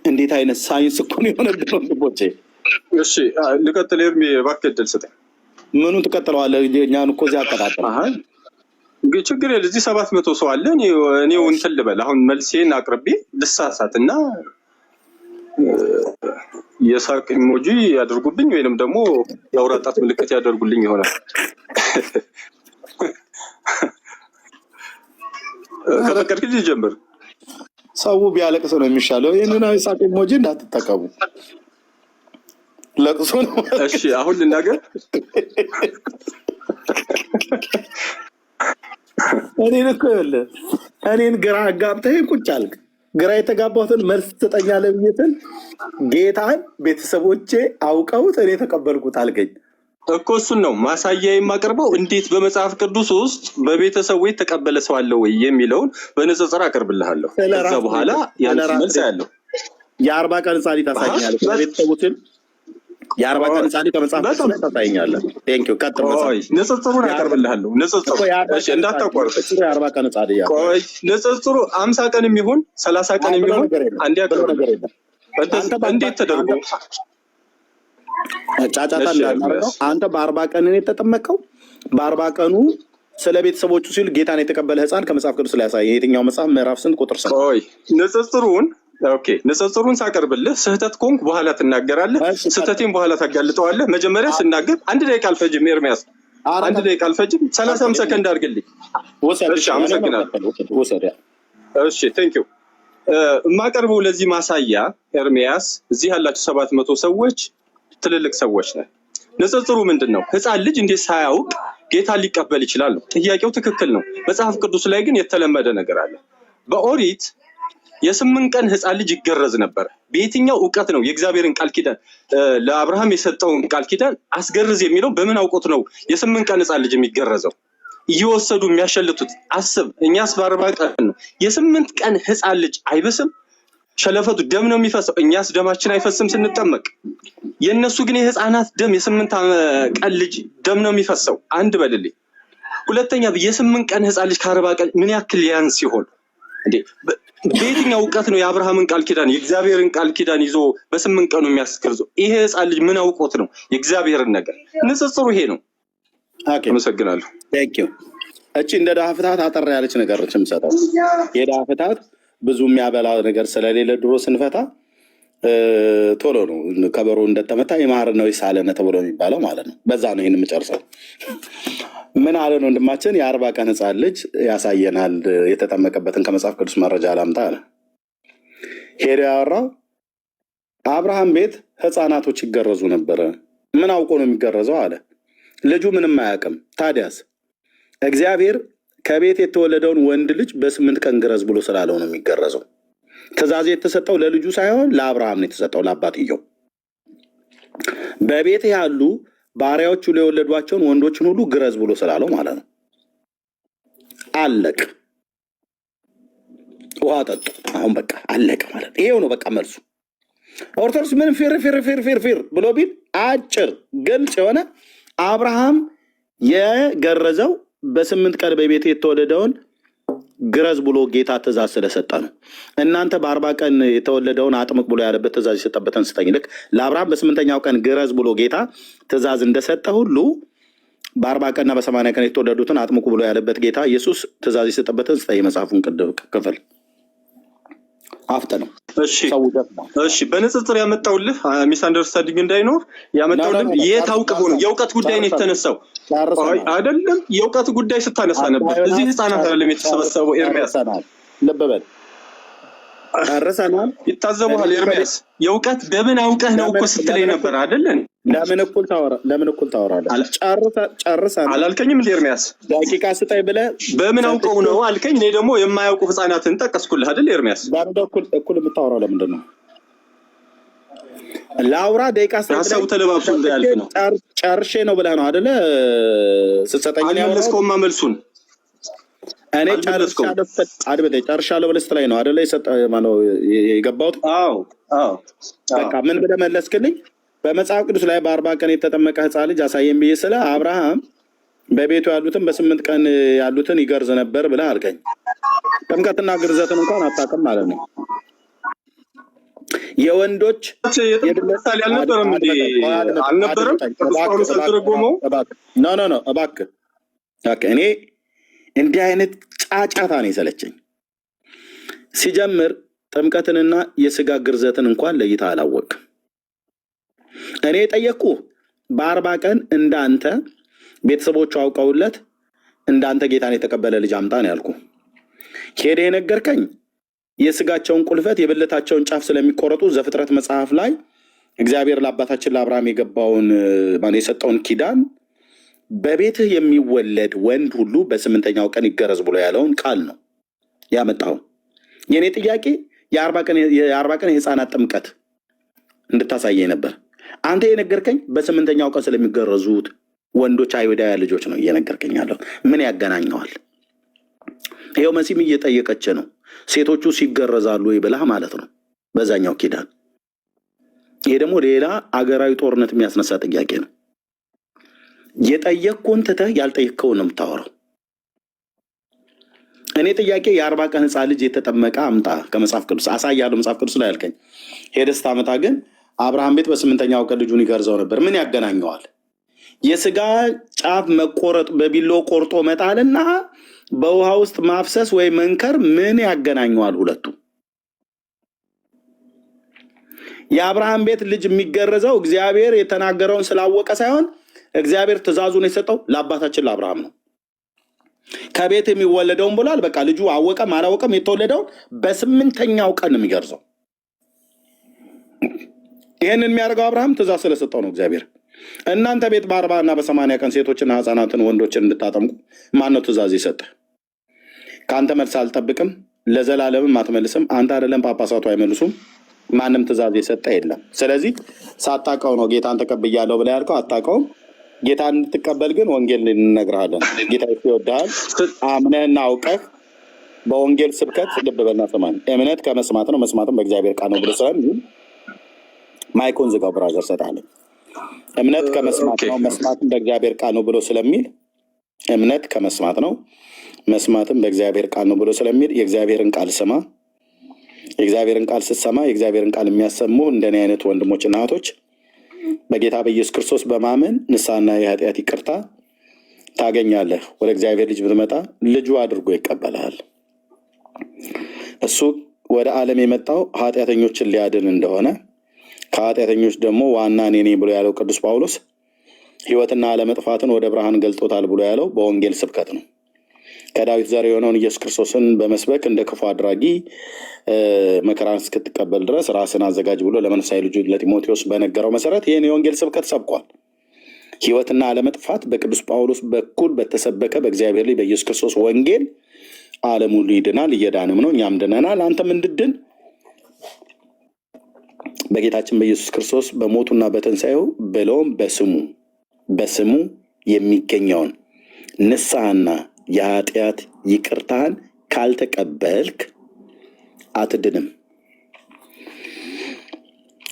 እንዴት አይነት ሳይንስ እኮ ነው የሆነብን ወንድሞቼ። እሺ ልቀጥል። ኤርሚ እባክህ እድል ስጠኝ። ምኑን ትቀጥለዋለህ? እኛን እኮ እዚህ አቀጣጥል። ችግር የለ። እዚህ 700 ሰው አለ። እኔው እንትን ልበል አሁን መልሴን አቅርቤ ልሳሳት እና የሳቅ ኢሞጂ ያደርጉብኝ ወይንም ደግሞ የአውራ ጣት ምልክት ያደርጉልኝ ይሆናል። ከፈቀድክ ጀምር። ሰው ቢያለቅስ ነው የሚሻለው። ይህንን ሳቅ ኢሞጂ እንዳትጠቀሙ፣ ለቅሶ ነው። እሺ አሁን ልናገር። እኔን እኮ ይኸውልህ እኔን ግራ አጋብተህ ቁጭ አልክ። ግራ የተጋባሁትን መልስ ትሰጠኛለህ ብዬ ስል ጌታን ቤተሰቦቼ አውቀውት እኔ ተቀበልኩት አልከኝ እኮ። እሱን ነው ማሳያ የማቀርበው። እንዴት በመጽሐፍ ቅዱስ ውስጥ በቤተሰቡ የተቀበለ ሰው አለ ወይ የሚለውን በንጽጽር አቀርብልሃለሁ። ከዛ በኋላ ያንተ መልስ ያለው የ40 ቀን ጻሊ ታሳኛለህ። ቤተሰቦችን የ40 ቀን ጻሊ ከመጽሐፍ ቅዱስ ላይ ታሳኛለህ። ቴንክ ዩ። ቀጥል። ንጽጽሩን አቀርብልሃለሁ። ንጽጽሩ እሺ፣ እንዳታቋርጥ። የ40 ቀን ጻሊ ያ ቆይ፣ ንጽጽሩ 50 ቀን የሚሆን 30 ቀን የሚሆን አንድ ያቀርብልህ። እንዴት ተደርጎ ጫጫታ እንዳለው አንተ በ40 ቀን ነው የተጠመቀው። በ40 ቀኑ ስለ ቤተሰቦቹ ሲል ጌታን የተቀበለ ህፃን ከመጽሐፍ ቅዱስ ላይ ያሳየ የትኛው መጽሐፍ ምዕራፍ ስንት ቁጥር ስንት? ቆይ ንጽጽሩን ሳቀርብልህ ስህተት ኮንክ በኋላ ትናገራለህ። ስህተቴን በኋላ ታጋልጠዋለህ። መጀመሪያ ስናገር 1 ደቂቃ አልፈጅም። ኤርሚያስ 1 ደቂቃ አልፈጅም። 30 ሰከንድ አድርግልኝ። እሺ አመሰግናለሁ። እሺ ቴንክ ዩ። የማቀርበው ለዚህ ማሳያ ኤርሚያስ እዚህ ያላችሁ 700 ሰዎች ትልልቅ ሰዎች ነን። ንጽጽሩ ምንድን ነው? ህፃን ልጅ እንዴት ሳያውቅ ጌታን ሊቀበል ይችላል? ጥያቄው ትክክል ነው። መጽሐፍ ቅዱስ ላይ ግን የተለመደ ነገር አለ። በኦሪት የ8 ቀን ህፃን ልጅ ይገረዝ ነበር። በየትኛው እውቀት ነው የእግዚአብሔርን ቃል ኪዳን ለአብርሃም የሰጠውን ቃል ኪዳን አስገርዝ የሚለው በምን አውቆት ነው የ8 ቀን ህፃን ልጅ የሚገረዘው? እየወሰዱ የሚያሸልቱት አስብ። እኛስ በ40 ቀን ነው። የ8 ቀን ህፃን ልጅ አይበስም? ሸለፈቱ ደም ነው የሚፈሰው። እኛስ ደማችን አይፈስም ስንጠመቅ። የእነሱ ግን የህፃናት ደም የ8 ቀን ልጅ ደም ነው የሚፈሰው። አንድ በልልኝ። ሁለተኛ የ8 ቀን ህፃን ልጅ ከ40 ቀን ምን ያክል ያንስ ሲሆን እንዴ? በየትኛው እውቀት ነው የአብርሃምን ቃል ኪዳን የእግዚአብሔርን ቃል ኪዳን ይዞ በ8 ቀኑ የሚያስገርዘው? ይሄ ህፃን ልጅ ምን አውቆት ነው የእግዚአብሔርን ነገር? ንጽጽሩ ይሄ ነው። አመሰግናለሁ። ቴንክ ዩ። እቺ እንደ ዳህ ፍታት አጠር ያለች ነገር የምሰጠው የዳህ ፍታት ብዙ የሚያበላ ነገር ስለሌለ ድሮ ስንፈታ ቶሎ ነው ከበሮ እንደተመታ የማር ነው ይሳለነ ተብሎ የሚባለው ማለት ነው። በዛ ነው ይህን የምጨርሰው። ምን አለን ወንድማችን? የ40 ቀን ህፃን ልጅ ያሳየናል የተጠመቀበትን ከመጽሐፍ ቅዱስ መረጃ ላምጣ አለ። ሄዶ ያወራው አብርሃም ቤት ህፃናቶች ይገረዙ ነበረ። ምን አውቆ ነው የሚገረዘው አለ። ልጁ ምንም አያውቅም። ታዲያስ እግዚአብሔር ከቤት የተወለደውን ወንድ ልጅ በ8 ቀን ግረዝ ብሎ ስላለው ነው የሚገረዘው። ትእዛዝ የተሰጠው ለልጁ ሳይሆን ለአብርሃም ነው የተሰጠው፣ ለአባትየው። በቤት ያሉ ባሪያዎቹ የወለዷቸውን ወንዶችን ሁሉ ግረዝ ብሎ ስላለው ማለት ነው። አለቅ ውሃ ጠጡ። አሁን በቃ አለቀ ማለት ነው። ይሄው ነው በቃ መልሱ። ኦርቶዶክስ ምን ፊር ብሎ ቢል አጭር ግልጽ የሆነ አብርሃም የገረዘው በ8 ቀን በቤት የተወለደውን ግረዝ ብሎ ጌታ ትእዛዝ ስለሰጠ ነው። እናንተ በ40 ቀን የተወለደውን አጥምቅ ብሎ ያለበት ትእዛዝ የሰጠበትን ስጠኝ። ልክ ለአብርሃም በ8ኛው ቀን ግረዝ ብሎ ጌታ ትእዛዝ እንደሰጠ ሁሉ በ40 ቀንና በ80 ቀን የተወለዱትን አጥምቁ ብሎ ያለበት ጌታ ኢየሱስ ትእዛዝ የሰጠበትን ስጠኝ። መጽሐፉን ክፍል አፍተ ነው። እሺ በንጽጽር ያመጣውልህ ሚስ አንደርስታንዲንግ እንዳይኖር ያመጣውልህ የታውቀው ነው። የእውቀት ጉዳይ ነው የተነሳው አይደለም። የእውቀት ጉዳይ ስታነሳ ነበር። እዚህ ህፃናት አይደለም የተሰበሰበው። ኤርሚያስ ልብ በል ጨርሰናል። ይታዘቡሃል። ኤርሚያስ የእውቀት በምን አውቀህ ነው እኮ ስትለኝ ነበር አይደለን? ለምን እኩል ታወራለህ? ጨርሰናል አላልከኝም እንደ ኤርሚያስ? ደቂቃ ስጠኝ ብለህ በምን አውቀው ነው አልከኝ። እኔ ደግሞ የማያውቁ ህፃናትን ጠቀስኩልህ አይደል ኤርሚያስ? እኩል የምታወራው ለምንድን ነው? ላውራ ደቂቃ ስጠኝ ብለህ ሀሳቡ ተለባብሶ እንዳያልፍ ነው። ጨርሼ ነው ብለህ ነው አይደለ? ስትሰጠኝ አልመለስከውማ መልሱን። እኔ ጨርሻለሁ ብለህ ስትለኝ ነው አይደለ የገባሁት? በቃ ምን ብለህ መለስክልኝ? በመጽሐፍ ቅዱስ ላይ በ40 ቀን የተጠመቀ ህፃን ልጅ አሳየን ብዬ ስለ አብርሃም በቤቱ ያሉትን በ8 ቀን ያሉትን ይገርዝ ነበር ብለህ አልከኝ። ጥምቀትና ግርዘትን እንኳን አታውቅም ማለት ነው። የወንዶች አልነበረም ኖ እባክህ እኔ እንዲህ አይነት ጫጫታ ነው የሰለቸኝ። ሲጀምር ጥምቀትንና የስጋ ግርዘትን እንኳን ለይታ አላወቅም። እኔ የጠየቅኩ በ40 ቀን እንዳንተ ቤተሰቦቹ አውቀውለት እንዳንተ ጌታን የተቀበለ ልጅ አምጣ ነው ያልኩ። ሄደ የነገርከኝ የስጋቸውን ቁልፈት የብልታቸውን ጫፍ ስለሚቆረጡ ዘፍጥረት መጽሐፍ ላይ እግዚአብሔር ለአባታችን ለአብርሃም የገባውን የሰጠውን ኪዳን በቤትህ የሚወለድ ወንድ ሁሉ በ8ኛው ቀን ይገረዝ ብሎ ያለውን ቃል ነው ያመጣው። የኔ ጥያቄ የ40 ቀን የህፃናት ጥምቀት እንድታሳየኝ ነበር። አንተ የነገርከኝ በ8ኛው ቀን ስለሚገረዙት ወንዶች አይሁዳውያን ልጆች ነው እየነገርከኝ ያለው። ምን ያገናኘዋል? ይኸው መሲም እየጠየቀች ነው። ሴቶቹ ሲገረዛሉ ወይ ብላ ማለት ነው በዛኛው ኪዳን። ይሄ ደግሞ ሌላ አገራዊ ጦርነት የሚያስነሳ ጥያቄ ነው። የጠየቅኩን ትተህ ያልጠየቅከውን ነው የምታወራው። እኔ ጥያቄ የ40 ቀን ህፃን ልጅ የተጠመቀ አምጣ ከመጽሐፍ ቅዱስ አሳያለሁ። መጽሐፍ ቅዱስ ላይ ያልከኝ ሄደህ ስታመጣ ግን አብርሃም ቤት በ8ኛው ቀን ልጁን ይገርዘው ነበር። ምን ያገናኘዋል? የስጋ ጫፍ መቆረጥ በቢሎ ቆርጦ መጣልና በውሃ ውስጥ ማፍሰስ ወይ መንከር ምን ያገናኘዋል? ሁለቱ የአብርሃም ቤት ልጅ የሚገረዘው እግዚአብሔር የተናገረውን ስላወቀ ሳይሆን እግዚአብሔር ትእዛዙን የሰጠው ለአባታችን ለአብርሃም ነው። ከቤት የሚወለደውን ብሏል። በቃ ልጁ አወቀም አላወቀም የተወለደውን በ8ኛው ቀን ነው የሚገርዘው። ይህንን የሚያደርገው አብርሃም ትእዛዝ ስለሰጠው ነው እግዚአብሔር። እናንተ ቤት በ40 እና በ80 ቀን ሴቶችና ህፃናትን ወንዶችን እንድታጠምቁ ማነው ትእዛዝ የሰጠ? ከአንተ መልስ አልጠብቅም፣ ለዘላለምም አትመልስም። አንተ አይደለም ጳጳሳቱ አይመልሱም። ማንም ትእዛዝ የሰጠ የለም። ስለዚህ ሳታውቀው ነው ጌታን ተቀብያለሁ ብለህ ያልከው። አታውቀውም። ጌታን እንድትቀበል ግን ወንጌል እንነግርሃለን። ጌታ ይወድሃል። አምነህና አውቀህ በወንጌል ስብከት ልብ በልና ስማኝ። እምነት ከመስማት ነው፣ መስማትም በእግዚአብሔር ቃል ነው ብሎ ስለሚል ማይኮን ዝጋው ብራዘር ሰጣለኝ። እምነት ከመስማት ነው፣ መስማትም በእግዚአብሔር ቃል ነው ብሎ ስለሚል እምነት ከመስማት ነው፣ መስማትም በእግዚአብሔር ቃል ነው ብሎ ስለሚል የእግዚአብሔርን ቃል ስማ። የእግዚአብሔርን ቃል ስትሰማ የእግዚአብሔርን ቃል የሚያሰሙ እንደኔ አይነት ወንድሞችና እህቶች በጌታ በኢየሱስ ክርስቶስ በማመን ንስሐና የኃጢአት ይቅርታ ታገኛለህ። ወደ እግዚአብሔር ልጅ ብትመጣ ልጁ አድርጎ ይቀበላል። እሱ ወደ ዓለም የመጣው ኃጢአተኞችን ሊያድን እንደሆነ ከኃጢአተኞች ደግሞ ዋና እኔ ነኝ ብሎ ያለው ቅዱስ ጳውሎስ ሕይወትና አለመጥፋትን ወደ ብርሃን ገልጦታል ብሎ ያለው በወንጌል ስብከት ነው። ከዳዊት ዘር የሆነውን ኢየሱስ ክርስቶስን በመስበክ እንደ ክፉ አድራጊ መከራን እስክትቀበል ድረስ ራስን አዘጋጅ ብሎ ለመንፈሳዊ ልጁ ለጢሞቴዎስ በነገረው መሰረት ይህን የወንጌል ስብከት ሰብኳል። ሕይወትና አለመጥፋት በቅዱስ ጳውሎስ በኩል በተሰበከ በእግዚአብሔር ልጅ በኢየሱስ ክርስቶስ ወንጌል ዓለም ሁሉ ይድናል፣ እየዳንም ነው፣ እኛም ድነናል። አንተም እንድድን በጌታችን በኢየሱስ ክርስቶስ በሞቱና በትንሣኤው ብለውም በስሙ የሚገኘውን ንስሐና የኃጢአት ይቅርታን ካልተቀበልክ አትድንም።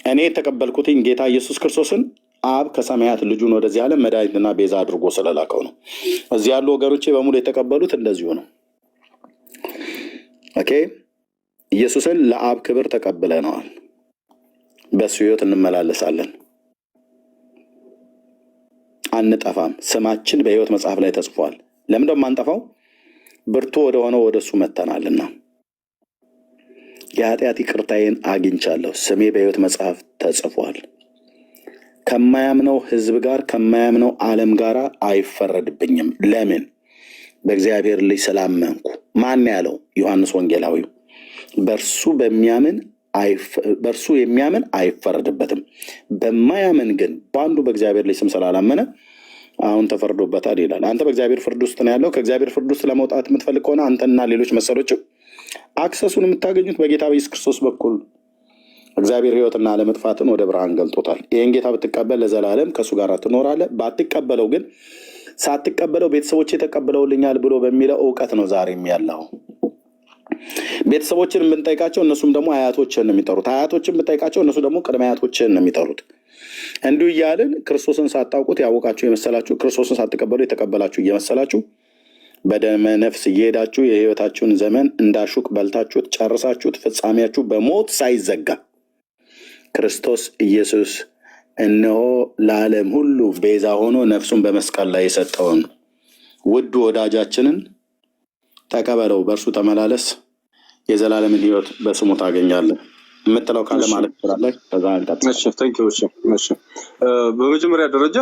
እኔ የተቀበልኩትኝ ጌታ ኢየሱስ ክርስቶስን አብ ከሰማያት ልጁን ወደዚህ ዓለም መድኃኒትና ቤዛ አድርጎ ስለላከው ነው። እዚህ ያሉ ወገኖቼ በሙሉ የተቀበሉት እንደዚሁ ነው። ኦኬ፣ ኢየሱስን ለአብ ክብር ተቀብለነዋል። በሱ ሕይወት እንመላለሳለን፣ አንጠፋም። ስማችን በሕይወት መጽሐፍ ላይ ተጽፏል። ለምንድነው የማንጠፋው? ብርቱ ወደሆነው ወደ እሱ መተናልና። የኃጢአት ይቅርታዬን አግኝቻለሁ፣ ስሜ በሕይወት መጽሐፍ ተጽፏል። ከማያምነው ሕዝብ ጋር ከማያምነው ዓለም ጋር አይፈረድብኝም። ለምን? በእግዚአብሔር ልጅ ስላመንኩ። ማን ያለው? ዮሐንስ ወንጌላዊው። በእርሱ የሚያምን አይፈረድበትም። በማያምን ግን በአንዱ በእግዚአብሔር ልጅ ስም ስላላመነ አሁን ተፈርዶበታል ይላል። አንተ በእግዚአብሔር ፍርድ ውስጥ ነው ያለው። ከእግዚአብሔር ፍርድ ውስጥ ለመውጣት የምትፈልግ ከሆነ አንተና ሌሎች መሰሎችም አክሰሱን የምታገኙት በጌታ በኢየሱስ ክርስቶስ በኩል። እግዚአብሔር ሕይወትና አለመጥፋትን ወደ ብርሃን ገልጦታል። ይህን ጌታ ብትቀበል ለዘላለም ከእሱ ጋር ትኖራለህ። ባትቀበለው ግን ሳትቀበለው ቤተሰቦች ተቀብለውልኛል ብሎ በሚለው እውቀት ነው ዛሬም ያለው። ቤተሰቦችን ብንጠይቃቸው እነሱም ደግሞ አያቶችን ነው የሚጠሩት። አያቶችን ብንጠይቃቸው እነሱ ደግሞ ቅድመ አያቶችን ነው የሚጠሩት። እንዲሁ እያልን ክርስቶስን ሳታውቁት ያወቃችሁ የመሰላችሁ፣ ክርስቶስን ሳትቀበሉ የተቀበላችሁ እየመሰላችሁ በደመ ነፍስ እየሄዳችሁ የሕይወታችሁን ዘመን እንዳሹቅ በልታችሁት ጨርሳችሁት ፍጻሜያችሁ በሞት ሳይዘጋ ክርስቶስ ኢየሱስ እነሆ ለዓለም ሁሉ ቤዛ ሆኖ ነፍሱን በመስቀል ላይ የሰጠውን ውድ ወዳጃችንን ተቀበለው፣ በእርሱ ተመላለስ፣ የዘላለምን ሕይወት በስሙ ታገኛለህ የምትለው ካለ ማለት ትችላለህ። በመጀመሪያ ደረጃ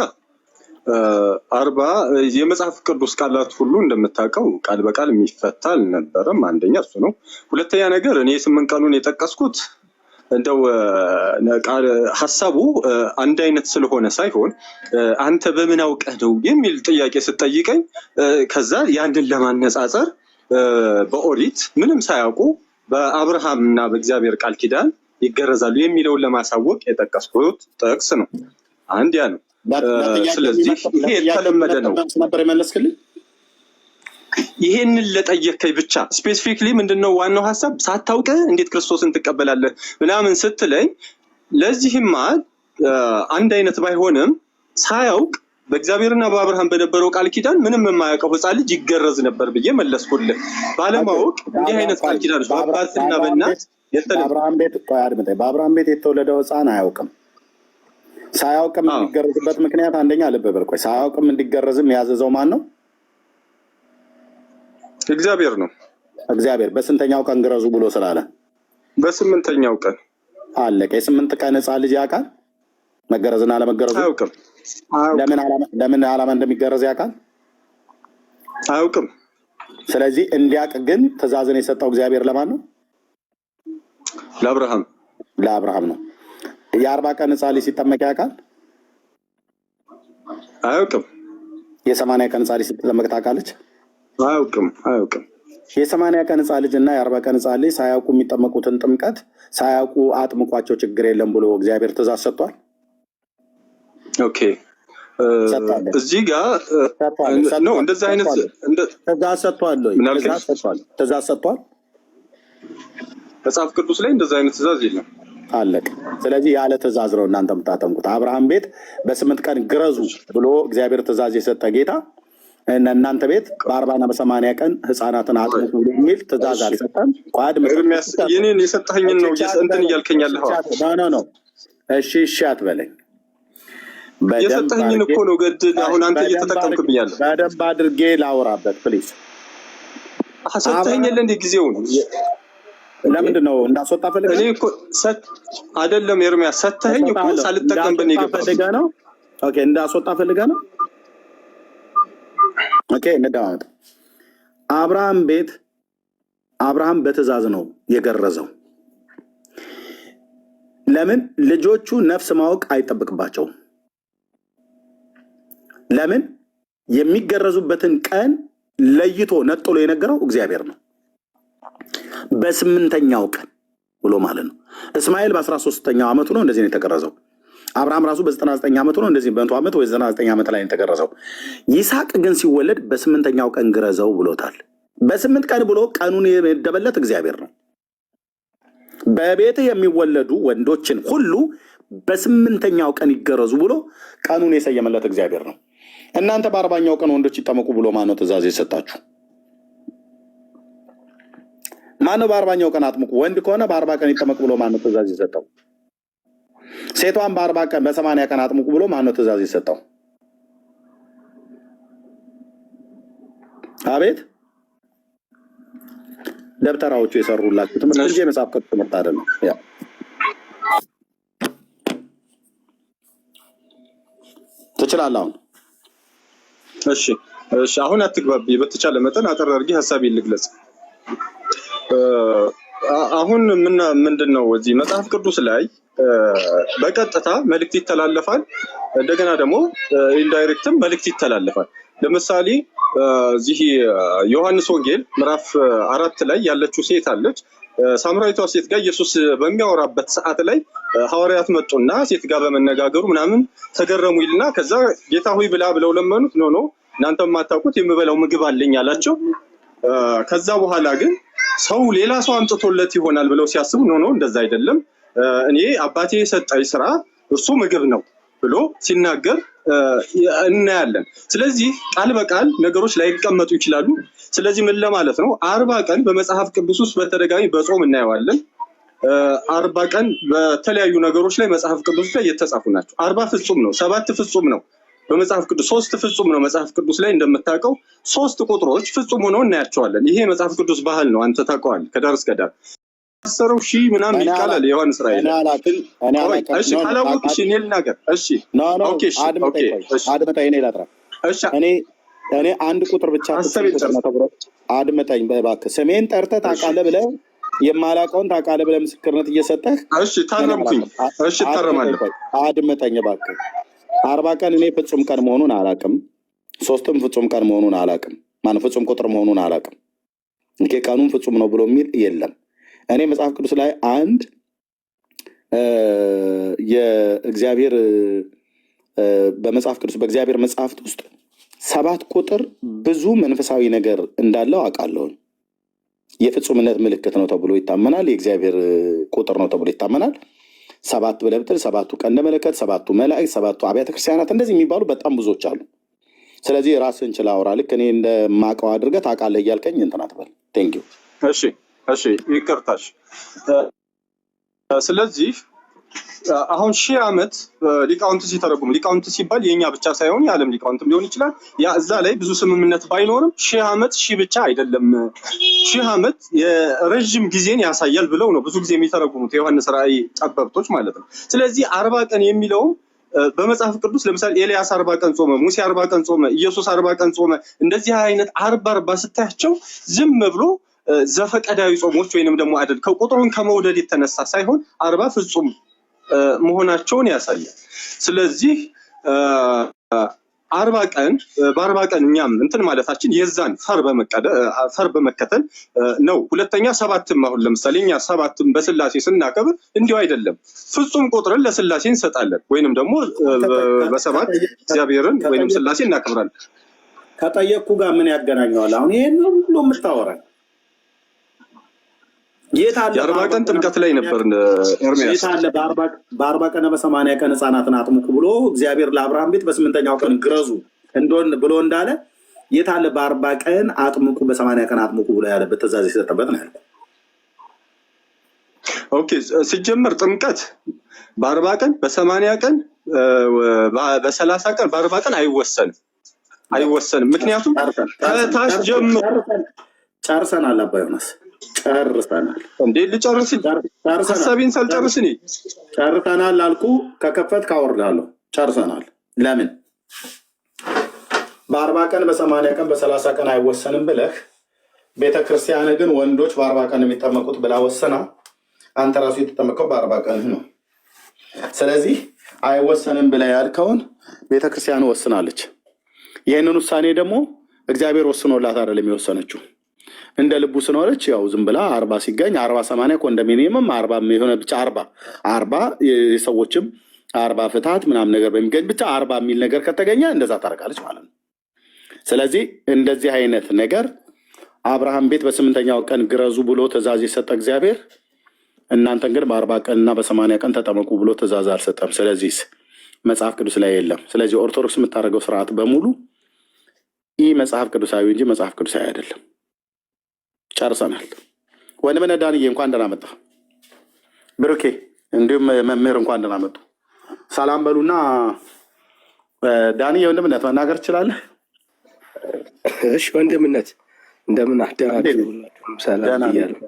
40 የመጽሐፍ ቅዱስ ቃላት ሁሉ እንደምታውቀው ቃል በቃል የሚፈታ አልነበረም። አንደኛ እሱ ነው። ሁለተኛ ነገር እኔ 8 ቀኑን የጠቀስኩት እንደው ሀሳቡ አንድ አይነት ስለሆነ ሳይሆን አንተ በምን አውቀህ ነው የሚል ጥያቄ ስትጠይቀኝ ከዛ ያንን ለማነጻጸር በኦሪት ምንም ሳያውቁ በአብርሃም እና በእግዚአብሔር ቃል ኪዳን ይገረዛሉ የሚለውን ለማሳወቅ የጠቀስኩት ጥቅስ ነው። አንድ ያ ነው። ስለዚህ ይሄ የተለመደ ነው ነበር የመለስክልኝ። ይሄንን ለጠየከኝ ብቻ ስፔሲፊክሊ ምንድነው ዋናው ሐሳብ ሳታውቅ እንዴት ክርስቶስን ትቀበላለህ ምናምን ስትለኝ፣ ለዚህማ አንድ አይነት ባይሆንም ሳያውቅ በእግዚአብሔርና በአብርሃም በነበረው ቃል ኪዳን ምንም የማያውቀው ሕፃን ልጅ ይገረዝ ነበር ብዬ መለስኩልህ። ባለማወቅ እንዲህ አይነት ቃል ኪዳኖች በአባትና በእናት በአብርሃም ቤት የተወለደው ሕፃን አያውቅም። ሳያውቅም የሚገረዝበት ምክንያት አንደኛ ልብ በል፣ ቆይ ሳያውቅም እንዲገረዝም ያዘዘው ማን ነው? እግዚአብሔር ነው። እግዚአብሔር በስንተኛው ቀን ግረዙ ብሎ ስላለ በ8ኛው ቀን አለቀ። የ8 ቀን ሕፃን ልጅ ያውቃል መገረዝና አለመገረዙ? አያውቅም። ለምን ዓላማ እንደሚገረዝ ያውቃል? አያውቅም። ስለዚህ እንዲያውቅ ግን ትእዛዝን የሰጠው እግዚአብሔር ለማን ነው? ለአብርሃም ነው። የ40 ቀን ሕፃን ልጅ ሲጠመቅ ያውቃል? አያውቅም። የ80 ቀን ሕፃን ልጅ ስትጠመቅ ታውቃለች? አያውቅም። የ80 ቀን ሕፃን ልጅ እና የ40 ቀን ሕፃን ልጅ ሳያውቁ የሚጠመቁትን ጥምቀት ሳያውቁ አጥምቋቸው ችግር የለም ብሎ እግዚአብሔር ትእዛዝ ሰጥቷል። ኦኬ፣ እዚህ ጋር ነው እንደዚህ አይነት ትእዛዝ ሰጥቷል። ትእዛዝ ሰጥቷል። መጽሐፍ ቅዱስ ላይ እንደዚህ አይነት ትእዛዝ የለም። አለቀ። ስለዚህ ያለ ትእዛዝ ነው እናንተ የምታጠምቁት። አብርሃም ቤት በ8 ቀን ግረዙ ብሎ እግዚአብሔር ትእዛዝ የሰጠ ጌታ እናንተ ቤት በ40 እና በ80 ቀን ሕፃናትን አጥምቁ ብሎ የሚል ትእዛዝ አልሰጠም። ይህንን የሰጠኸኝን ነው እንትን እያልከኝ ያለኸው። ነው። እሺ አትበለኝ። የሰጠኸኝን እኮ ነው ገድል። አሁን አንተ እየተጠቀምክብኛለህ። በደንብ አድርጌ ላውራበት ፕሊዝ። ሰጠኸኝ የለ እንደ ጊዜውን ለምንድን ነው እንዳስወጣ ፈልገህ? እኔ እኮ አይደለም ኤርሚያስ ሰተኸኝ እኮ ሳልጠቀምበት ፈልገህ ነው። ኦኬ እንዳስወጣ ፈልገህ ነው። ኦኬ እንደማለት አብርሃም በትእዛዝ ነው የገረዘው። ለምን? ልጆቹ ነፍስ ማወቅ አይጠብቅባቸውም። ለምን? የሚገረዙበትን ቀን ለይቶ ነጥሎ የነገረው እግዚአብሔር ነው። በ8ኛው ቀን ብሎ ማለት ነው። እስማኤል በ13ኛው ዓመቱ ነው እንደዚህ ነው የተገረዘው። አብርሃም ራሱ በ99 ዓመቱ ነው እንደዚህ በ100 ዓመት ወይ 99 ዓመት ላይ የተገረዘው። ይስሐቅ ግን ሲወለድ በ8ኛው ቀን ግረዘው ብሎታል። በ8 ቀን ብሎ ቀኑን የመደበለት እግዚአብሔር ነው። በቤት የሚወለዱ ወንዶችን ሁሉ በ8ኛው ቀን ይገረዙ ብሎ ቀኑን የሰየመለት እግዚአብሔር ነው። እናንተ በ40ኛው ቀን ወንዶች ይጠመቁ ብሎ ማነው ትእዛዝ የሰጣችሁ? ማነው በ40ኛው ቀን አጥምቁ? ወንድ ከሆነ በ40 ቀን ይጠመቅ ብሎ ማነው ትእዛዝ የሰጠው? ሴቷን በ40 ቀን በ80 ቀን አጥምቁ ብሎ ማነው ትእዛዝ የሰጠው? አቤት ደብተራዎቹ የሰሩላችሁ ትምህርት እንጂ የመጽሐፍ ቅዱስ ትምህርት አይደለም። ያ ትችላለህ አሁን። እሺ አሁን አትግባቢ። በተቻለ መጠን አጠር አድርጌ ሀሳቤን ልግለጽ። አሁን ምንድነው እዚህ መጽሐፍ ቅዱስ ላይ በቀጥታ መልእክት ይተላለፋል፣ እንደገና ደግሞ ኢንዳይሬክትም መልእክት ይተላለፋል። ለምሳሌ እዚህ ዮሐንስ ወንጌል ምዕራፍ 4 ላይ ያለችው ሴት አለች። ሳምራዊቷ ሴት ጋር ኢየሱስ በሚያወራበት ሰዓት ላይ ሐዋርያት መጡና ሴት ጋር በመነጋገሩ ምናምን ተገረሙ ይልና ከዛ ጌታ ሆይ ብላ ብለው ለመኑት። ኖ እናንተ የማታውቁት የምበላው ምግብ አለኝ አላቸው። ከዛ በኋላ ግን ሰው ሌላ ሰው አምጥቶለት ይሆናል ብለው ሲያስቡ ኖ እንደዛ አይደለም፣ እኔ አባቴ የሰጠኝ ስራ እርሱ ምግብ ነው ብሎ ሲናገር እናያለን። ስለዚህ ቃል በቃል ነገሮች ላይቀመጡ ይችላሉ። ስለዚህ ምን ለማለት ነው? 40 ቀን በመጽሐፍ ቅዱስ ውስጥ በተደጋጋሚ በጾም እናየዋለን። 40 ቀን በተለያዩ ነገሮች ላይ መጽሐፍ ቅዱስ ላይ የተጻፉ ናቸው። 40 ፍጹም ነው፣ 7 ፍጹም ነው በመጽሐፍ ቅዱስ፣ 3 ፍጹም ነው መጽሐፍ ቅዱስ ላይ እንደምታውቀው 3 ቁጥሮች ፍጹም ሆነው እናያቸዋለን። ይሄ መጽሐፍ ቅዱስ ባህል ነው፣ አንተ ታውቀዋለህ ከዳር እስከ ዳር። አሰረው ሺህ ምናምን ይቃላል ዮሐንስ ራእይ። እሺ ካላወቅሽ እኔ ልናገር። እሺ ኦኬ አድምጠኝ፣ እኔ ላጥራ። እኔ አንድ ቁጥር ብቻ አድምጠኝ እባክህ። ስሜን ጠርተህ ታውቃለህ ብለህ የማላውቀውን ታውቃለህ ብለህ ምስክርነት እየሰጠህ እሺ ታረምኩኝ። እሺ ታረማለህ። አድምጠኝ እባክህ። 40 ቀን እኔ ፍጹም ቀን መሆኑን አላውቅም። 3ም ፍጹም ቀን መሆኑን አላውቅም። ማነው ፍጹም ቁጥር መሆኑን አላውቅም። እንዴ ቀኑን ፍጹም ነው ብሎ የሚል የለም። እኔ መጽሐፍ ቅዱስ ላይ አንድ የእግዚአብሔር በመጽሐፍ ቅዱስ በእግዚአብሔር መጽሐፍት ውስጥ 7 ቁጥር ብዙ መንፈሳዊ ነገር እንዳለው አውቃለሁ። የፍጹምነት ምልክት ነው ተብሎ ይታመናል። የእግዚአብሔር ቁጥር ነው ተብሎ ይታመናል። 7 ብለህ ብትል 7ቱ ቀንደ መለከት፣ 7ቱ መላእክት፣ 7ቱ አብያተ ክርስቲያናት እንደዚህ የሚባሉ በጣም ብዙዎች አሉ። ስለዚህ ራስህን ችለህ አውራ። ልክ እኔ እንደማውቀው አድርገህ ታውቃለህ እያልከኝ እንትን አትበል። ቴንኪው። እሺ ይቅርታሽ። ስለዚህ አሁን 1000 ዓመት ሊቃውንት ሲተረጉሙ፣ ሊቃውንት ሲባል የኛ ብቻ ሳይሆን የዓለም ሊቃውንትም ሊሆን ይችላል። ያ እዛ ላይ ብዙ ስምምነት ባይኖርም 1000 ዓመት ብቻ አይደለም፣ 1000 ዓመት የረጅም ጊዜን ያሳያል ብለው ነው ብዙ ጊዜ የሚተረጉሙት የዮሐንስ ራእይ ጠበብቶች ማለት ነው። ስለዚህ 40 ቀን የሚለው በመጽሐፍ ቅዱስ ለምሳሌ ኤልያስ 40 ቀን ጾመ፣ ሙሴ 40 ቀን ጾመ፣ ኢየሱስ 40 ቀን ጾመ። እንደዚህ አይነት 40 ስታያቸው ዝም ብሎ ዘፈቀዳዊ ጾሞች ወይንም ደግሞ አይደል ከቁጥሩን ከመውደድ የተነሳ ሳይሆን 40 ፍጹም መሆናቸውን ያሳያል። ስለዚህ 40 ቀን በ40 ቀን እኛም እንትን ማለታችን የዛን ፈር በመከተል ነው። ሁለተኛ 7ም አሁን ለምሳሌ እኛ 7ም በስላሴ ስናከብር እንዲሁ አይደለም፣ ፍጹም ቁጥርን ለስላሴ እንሰጣለን ወይንም ደግሞ በ7 እግዚአብሔርን ወይንም ስላሴ እናከብራለን። ከጠየቅኩ ጋር ምን ያገናኘዋል? አሁን ይሄን ሁሉ የምታወራኝ የ40 ቀን ጥምቀት ላይ ነበር ኤርሚያስ። በ40 ቀን በ80 ቀን ህፃናትን አጥምቁ ብሎ እግዚአብሔር ለአብርሃም ቤት በ8ኛው ቀን ግረዙ ብሎ እንዳለ የታለ በ40 ቀን አጥምቁ በ80 ቀን አጥምቁ ብሎ ያለበት ትእዛዝ የሰጠበት ነው ያልኩት። ኦኬ ሲጀመር ጥምቀት በ40 ቀን በ80 ቀን በ30 ቀን በ40 ቀን አይወሰንም። ምክንያቱም ከታች ጀምሮ ጨርሰናል። አባ ዮናስ ጨርሰናል እንዴ? ልጨርስ ሀሳቤን ሳልጨርስ እኔ ጨርሰናል አልኩ። ከከፈት ካወርዳለሁ። ጨርሰናል። ለምን በ40 ቀን በ80 ቀን በ30 ቀን አይወሰንም ብለህ ቤተክርስቲያን ግን ወንዶች በ40 ቀን የሚጠመቁት ብላ ወሰና፣ አንተ ራሱ የተጠመቀው በ40 ቀን ነው። ስለዚህ አይወሰንም ብላ ያልከውን ቤተክርስቲያን ወስናለች። ይህንን ውሳኔ ደግሞ እግዚአብሔር ወስኖላት አይደለም የወሰነችው። እንደ ልቡ ስኖረች ያው ዝም ብላ 40 ሲገኝ 40-80 ኮንዶሚኒየምም 40 የሆነ ብቻ 40 የሰዎችም 40 ፍትሀት ምናምን ነገር በሚገኝ ብቻ 40 የሚል ነገር ከተገኘ እንደዛ ታደርጋለች ማለት ነው። ስለዚህ እንደዚህ አይነት ነገር አብርሃም ቤት በ8ኛው ቀን ግረዙ ብሎ ትእዛዝ የሰጠ እግዚአብሔር እናንተን ግን በ40 ቀንና በ80 ቀን ተጠመቁ ብሎ ትእዛዝ አልሰጠም። ስለዚህ መጽሐፍ ቅዱስ ላይ የለም። ስለዚህ ኦርቶዶክስ የምታደርገው ስርዓት በሙሉ ይህ መጽሐፍ ቅዱሳዊ እንጂ መጽሐፍ ቅዱሳዊ አይደለም። ጨርሰናል። ወንድምነ ዳንዬ እንኳን ደህና መጣ። ብሩኬ እንዲሁም መምህር እንኳን ደህና መጡ። ሰላም በሉና ዳንዬ ወንድምነት መናገር ትችላለህ? እሺ ወንድምነት እንደምን አደራችሁ? ሰላም ብያለሁ።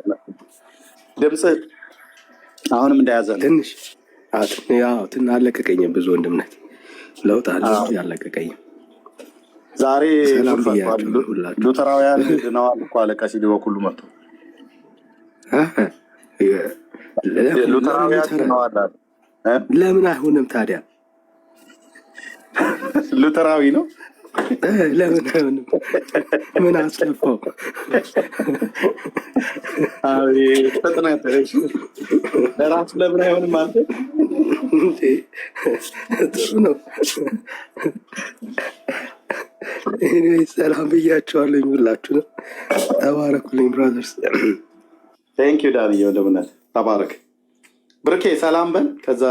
ድምፅ አሁንም እንደያዘ ነው። ትንሽ አለቀቀኝ። ብዙ ወንድምነት ለውጥ አለ ያለቀቀኝ። ዛሬ ሉተራውያን ድነዋል እኮ አለ ቀሲስ በኩሉ መጥቶ ሉተራውያን ድነዋል አለ። ለምን አይሆንም ታዲያ? ሉተራዊ ነው። ለምን አይሆንም? ምን አስለፋው? ፍጥነት ለራሱ ለምን አይሆንም ማለት ጥሩ ነው። ሰላም ብያቸዋለሁ። ሁላችሁ ነው። ተባረኩልኝ ብራዘርስ። ቴንክ ዩ ዳንዬ ወንድምነት ተባረክ። ብርኬ ሰላም በል። ከዛ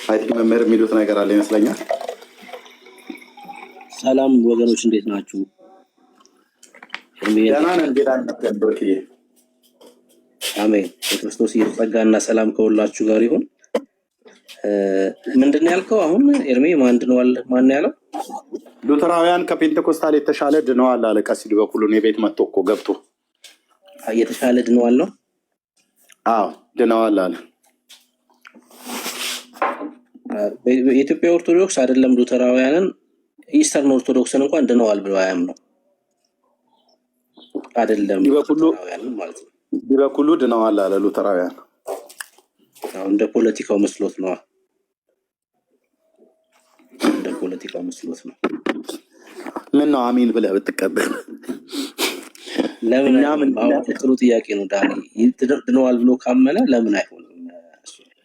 አይ ቲንክ መምህር የሚሉት ነገር አለ ይመስለኛል። ሰላም ወገኖች እንዴት ናችሁ? ደህና ነን። እንዴት አልነበረም ብርክዬ? አሜን። የክርስቶስ ጸጋና ሰላም ከሁላችሁ ጋር ይሁን። ምንድን ነው ያልከው አሁን ኤርሜ? ማን ድነዋል? ማን ያለው? ሉተራውያን ከፔንቴኮስታል የተሻለ ድነዋል አለ ቀሲስ በኩሉ። የቤት መጥቶ እኮ ገብቶ የተሻለ ድነዋል ነው? አዎ ድነዋል አለ። የኢትዮጵያ ኦርቶዶክስ አይደለም ሉተራውያንን ኢስተርን ኦርቶዶክስን እንኳን ድነዋል ብለው አያምኑ አይደለም ሉተራውያንን ማለት ነው። ዲበኩሉ ድነዋል አለ ሉተራውያን። እንደ ፖለቲካው መስሎት ነው። እንደ ፖለቲካው መስሎት ነው። ምን ነው አሚን ብለህ ብትቀበል ለምን? ጥሩ ጥያቄ ነው ዳኒ። ድነዋል ብሎ ካመነ ለምን አይሆንም?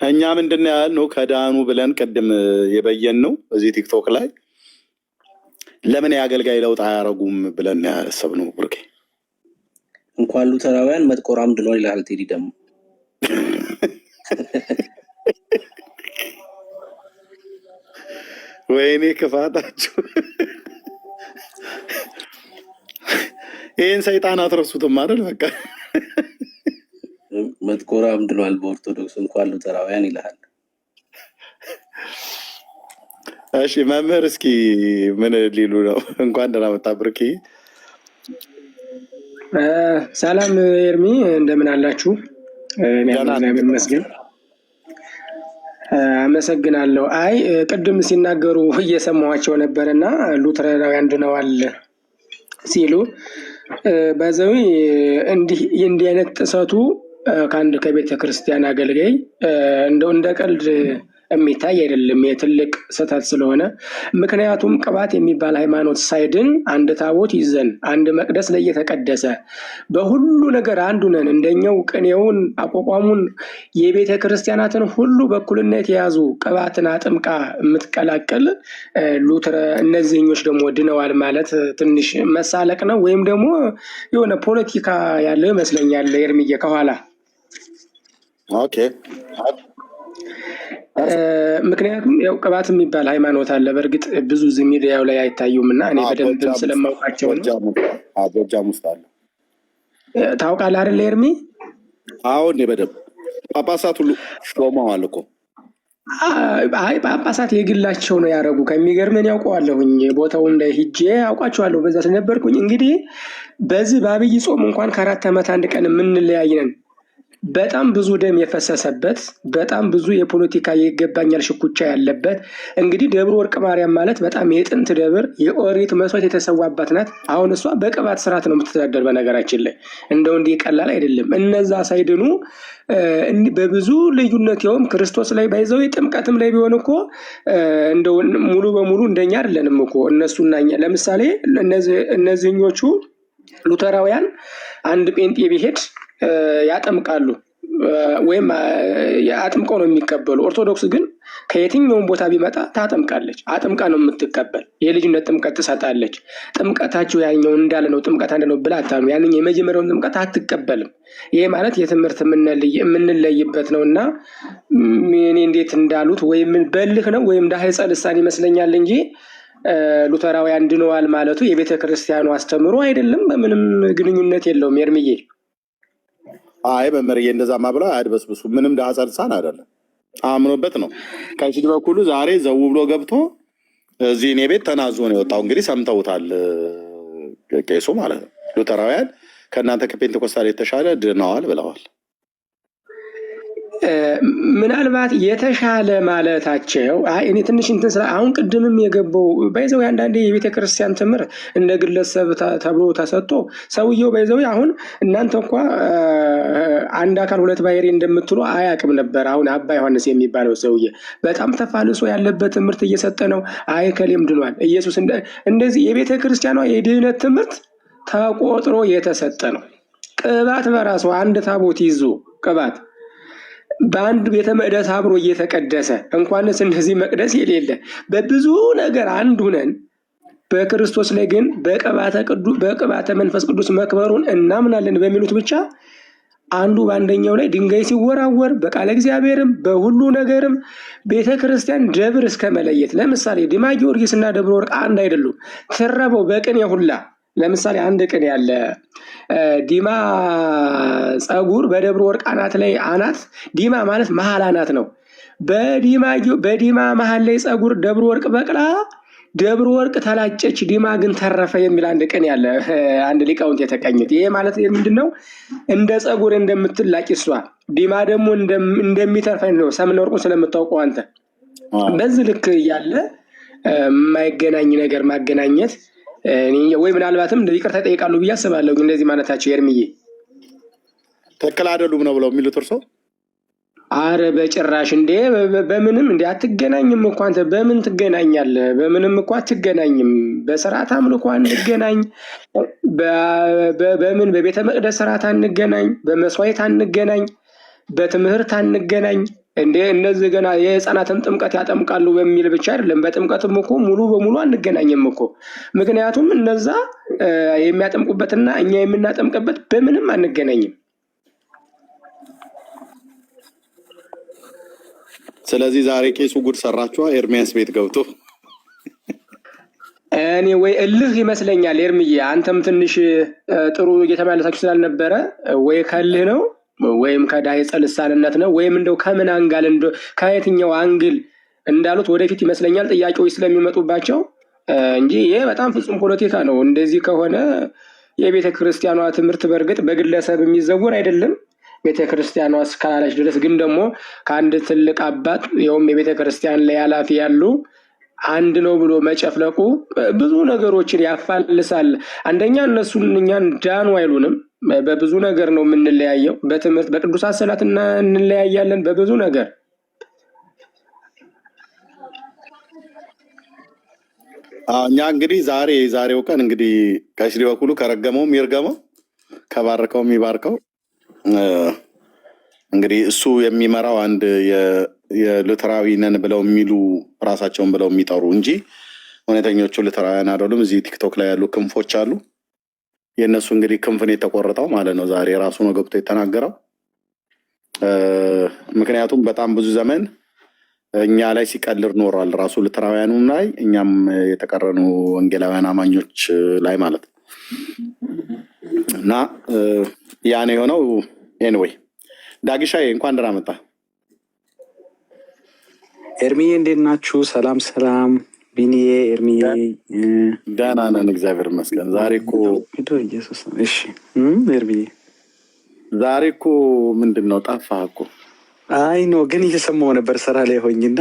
እኛ ምንድን ነው ያልነው? ከዳኑ ብለን ቅድም የበየን ነው እዚህ ቲክቶክ ላይ ለምን የአገልጋይ ለውጥ አያረጉም ብለን ያሰብነው። ብሩኬ እንኳን ሉተራውያን መጥቆራም ድኗል ይላል ቴዲ ደግሞ። ወይኔ ክፋታችሁ! ይህን ሰይጣን አትረሱትም አይደል? በቃ መጥቆራም ድኗል በኦርቶዶክስ እንኳን ሉተራውያን ይላል። እሺ መምህር እስኪ ምን ሊሉ ነው? እንኳን ደህና መጣ ብርኪ። ሰላም ኤርሚ፣ እንደምን አላችሁ? ይመስገን አመሰግናለሁ። አይ ቅድም ሲናገሩ እየሰማኋቸው ነበርና ሉተራውያን ድነዋል ሲሉ በዛው እንዲህ አይነት ጥሰቱ ከአንድ ከቤተ ክርስቲያን አገልጋይ እንደው እንደ ቀልድ የሚታይ አይደለም። የትልቅ ስህተት ስለሆነ ምክንያቱም ቅባት የሚባል ሃይማኖት ሳይድን አንድ ታቦት ይዘን አንድ መቅደስ ላይ የተቀደሰ በሁሉ ነገር አንዱ ነን። እንደኛው ቅኔውን አቋቋሙን የቤተ ክርስቲያናትን ሁሉ በኩልነት የያዙ ቅባትን አጥምቃ የምትቀላቀል ሉተር እነዚህኞች ደግሞ ድነዋል ማለት ትንሽ መሳለቅ ነው፣ ወይም ደግሞ የሆነ ፖለቲካ ያለው ይመስለኛል ኤርሚዬ ከኋላ። ኦኬ ምክንያቱም ያው ቅባት የሚባል ሃይማኖት አለ። በእርግጥ ብዙ እዚህ ሚዲያው ላይ አይታዩም እና እኔ በደንብ ስለማውቃቸው ነው። ጎጃም ውስጥ አለ። ታውቃለህ አይደል ኤርሚ? አሁን በደንብ ጳጳሳት ሁሉ ሾመዋል እኮ አይ ጳጳሳት የግላቸው ነው ያደረጉ። ከሚገርመን ያውቀዋለሁኝ ቦታውን ላይ ሂጄ አውቃቸዋለሁ። በዛ ስለነበርኩኝ እንግዲህ በዚህ በአብይ ጾም እንኳን ከ4 ዓመት አንድ ቀን የምንለያይ ነን። በጣም ብዙ ደም የፈሰሰበት በጣም ብዙ የፖለቲካ ይገባኛል ሽኩቻ ያለበት እንግዲህ ደብረ ወርቅ ማርያም ማለት በጣም የጥንት ደብር የኦሪት መስዋዕት የተሰዋባት ናት። አሁን እሷ በቅባት ስርዓት ነው የምትተዳደር። በነገራችን ላይ እንደው እንዲህ ቀላል አይደለም። እነዛ ሳይድኑ በብዙ ልዩነት ያውም ክርስቶስ ላይ ባይዘው ጥምቀትም ላይ ቢሆን እኮ እንደው ሙሉ በሙሉ እንደኛ አይደለንም እኮ እነሱና እኛ። ለምሳሌ እነዚህኞቹ ሉተራውያን አንድ ጴንጤ ቢሄድ ያጠምቃሉ ወይም አጥምቀው ነው የሚቀበሉ። ኦርቶዶክስ ግን ከየትኛውም ቦታ ቢመጣ ታጠምቃለች። አጥምቃ ነው የምትቀበል። የልጅነት ጥምቀት ትሰጣለች። ጥምቀታችሁ ያኛው እንዳለ ነው ጥምቀት አንድ ነው ብላ አታምኑ። ያንን የመጀመሪያውን ጥምቀት አትቀበልም። ይሄ ማለት የትምህርት የምንለይበት ነው እና እኔ እንዴት እንዳሉት ወይም በልህ ነው ወይም ዳህጸ ልሳን ይመስለኛል እንጂ ሉተራውያን ድነዋል ማለቱ የቤተ ክርስቲያኑ አስተምሮ አይደለም። በምንም ግንኙነት የለውም። ኤርምዬ አይ መምህርዬ እንደዛማ ብለው አያድበስብሱ። ምንም ዳህጸ ልሳን አይደለም፣ አምኖበት ነው። ከፊት በኩሉ ዛሬ ዘው ብሎ ገብቶ እዚህ እኔ ቤት ተናዞ ነው የወጣው። እንግዲህ ሰምተውታል ቄሱ ማለት ነው። ሉተራውያን ከእናንተ ከፔንቴኮስታል የተሻለ ድነዋል ብለዋል። ምናልባት የተሻለ ማለታቸው እኔ ትንሽ እንትን ስለ አሁን ቅድምም የገባው ባይዘው አንዳንዴ የቤተ ክርስቲያን ትምህርት እንደ ግለሰብ ተብሎ ተሰጥቶ ሰውየው ባይዘው አሁን እናንተ እንኳ አንድ አካል ሁለት ባሕርይ እንደምትሉ አያውቅም ነበር። አሁን አባ ዮሐንስ የሚባለው ሰውዬ በጣም ተፋልሶ ያለበት ትምህርት እየሰጠ ነው። ከሌም ድኗል ኢየሱስ እንደዚህ የቤተ ክርስቲያኗ የድህነት ትምህርት ተቆጥሮ የተሰጠ ነው። ቅባት በራሱ አንድ ታቦት ይዞ ቅባት በአንድ ቤተ መቅደስ አብሮ እየተቀደሰ እንኳንስ እንደዚህ መቅደስ የሌለ በብዙ ነገር አንድ ሁነን በክርስቶስ ላይ ግን በቅባተ መንፈስ ቅዱስ መክበሩን እናምናለን በሚሉት ብቻ አንዱ በአንደኛው ላይ ድንጋይ ሲወራወር በቃለ እግዚአብሔርም በሁሉ ነገርም ቤተ ክርስቲያን ደብር እስከ መለየት። ለምሳሌ ዲማ ጊዮርጊስ እና ደብረ ወርቅ አንድ አይደሉም። ትረበው በቅኔ ሁላ ለምሳሌ አንድ ቅኔ ያለ ዲማ ጸጉር በደብረ ወርቅ አናት ላይ አናት ዲማ ማለት መሀል አናት ነው። በዲማ መሀል ላይ ጸጉር ደብረ ወርቅ በቅላ ደብረ ወርቅ ተላጨች ዲማ ግን ተረፈ የሚል አንድ ቅኔ ያለ አንድ ሊቃውንት የተቀኙት። ይሄ ማለት ምንድነው? እንደ ጸጉር እንደምትላጭ እሷ ዲማ ደግሞ እንደሚተርፈኝ ነው። ሰምነ ወርቁን ስለምታውቀው አንተ በዚህ ልክ ያለ የማይገናኝ ነገር ማገናኘት ወይ ምናልባትም ይቅርታ ይጠይቃሉ ብዬ አስባለሁ። እንደዚህ ማለታቸው ኤርምዬ ትክክል አይደሉም ነው ብለው የሚሉት እርሶ? አረ በጭራሽ እንዴ! በምንም እንዴ አትገናኝም እኮ አንተ። በምን ትገናኛለህ? በምንም እኮ አትገናኝም። በስርዓት አምልኮ አንገናኝ፣ በምን በቤተ መቅደስ ስርዓት አንገናኝ፣ በመስዋዕት አንገናኝ፣ በትምህርት አንገናኝ። እንዴ እነዚህ ገና የህፃናትን ጥምቀት ያጠምቃሉ በሚል ብቻ አይደለም። በጥምቀትም እኮ ሙሉ በሙሉ አንገናኝም እኮ። ምክንያቱም እነዛ የሚያጠምቁበትና እኛ የምናጠምቅበት በምንም አንገናኝም። ስለዚህ ዛሬ ቄሱ ጉድ ሰራችኋ። ኤርሚያስ ቤት ገብቶ እኔ ወይ እልህ ይመስለኛል ኤርምዬ፣ አንተም ትንሽ ጥሩ እየተመለሳችሁ ስላልነበረ ወይ ከልህ ነው ወይም ከዳህጸ ልሳንነት ነው ወይም እንደው ከምን አንጋል ከየትኛው አንግል እንዳሉት ወደፊት ይመስለኛል ጥያቄዎች ስለሚመጡባቸው እንጂ ይሄ በጣም ፍጹም ፖለቲካ ነው። እንደዚህ ከሆነ የቤተ ክርስቲያኗ ትምህርት በእርግጥ በግለሰብ የሚዘውር አይደለም። ቤተ ክርስቲያኗ እስካላለች ድረስ ግን ደግሞ ከአንድ ትልቅ አባት ይኸውም የቤተ ክርስቲያን ላይ ኃላፊ ያሉ አንድ ነው ብሎ መጨፍለቁ ብዙ ነገሮችን ያፋልሳል። አንደኛ እነሱን እኛን ዳኑ አይሉንም። በብዙ ነገር ነው የምንለያየው። በትምህርት በቅዱሳት ሰላት እንለያያለን በብዙ ነገር። እኛ እንግዲህ ዛሬው ቀን እንግዲህ ከሽሪ በኩሉ ከረገመውም ይርገመው ከባረከውም ይባርከው። እንግዲህ እሱ የሚመራው አንድ የሉተራዊ ነን ብለው የሚሉ ራሳቸውን ብለው የሚጠሩ እንጂ እውነተኞቹ ሉተራውያን አይደሉም። እዚህ ቲክቶክ ላይ ያሉ ክንፎች አሉ። የእነሱ እንግዲህ ክንፍን የተቆረጠው ማለት ነው። ዛሬ ራሱ ነው ገብቶ የተናገረው። ምክንያቱም በጣም ብዙ ዘመን እኛ ላይ ሲቀልር ኖሯል። ራሱ ሉተራውያኑም ላይ እኛም የተቀረኑ ወንጌላውያን አማኞች ላይ ማለት ነው። እና ያ ነው የሆነው። ኤንዌይ ዳግሻዬ እንኳን ደህና መጣ። ኤርሚዬ እንዴት ናችሁ? ሰላም ሰላም። ቢኒዬ ኤርሚዬ ደህና ነን፣ እግዚአብሔር ይመስገን። ዛሬ እኮ ኢየሱስ። እሺ ኤርሚዬ ዛሬ እኮ ምንድን ነው ጠፋህ እኮ? አይ ኖ ግን እየሰማሁ ነበር ስራ ላይ ሆኝና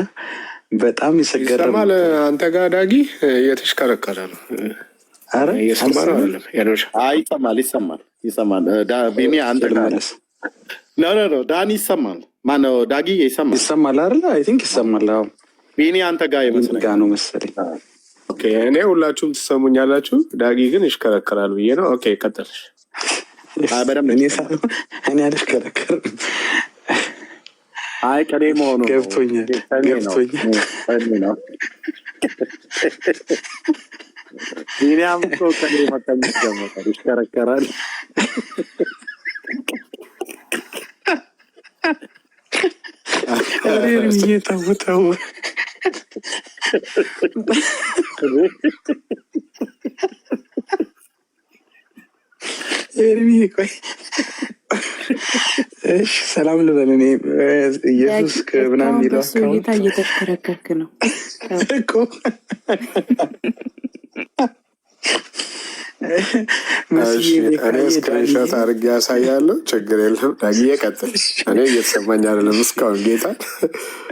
በጣም ይሰገረም። ይሰማል። አንተ ጋር ዳጊ እየተሽከረከረ ነው። አረ እየሰማ ነው አይደለም? ያኖሽ ይሰማል። ቢኒ አንተ ጋር ኖ ዳኒ ይሰማል። ማነው ዳጊ ይሰማል አይደል? አይ ቲንክ ይሰማል። አዎ ቢኒ አንተ ጋር ይመስለኛል ነው መሰለኝ። ኦኬ እኔ ሁላችሁም ትሰሙኛላችሁ። ዳጊ ግን ይሽከረከራል ብዬ ነው። ኦኬ ቀጥልሽ። እኔ አልሽከረከርም። አይ ቀኔ መሆኑ ገብቶኛል። ቢኒያም እኮ ቀኔ መቀመጥ ጀመረ፣ ይሽከረከራል። ተው ኤርሚዬ ቆይ እሺ ሰላም ልበል። እኔ ኢየሱስ ምናምን የሚለው ጌታ እየተከረከርክ ነው እኮ ስክሪንሾት አድርጌ ያሳያለሁ። ችግር የለም ዳጊዬ ቀጥል። እኔ እየተሰማኝ አይደለም እስካሁን ጌታ።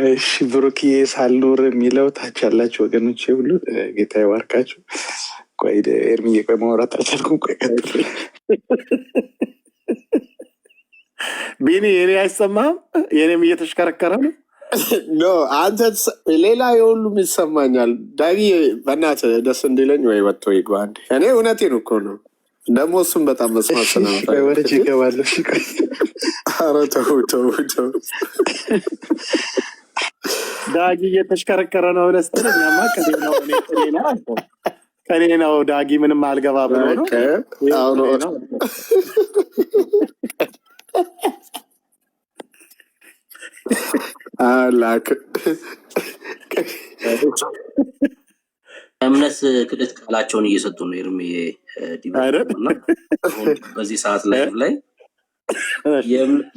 እሺ ብሩክዬ ሳልኖር የሚለው ታች ያላችሁ ወገኖቼ ሁሉ ጌታ ይባርካችሁ። ቆይ ኤርሚዬ ቆይ ማውራት አልቻልኩም። ቆይ ቀጥል ቢኒ። የኔ አይሰማም? የኔም እየተሽከረከረ ነው። ኖ አንተ ሌላ የሁሉም ይሰማኛል። ዳጊ በእናትህ ደስ እንዲለኝ ወይ ወጥቶ ይግባ እንዴ። እኔ እውነቴን እኮ ነው። ደግሞ እሱም በጣም መስማት ስለምፈልግ ወደጅ ይገባለሁ። ኧረ ተው ዳጊ እየተሽከረከረ ነው ብለህ ስትል እኛማ ከኔ ነው ዳጊ ምንም አልገባ ብሎ ነው። አላክ እምነት ክደት ቃላቸውን እየሰጡ ነው። ኤርሚዬ ዲባና በዚህ ሰዓት ላይ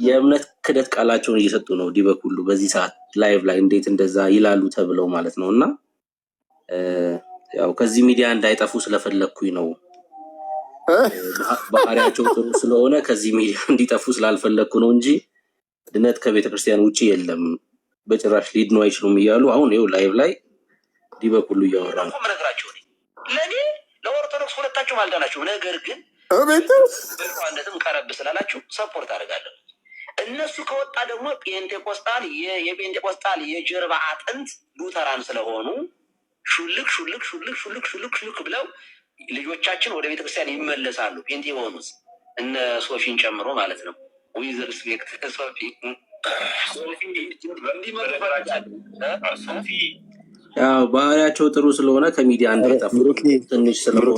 የእምነት ክደት ቃላቸውን እየሰጡ ነው። ዲበክ ሁሉ በዚህ ሰዓት ላይቭ ላይ እንዴት እንደዛ ይላሉ ተብለው ማለት ነው። እና ያው ከዚህ ሚዲያ እንዳይጠፉ ስለፈለግኩኝ ነው። ባህሪያቸው ጥሩ ስለሆነ ከዚህ ሚዲያ እንዲጠፉ ስላልፈለግኩ ነው እንጂ ድነት ከቤተ ክርስቲያን ውጭ የለም፣ በጭራሽ ሊድኑ አይችሉም እያሉ አሁን ይኸው ላይቭ ላይ ዲበክ ሁሉ እያወራ ነው። ለእኔ ለኦርቶዶክስ ሁለታችሁም አልዳናችሁም። ነገር ግን በእንኳነትም ቀረብ ስላላችሁ ሰፖርት አደርጋለሁ። እነሱ ከወጣ ደግሞ ጴንጤቆስጣል የጴንጤቆስጣል የጀርባ አጥንት ሉተራን ስለሆኑ ሹልክ ብለው ልጆቻችን ወደ ቤተክርስቲያን ይመለሳሉ። ጴንጤ የሆኑት እነ ሶፊን ጨምሮ ማለት ነው። ዊዝ ሪስፔክት ሶፊ ያው ባህሪያቸው ጥሩ ስለሆነ ከሚዲያ እንዳይጠፉ ትንሽ ስለሆነ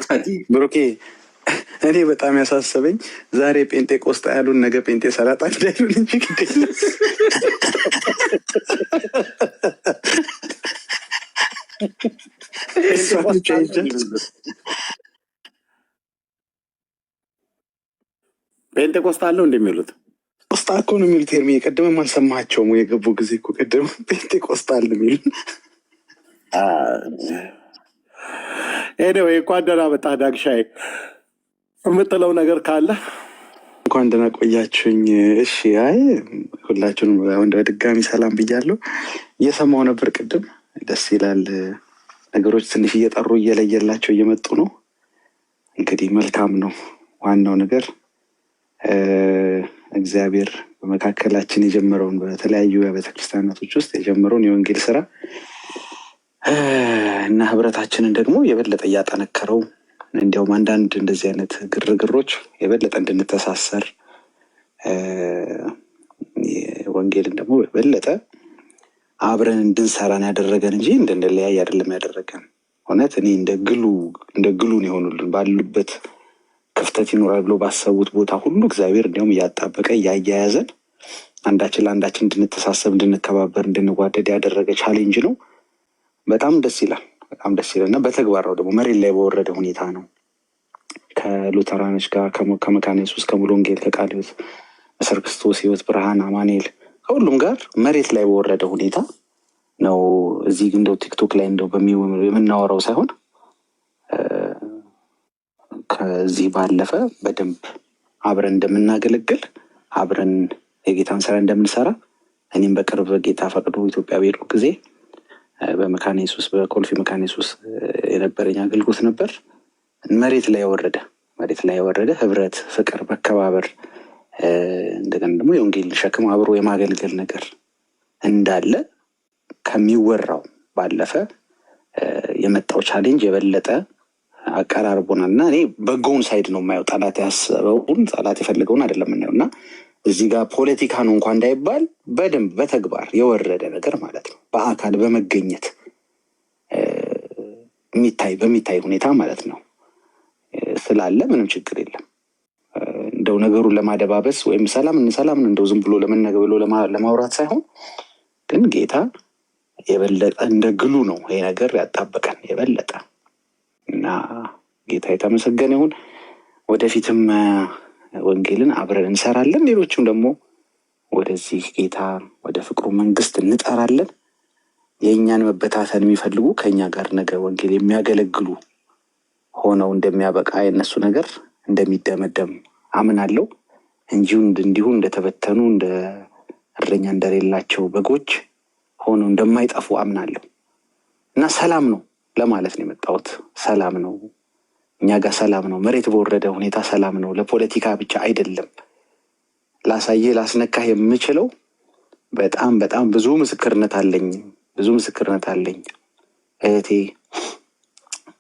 እንጂ ብሩኬ እኔ በጣም ያሳሰበኝ ዛሬ ጴንጤቆስጣ ያሉን ነገ ጴንጤ ሰላጣ እንዳይሉን እንጂ ግዴለ ጴንጤቆስጣ አለው እንደሚሉት ቆስጣ እኮ ነው የሚሉት። ኤርሚ ቀደም አልሰማቸውም? የገቡ ጊዜ እኮ ቀደም ጴንጤቆስጣ አለ የሚሉ ኤኒዌይ እንኳን ደህና መጣህ ዳግሻይ። የምጥለው ነገር ካለ እንኳን ደህና ቆያችሁኝ። እሺ አይ ሁላችሁንም በድጋሚ ሰላም ብያለሁ። እየሰማሁ ነበር ቅድም። ደስ ይላል። ነገሮች ትንሽ እየጠሩ እየለየላቸው እየመጡ ነው። እንግዲህ መልካም ነው። ዋናው ነገር እግዚአብሔር በመካከላችን የጀመረውን በተለያዩ ቤተክርስቲያናቶች ውስጥ የጀመረውን የወንጌል ስራ እና ህብረታችንን ደግሞ የበለጠ እያጠነከረው፣ እንዲያውም አንዳንድ እንደዚህ አይነት ግርግሮች የበለጠ እንድንተሳሰር ወንጌልን ደግሞ የበለጠ አብረን እንድንሰራን ያደረገን እንጂ እንድንለያይ አይደለም ያደረገን። እውነት እኔ እንደ ግሉን የሆኑልን ባሉበት ክፍተት ይኖራል ብሎ ባሰቡት ቦታ ሁሉ እግዚአብሔር እንዲያውም እያጣበቀ እያያያዘን አንዳችን ለአንዳችን እንድንተሳሰብ፣ እንድንከባበር፣ እንድንዋደድ ያደረገ ቻሌንጅ ነው። በጣም ደስ ይላል። በጣም ደስ ይላል እና በተግባራው ደግሞ መሬት ላይ በወረደ ሁኔታ ነው። ከሉተራኖች ጋር ከመካነ ኢየሱስ፣ ከሙሉ ወንጌል፣ ከቃለ ሕይወት፣ መሰረ ክርስቶስ፣ ሕይወት፣ ብርሃን፣ አማኑኤል፣ ከሁሉም ጋር መሬት ላይ በወረደ ሁኔታ ነው። እዚህ እንደው ቲክቶክ ላይ እንደው የምናወራው ሳይሆን ከዚህ ባለፈ በደንብ አብረን እንደምናገለግል አብረን የጌታን ስራ እንደምንሰራ እኔም በቅርብ ጌታ ፈቅዶ ኢትዮጵያ በሄድኩ ጊዜ በመካነ ኢየሱስ በኮልፌ መካነ ኢየሱስ የነበረኝ አገልግሎት ነበር። መሬት ላይ የወረደ ህብረት፣ ፍቅር፣ መከባበር እንደገና ደግሞ የወንጌል ሸክም አብሮ የማገልገል ነገር እንዳለ ከሚወራው ባለፈ የመጣው ቻሌንጅ የበለጠ አቀራርቦናል እና እኔ በጎውን ሳይድ ነው የማየው። ጠላት ያሰበውን ጠላት የፈለገውን አይደለም የምናየው እና እዚህ ጋር ፖለቲካ ነው እንኳን እንዳይባል በደንብ በተግባር የወረደ ነገር ማለት ነው። በአካል በመገኘት በሚታይ ሁኔታ ማለት ነው ስላለ ምንም ችግር የለም። እንደው ነገሩን ለማደባበስ ወይም ሰላምን እንደው ዝም ብሎ ለመናገር ብሎ ለማውራት ሳይሆን ግን ጌታ የበለጠ እንደ ግሉ ነው ይሄ ነገር ያጣበቀን የበለጠ እና ጌታ የተመሰገነ ይሁን። ወደፊትም ወንጌልን አብረን እንሰራለን። ሌሎችም ደግሞ ወደዚህ ጌታ ወደ ፍቅሩ መንግስት እንጠራለን። የእኛን መበታተን የሚፈልጉ ከእኛ ጋር ነገ ወንጌል የሚያገለግሉ ሆነው እንደሚያበቃ የእነሱ ነገር እንደሚደመደም አምናለሁ እንጂ እንዲሁ እንደተበተኑ እንደ እረኛ እንደሌላቸው በጎች ሆነው እንደማይጠፉ አምናለሁ እና ሰላም ነው ለማለት ነው የመጣሁት። ሰላም ነው፣ እኛ ጋር ሰላም ነው። መሬት በወረደ ሁኔታ ሰላም ነው። ለፖለቲካ ብቻ አይደለም። ላስነካህ የምችለው በጣም ብዙ ምስክርነት አለኝ እህቴ።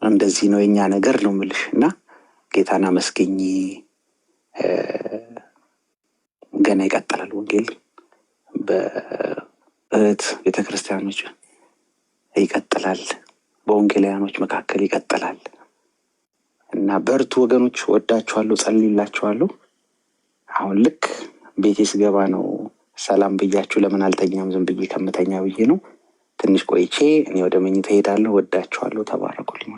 እንደዚህ ነው የኛ ነገር ነው የምልሽ እና ጌታን አመስገኝ። ገና ይቀጥላል ወንጌል በእህት ቤተክርስቲያኖች ይቀጥላል፣ በወንጌላውያኖች መካከል ይቀጥላል እና በርቱ ወገኖች። ወዳችኋለሁ፣ ጸልይላችኋለሁ። አሁን ልክ ቤቴ ስገባ ነው ሰላም ብያችሁ ለምን አልተኛም ዝም ብዬ ከምተኛ ብዬ ነው። ትንሽ ቆይቼ እኔ ወደ መኝታ ሄዳለሁ። ወዳችኋለሁ። ተባረኩልኝ።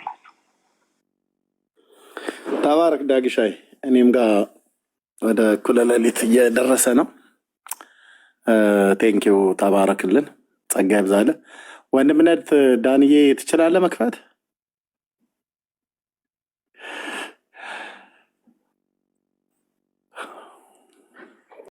ተባረክ ዳግሻይ። እኔም ጋር ወደ እኩለ ሌሊት እየደረሰ ነው። ቴንኪው። ተባረክልን፣ ጸጋ ይብዛልህ። ወንድምነት ዳንዬ ትችላለህ መክፈት?